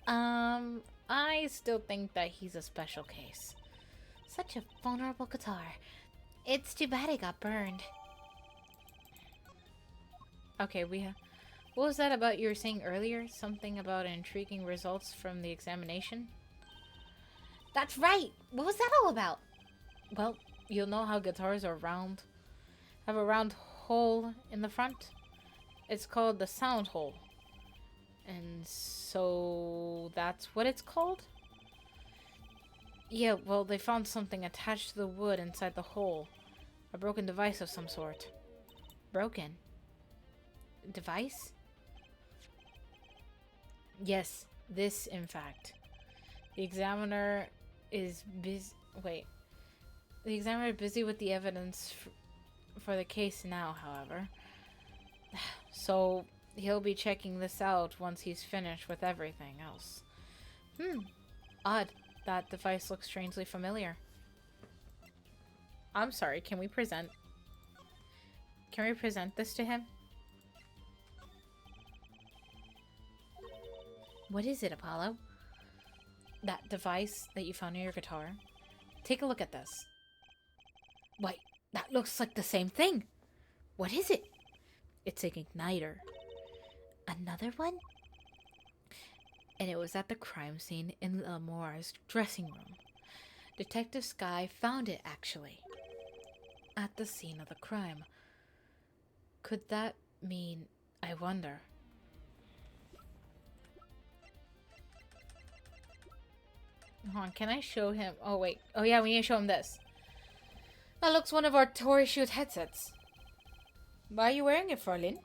I still think that he's a special case. Such a vulnerable guitar. It's too bad it got burned. Okay, what was that about you were saying earlier? Something about intriguing results from the examination? That's right! What was that all about? Well, you'll know how guitars are round. Have a round hole in the front. It's called the sound hole. And so that's what it's called? Yeah, well, they found something attached to the wood inside the hole. A broken device of some sort. Broken? Device? Yes, this, in fact. The examiner is busy. Wait. The examiner is busy with the evidence for the case now, however. So, he'll be checking this out once he's finished with everything else. Odd. That device looks strangely familiar. I'm sorry, can we present this to him? What is it, Apollo? That device that you found near your guitar? Take a look at this. Wait, that looks like the same thing. What is it? It's an igniter. Another one? And it was at the crime scene in Lamora's dressing room. Detective Sky found it, actually. At the scene of the crime. Could that mean... I wonder... Hold on, can I show him? Oh, wait. Oh, yeah, we need to show him this. That looks one of our Tory Shoot headsets. Why are you wearing it, Fraulein?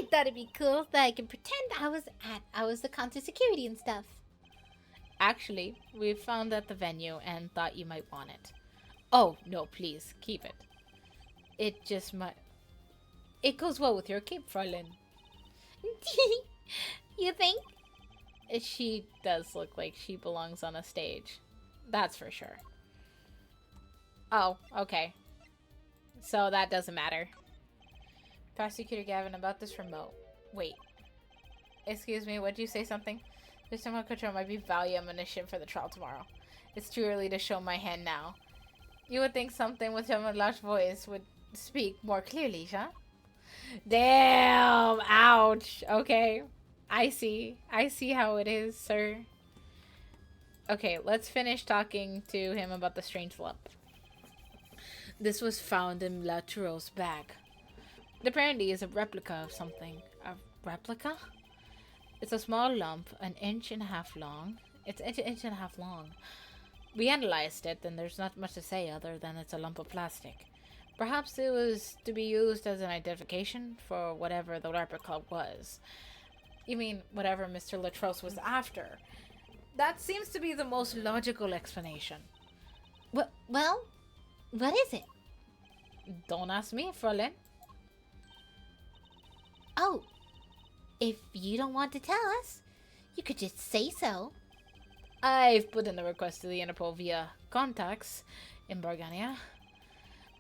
I thought it'd be cool that I can pretend I was the concert security and stuff. Actually, we found at the venue and thought you might want it. Oh, no, please, keep it. It just might... It goes well with your cape, Fraulein. You think? She does look like she belongs on a stage. That's for sure. Oh, okay. So that doesn't matter. Prosecutor Gavin, about this remote. Wait. Excuse me, would you say something? This remote control might be value ammunition for the trial tomorrow. It's too early to show my hand now. You would think something with a large voice would speak more clearly, huh? Damn! Ouch! Okay. I see how it is, sir. Okay, let's finish talking to him about the strange lump. This was found in Laturo's bag. It apparently is a replica of something. A replica? It's a small lump, an inch and a half long. It's an inch and a half long. We analyzed it, and there's not much to say other than it's a lump of plastic. Perhaps it was to be used as an identification for whatever the replica was. You mean whatever Mr. Latros was after. That seems to be the most logical explanation. Well, what is it? Don't ask me, Fraulein. Oh, if you don't want to tell us, you could just say so. I've put in a request to the Interpol via contacts in Bargania.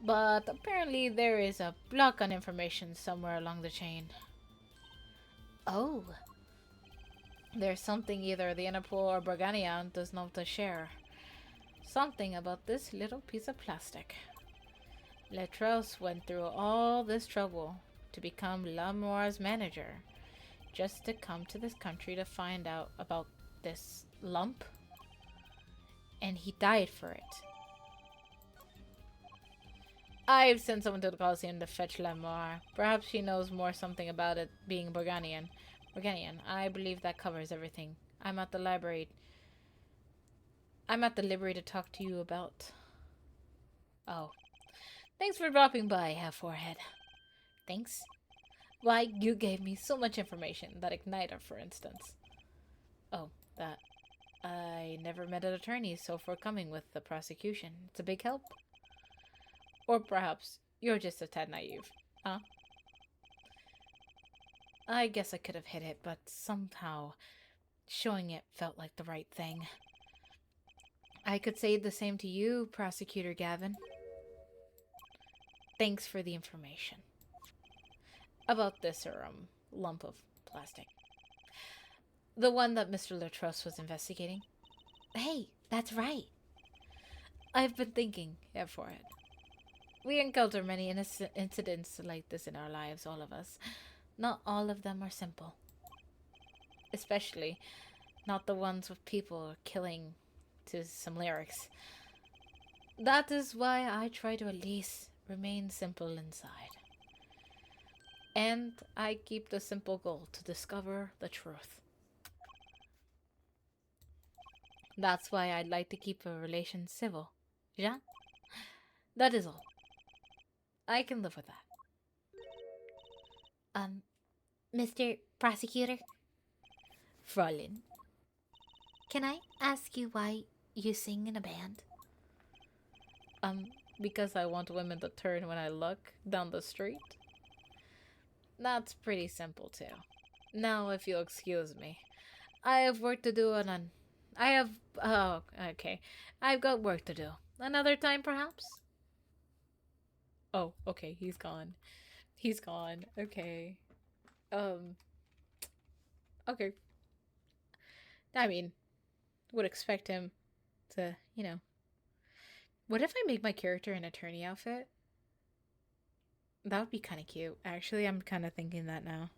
But apparently there is a block on information somewhere along the chain. Oh. There's something either the Interpol or Bargania does not to share. Something about this little piece of plastic. Letros went through all this trouble to become Lamora's manager, just to come to this country to find out about this lump. And he died for it. I've sent someone to the Coliseum to fetch Lamora. Perhaps she knows something about it being Borganian. I believe that covers everything. I'm at the library to talk to you about. Oh. Thanks for dropping by, Half-Forehead. Thanks. Why, you gave me so much information. That igniter, for instance. Oh, that. I never met an attorney so forthcoming with the prosecution. It's a big help. Or perhaps you're just a tad naive, huh? I guess I could have hit it, but somehow showing it felt like the right thing. I could say the same to you, Prosecutor Gavin. Thanks for the information. About this lump of plastic. The one that Mr. Latros was investigating. Hey, that's right. I've been thinking, Forehead. We encounter many incidents like this in our lives, all of us. Not all of them are simple. Especially not the ones with people killing to some lyrics. That is why I try to at least remain simple inside. And I keep the simple goal to discover the truth. That's why I'd like to keep a relation civil. Yeah? That is all. I can live with that. Mr. Prosecutor, Fräulein. can I ask you why you sing in a band? Because I want women to turn when I look down the street. That's pretty simple, too. Now, if you'll excuse me, I have work to do and I have... Oh, okay. I've got work to do. Another time, perhaps? Oh, okay, he's gone. He's gone. Okay. Okay. I mean, would expect him to, you know. What if I make my character an attorney outfit? That would be kind of cute. Actually, I'm kind of thinking that now.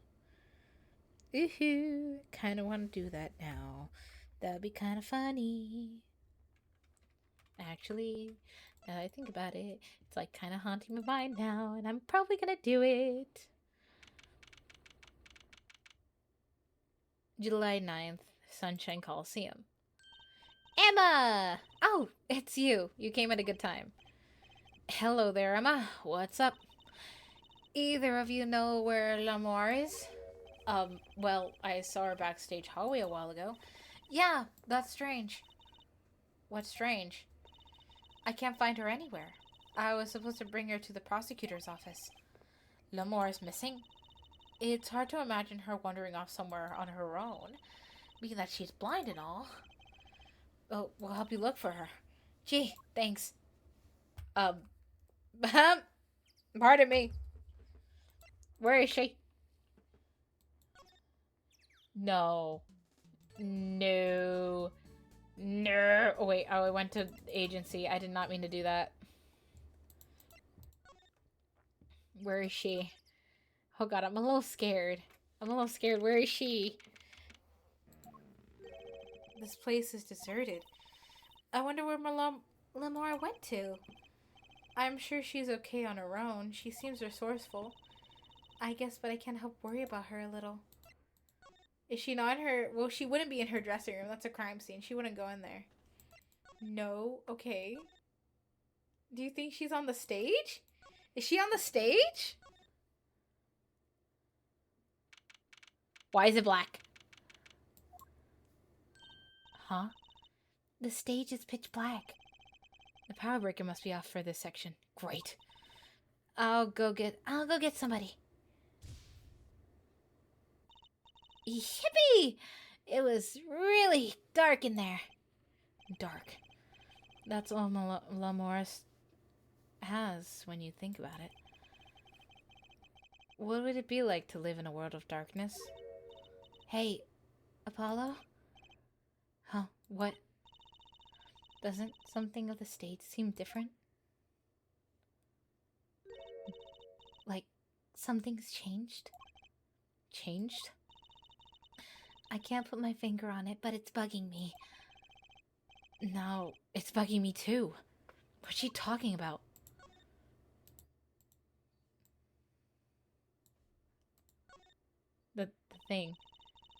Ooh, kind of want to do that now. That would be kind of funny. Actually, now that I think about it, it's like kind of haunting my mind now, and I'm probably gonna do it. July 9th, Sunshine Coliseum. Emma! Oh, it's you. You came at a good time. Hello there, Emma. What's up? Either of you know where L'Amour is? Well, I saw her backstage hallway a while ago. Yeah, that's strange. What's strange? I can't find her anywhere. I was supposed to bring her to the prosecutor's office. L'Amour is missing. It's hard to imagine her wandering off somewhere on her own, being that she's blind and all. Oh, we'll help you look for her. Gee, thanks. Pardon me. Where is she? No. No. No. Oh, wait. Oh, I went to agency. I did not mean to do that. Where is she? Oh god, I'm a little scared. Where is she? This place is deserted. I wonder where L'Amour went to. I'm sure she's okay on her own. She seems resourceful. I guess, but I can't help worry about her a little. Is she not in her... Well, she wouldn't be in her dressing room. That's a crime scene. She wouldn't go in there. No? Okay. Do you think she's on the stage? Is she on the stage? Why is it black? Huh? The stage is pitch black. The power breaker must be off for this section. Great. I'll go get somebody. Yippee! It was really dark in there. Dark. That's all L'Amour has when you think about it. What would it be like to live in a world of darkness? Hey, Apollo? Huh, what? Doesn't something of the stage seem different? Like, something's changed? Changed? I can't put my finger on it, but it's bugging me. No, it's bugging me too. What's she talking about? The thing.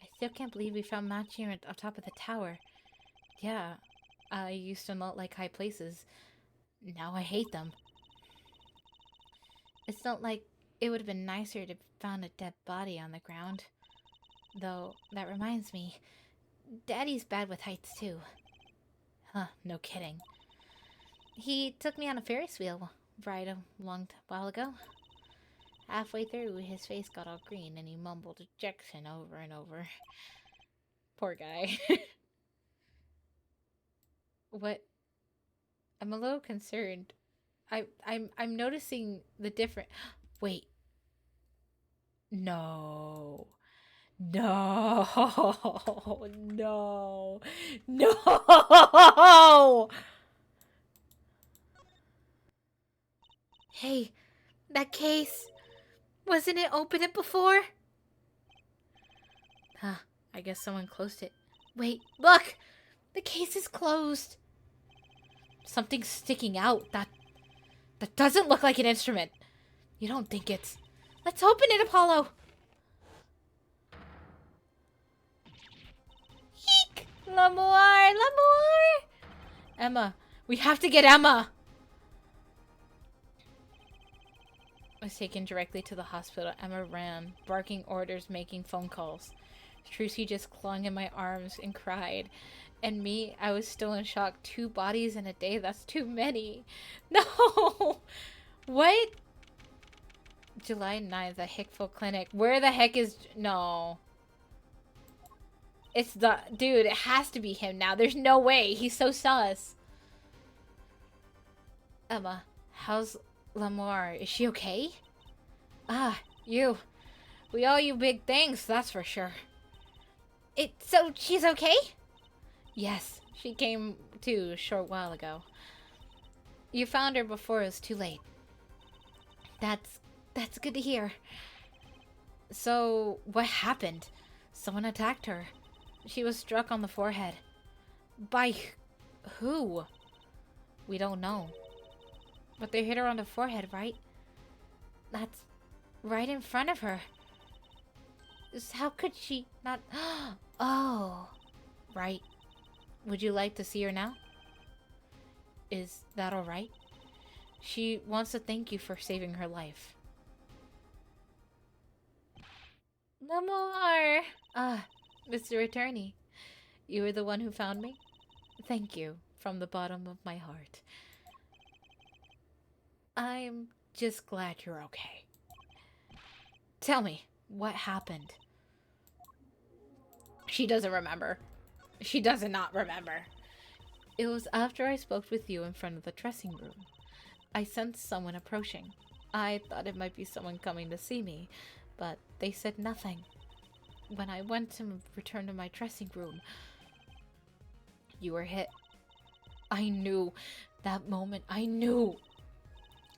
I still can't believe we found Machir on top of the tower. Yeah, I used to not like high places. Now I hate them. It's not like it would have been nicer to found a dead body on the ground. Though, that reminds me, Daddy's bad with heights too. Huh, no kidding. He took me on a Ferris wheel ride a long while ago. Halfway through, his face got all green and he mumbled ejection over and over. Poor guy. What? I'm a little concerned. I'm noticing the different... Wait. No. No. No. No. Hey, that case. Wasn't it open it before? Huh. I guess someone closed it. Wait, look! The case is closed. Something's sticking out. That doesn't look like an instrument. You don't think it's... Let's open it, Apollo! Eek! L'amour! L'amour! Emma. We have to get Emma! I was taken directly to the hospital. Emma ran, barking orders, making phone calls. Trucy just clung in my arms and cried. And me, I was still in shock. 2 bodies in a day, that's too many. No! What? July 9th, the Hickville Clinic. Where the heck is... No. It's the... Dude, it has to be him now. There's no way. He's so sus. Emma, how's L'amour? Is she okay? Ah, you. We owe you big thanks, that's for sure. So she's okay? Yes, she came to a short while ago. You found her before it was too late. That's good to hear. So, what happened? Someone attacked her. She was struck on the forehead. By who? We don't know. But they hit her on the forehead, right? That's right in front of her. How could she not... Oh, right. Would you like to see her now? Is that alright? She wants to thank you for saving her life. L'amour! Ah, Mr. Attorney. You were the one who found me? Thank you, from the bottom of my heart. I'm just glad you're okay. Tell me, what happened? She doesn't remember. She does not remember. It was after I spoke with you in front of the dressing room. I sensed someone approaching. I thought it might be someone coming to see me, but they said nothing. When I went to return to my dressing room, you were hit. I knew. That moment, I knew.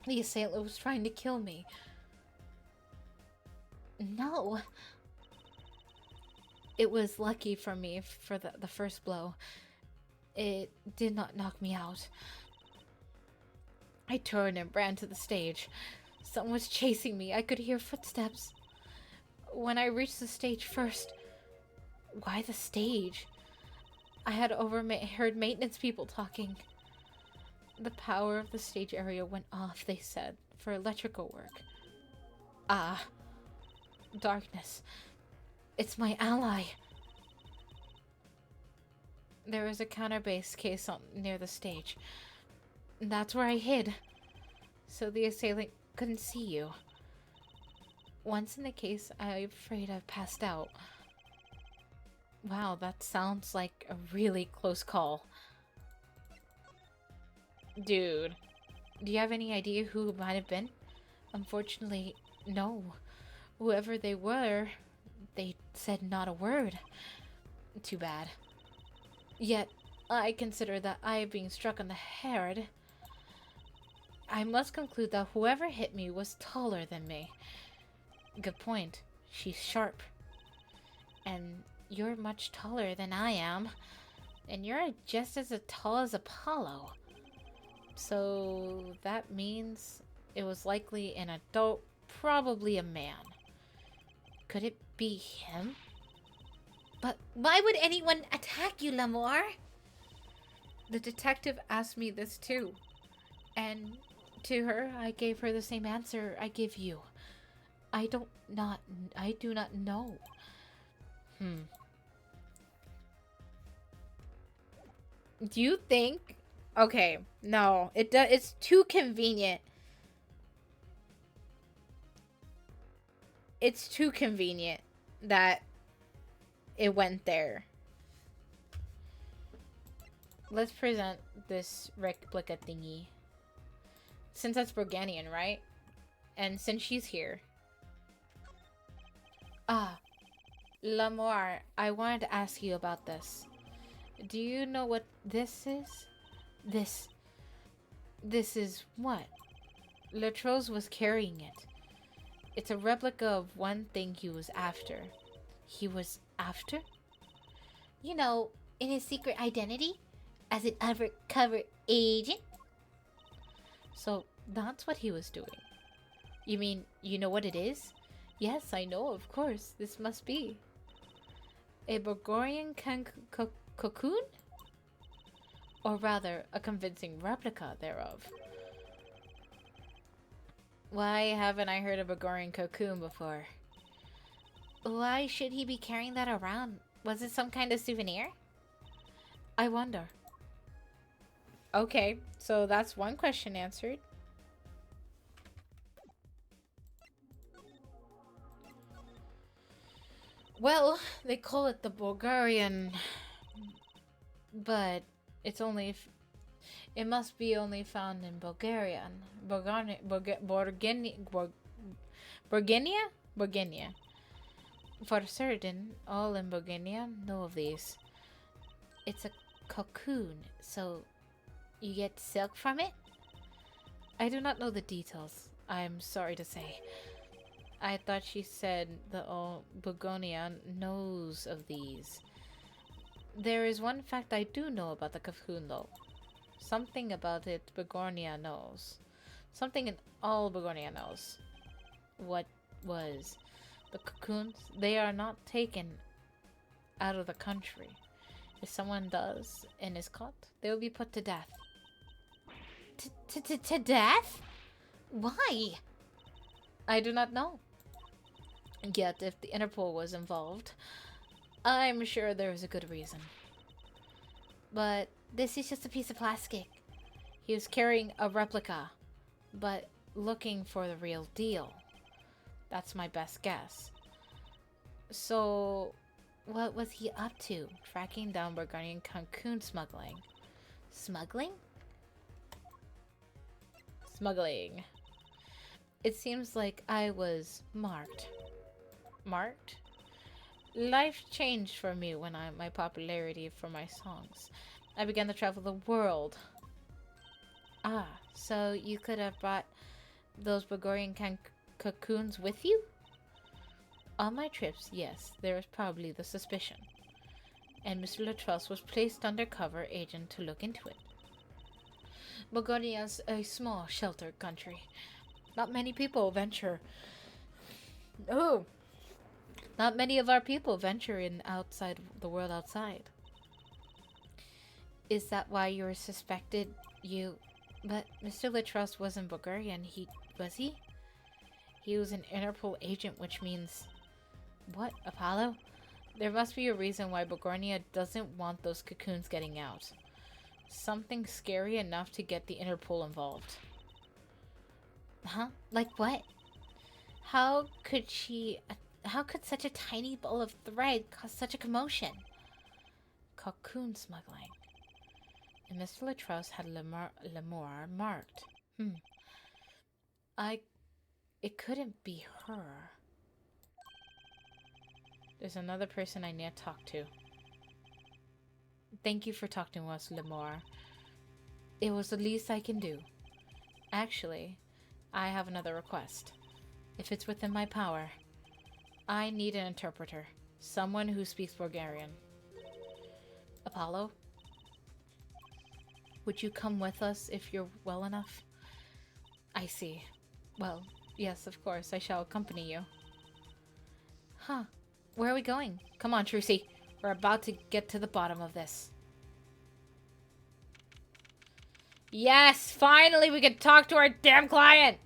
The assailant was trying to kill me. No. It was lucky for me for the first blow. It did not knock me out. I turned and ran to the stage. Someone was chasing me. I could hear footsteps. When I reached the stage first... Why the stage? I had heard maintenance people talking. The power of the stage area went off, they said, for electrical work. Ah. Darkness. It's my ally. There was a counter-base case near the stage. That's where I hid. So the assailant couldn't see you. Once in the case, I'm afraid I passed out. Wow, that sounds like a really close call. Dude, do you have any idea who it might have been? Unfortunately, no. Whoever they were, they said not a word. Too bad. Yet, I consider that I being struck on the head. I must conclude that whoever hit me was taller than me. Good point. She's sharp. And you're much taller than I am. And you're just as tall as Apollo. So that means it was likely an adult, probably a man. Could it be him? But why would anyone attack you, L'amour? The detective asked me this too. And to her, I gave her the same answer I give you. I do not know. Do you think... Okay, no. It's too convenient. It's too convenient that it went there. Let's present this replica thingy. Since that's Broganian, right? And since she's here. Ah. L'amour, I wanted to ask you about this. Do you know what this is? This is what? Latroze was carrying it. It's a replica of one thing he was after. He was after? You know, in his secret identity? As an undercover agent? So, that's what he was doing. You mean, you know what it is? Yes, I know, of course. This must be. A Bulgarian cocoon? Or rather, a convincing replica thereof. Why haven't I heard of a Gorian cocoon before? Why should he be carrying that around? Was it some kind of souvenir? I wonder. Okay, so that's one question answered. Well, they call it the Bulgarian, but it's only it must be only found in Bulgarian. Bulgaria? For certain, all in Bulgaria know of these. It's a cocoon, so you get silk from it? I do not know the details, I'm sorry to say. I thought she said the Bulgaria knows of these. There is one fact I do know about the cocoon though. Something about it Bulgaria knows. Something in all Bulgaria knows. What was? The cocoons, they are not taken out of the country. If someone does and is caught, they will be put to death. To death? Why? I do not know. Yet, if the Interpol was involved, I'm sure there is a good reason. But this is just a piece of plastic. He was carrying a replica, but looking for the real deal. That's my best guess. So, what was he up to? Tracking down Bulgarian cocoon smuggling. Smuggling? Smuggling. It seems like I was marked. Marked? Life changed for me when my popularity for my songs. I began to travel the world. Ah, so you could have brought those Bulgarian cocoons with you? On my trips, yes, there was probably the suspicion. And Mr. Latrus was placed undercover agent to look into it. Bulgaria is a small, sheltered country. Not many people venture... Oh! Not many of our people venture in outside the world outside. Is that why you were suspected? But Mr. Latrus wasn't Bulgarian, was he? He was an Interpol agent, which means... What, Apollo? There must be a reason why Bulgaria doesn't want those cocoons getting out. Something scary enough to get the Interpol involved. Huh? Like what? How could such a tiny ball of thread cause such a commotion? Cocoon smuggling. And Mr. Latrus had Lemore marked. It couldn't be her. There's another person I need to talk to. Thank you for talking to us, Lemore. It was the least I can do. Actually, I have another request. If it's within my power, I need an interpreter. Someone who speaks Bulgarian. Apollo? Would you come with us if you're well enough? I see. Well, yes, of course, I shall accompany you. Huh. Where are we going? Come on, Trucy. We're about to get to the bottom of this. Yes! Finally, we can talk to our damn client!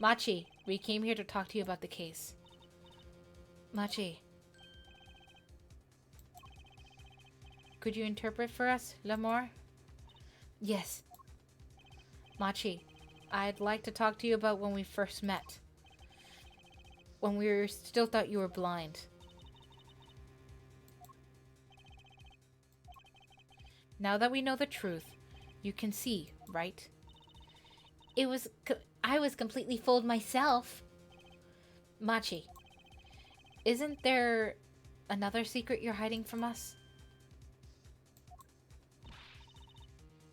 Machi, we came here to talk to you about the case. Machi. Could you interpret for us, Lemore? Yes. Machi, I'd like to talk to you about when we first met. When we still thought you were blind. Now that we know the truth, you can see, right? I was completely fooled myself. Machi, isn't there another secret you're hiding from us?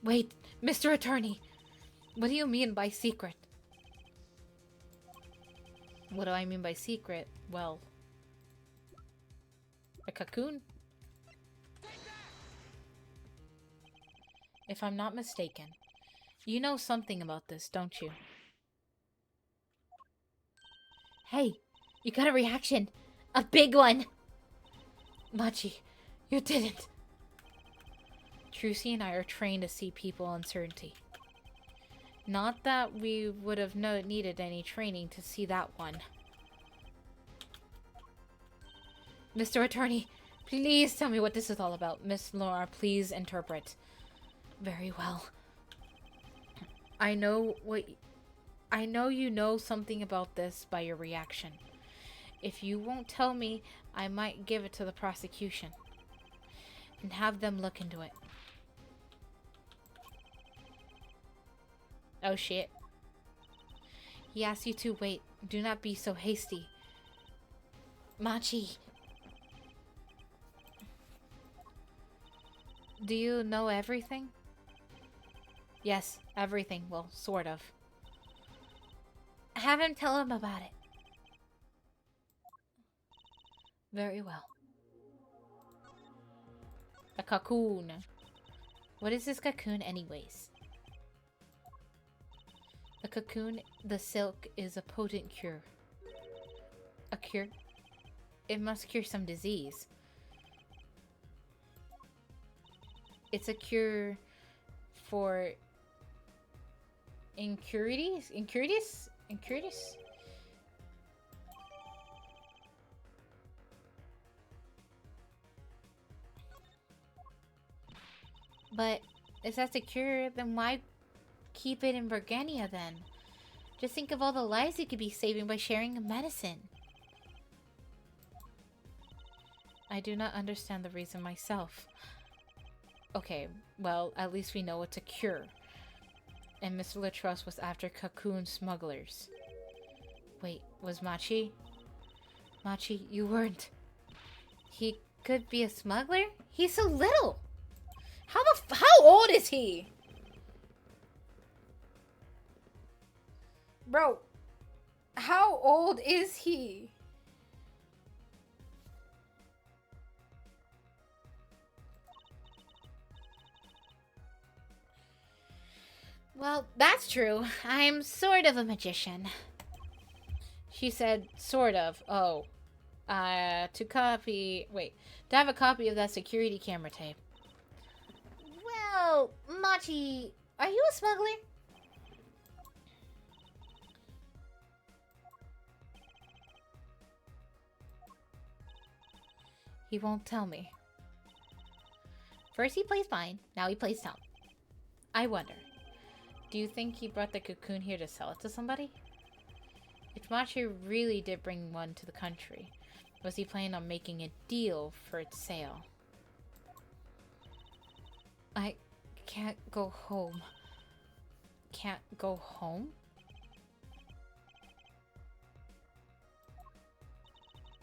Wait, Mr. Attorney, what do you mean by secret? What do I mean by secret? Well, a cocoon? If I'm not mistaken, you know something about this, don't you? Hey, you got a reaction. A big one. Machi, you didn't. Trucy and I are trained to see people uncertainty. Not that we would have needed any training to see that one. Mr. Attorney, please tell me what this is all about. Miss Laura, please interpret. Very well. I know you know something about this by your reaction. If you won't tell me, I might give it to the prosecution and have them look into it. Oh shit. He asks you to wait. Do not be so hasty. Machi. Do you know everything? Yes, everything. Well, sort of. Have him tell him about it. Very well. A cocoon. What is this cocoon anyways? The cocoon, the silk, is a potent cure. A cure? It must cure some disease. It's a cure for incurities? Incurities? Incurities? But if that's a cure, then why keep it in Burgania then? Just think of all the lives you could be saving by sharing a medicine. I do not understand the reason myself. Okay, well, at least we know it's a cure. And Mr. Latros was after cocoon smugglers. Wait, was Machi? Machi, you weren't. He could be a smuggler? He's so little! How old is he? Bro, how old is he? Well, that's true. I'm sort of a magician. She said, sort of. Oh. To have a copy of that security camera tape. Well, Machi, are you a smuggler? He won't tell me. First he plays fine, now he plays dumb. I wonder, do you think he brought the cocoon here to sell it to somebody? If Machi really did bring one to the country, was he planning on making a deal for its sale? I can't go home. Can't go home?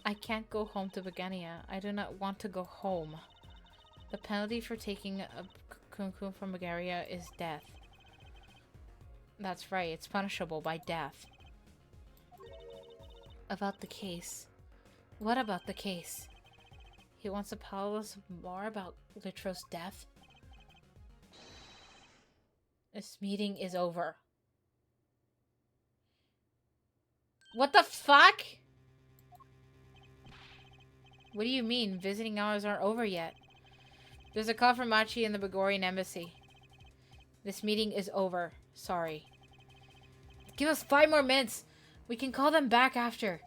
I can't go home to Bagania. I do not want to go home. The penalty for taking a cocoon from Bulgaria is death. That's right, it's punishable by death. About the case. What about the case? He wants to tell us more about Litros' death? This meeting is over. What the fuck? What do you mean? Visiting hours aren't over yet. There's a call from Machi in the Bulgarian embassy. This meeting is over. Sorry. Give us 5 more minutes. We can call them back after.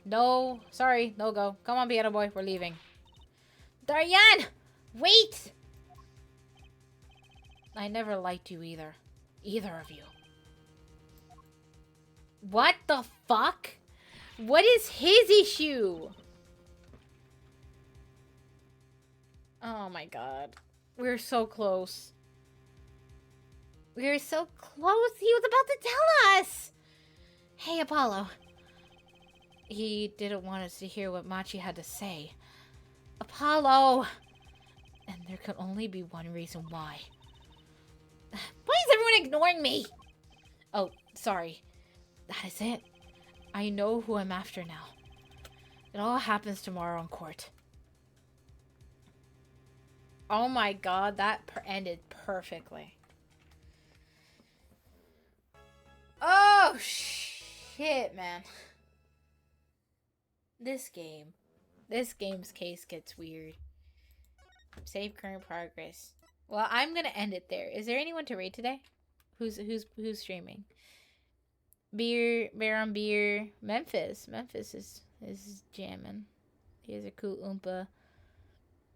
No. Sorry. No go. Come on, piano boy. We're leaving. Daryan! Wait! I never liked you either. Either of you. What the fuck? What is his issue? Oh my god. We're so close. We're so close. He was about to tell us. Hey, Apollo. He didn't want us to hear what Machi had to say. Apollo! And there could only be one reason why. Why is everyone ignoring me? Oh, sorry. That is it. I know who I'm after now. It all happens tomorrow in court. Oh my god, that ended perfectly. Oh, shit, man. This game's case gets weird. Save current progress. Well, I'm gonna end it there. Is there anyone to raid today? Who's streaming? Beer on beer. Memphis is jamming. He has a cool oompa.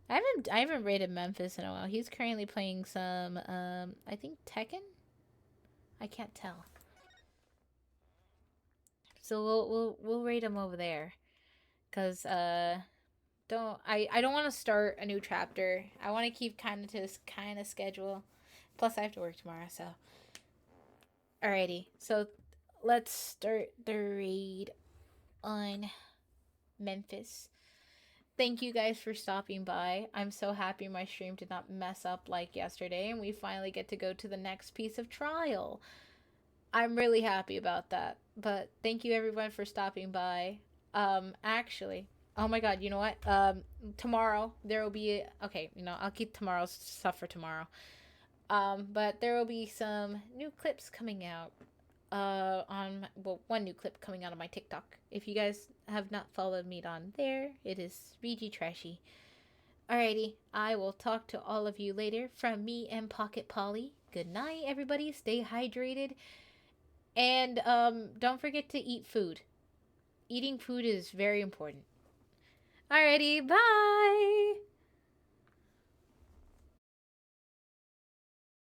I haven't rated Memphis in a while. He's currently playing some I think Tekken? I can't tell. So we'll rate him over there. Cause I don't want to start a new chapter. I want to keep kind of to this kind of schedule. Plus I have to work tomorrow, so alrighty. So let's start the raid on Memphis. Thank you guys for stopping by. I'm so happy my stream did not mess up like yesterday and we finally get to go to the next piece of trial. I'm really happy about that. But thank you everyone for stopping by. Actually, oh my god, you know what? Tomorrow there will be okay, I'll keep tomorrow's stuff for tomorrow. But there will be some new clips coming out. One new clip coming out on my TikTok. If you guys have not followed me on there, it is VG Trashy. Alrighty, I will talk to all of you later from me and Pocket Polly. Good night, everybody. Stay hydrated. And don't forget to eat food. Eating food is very important. Alrighty, bye!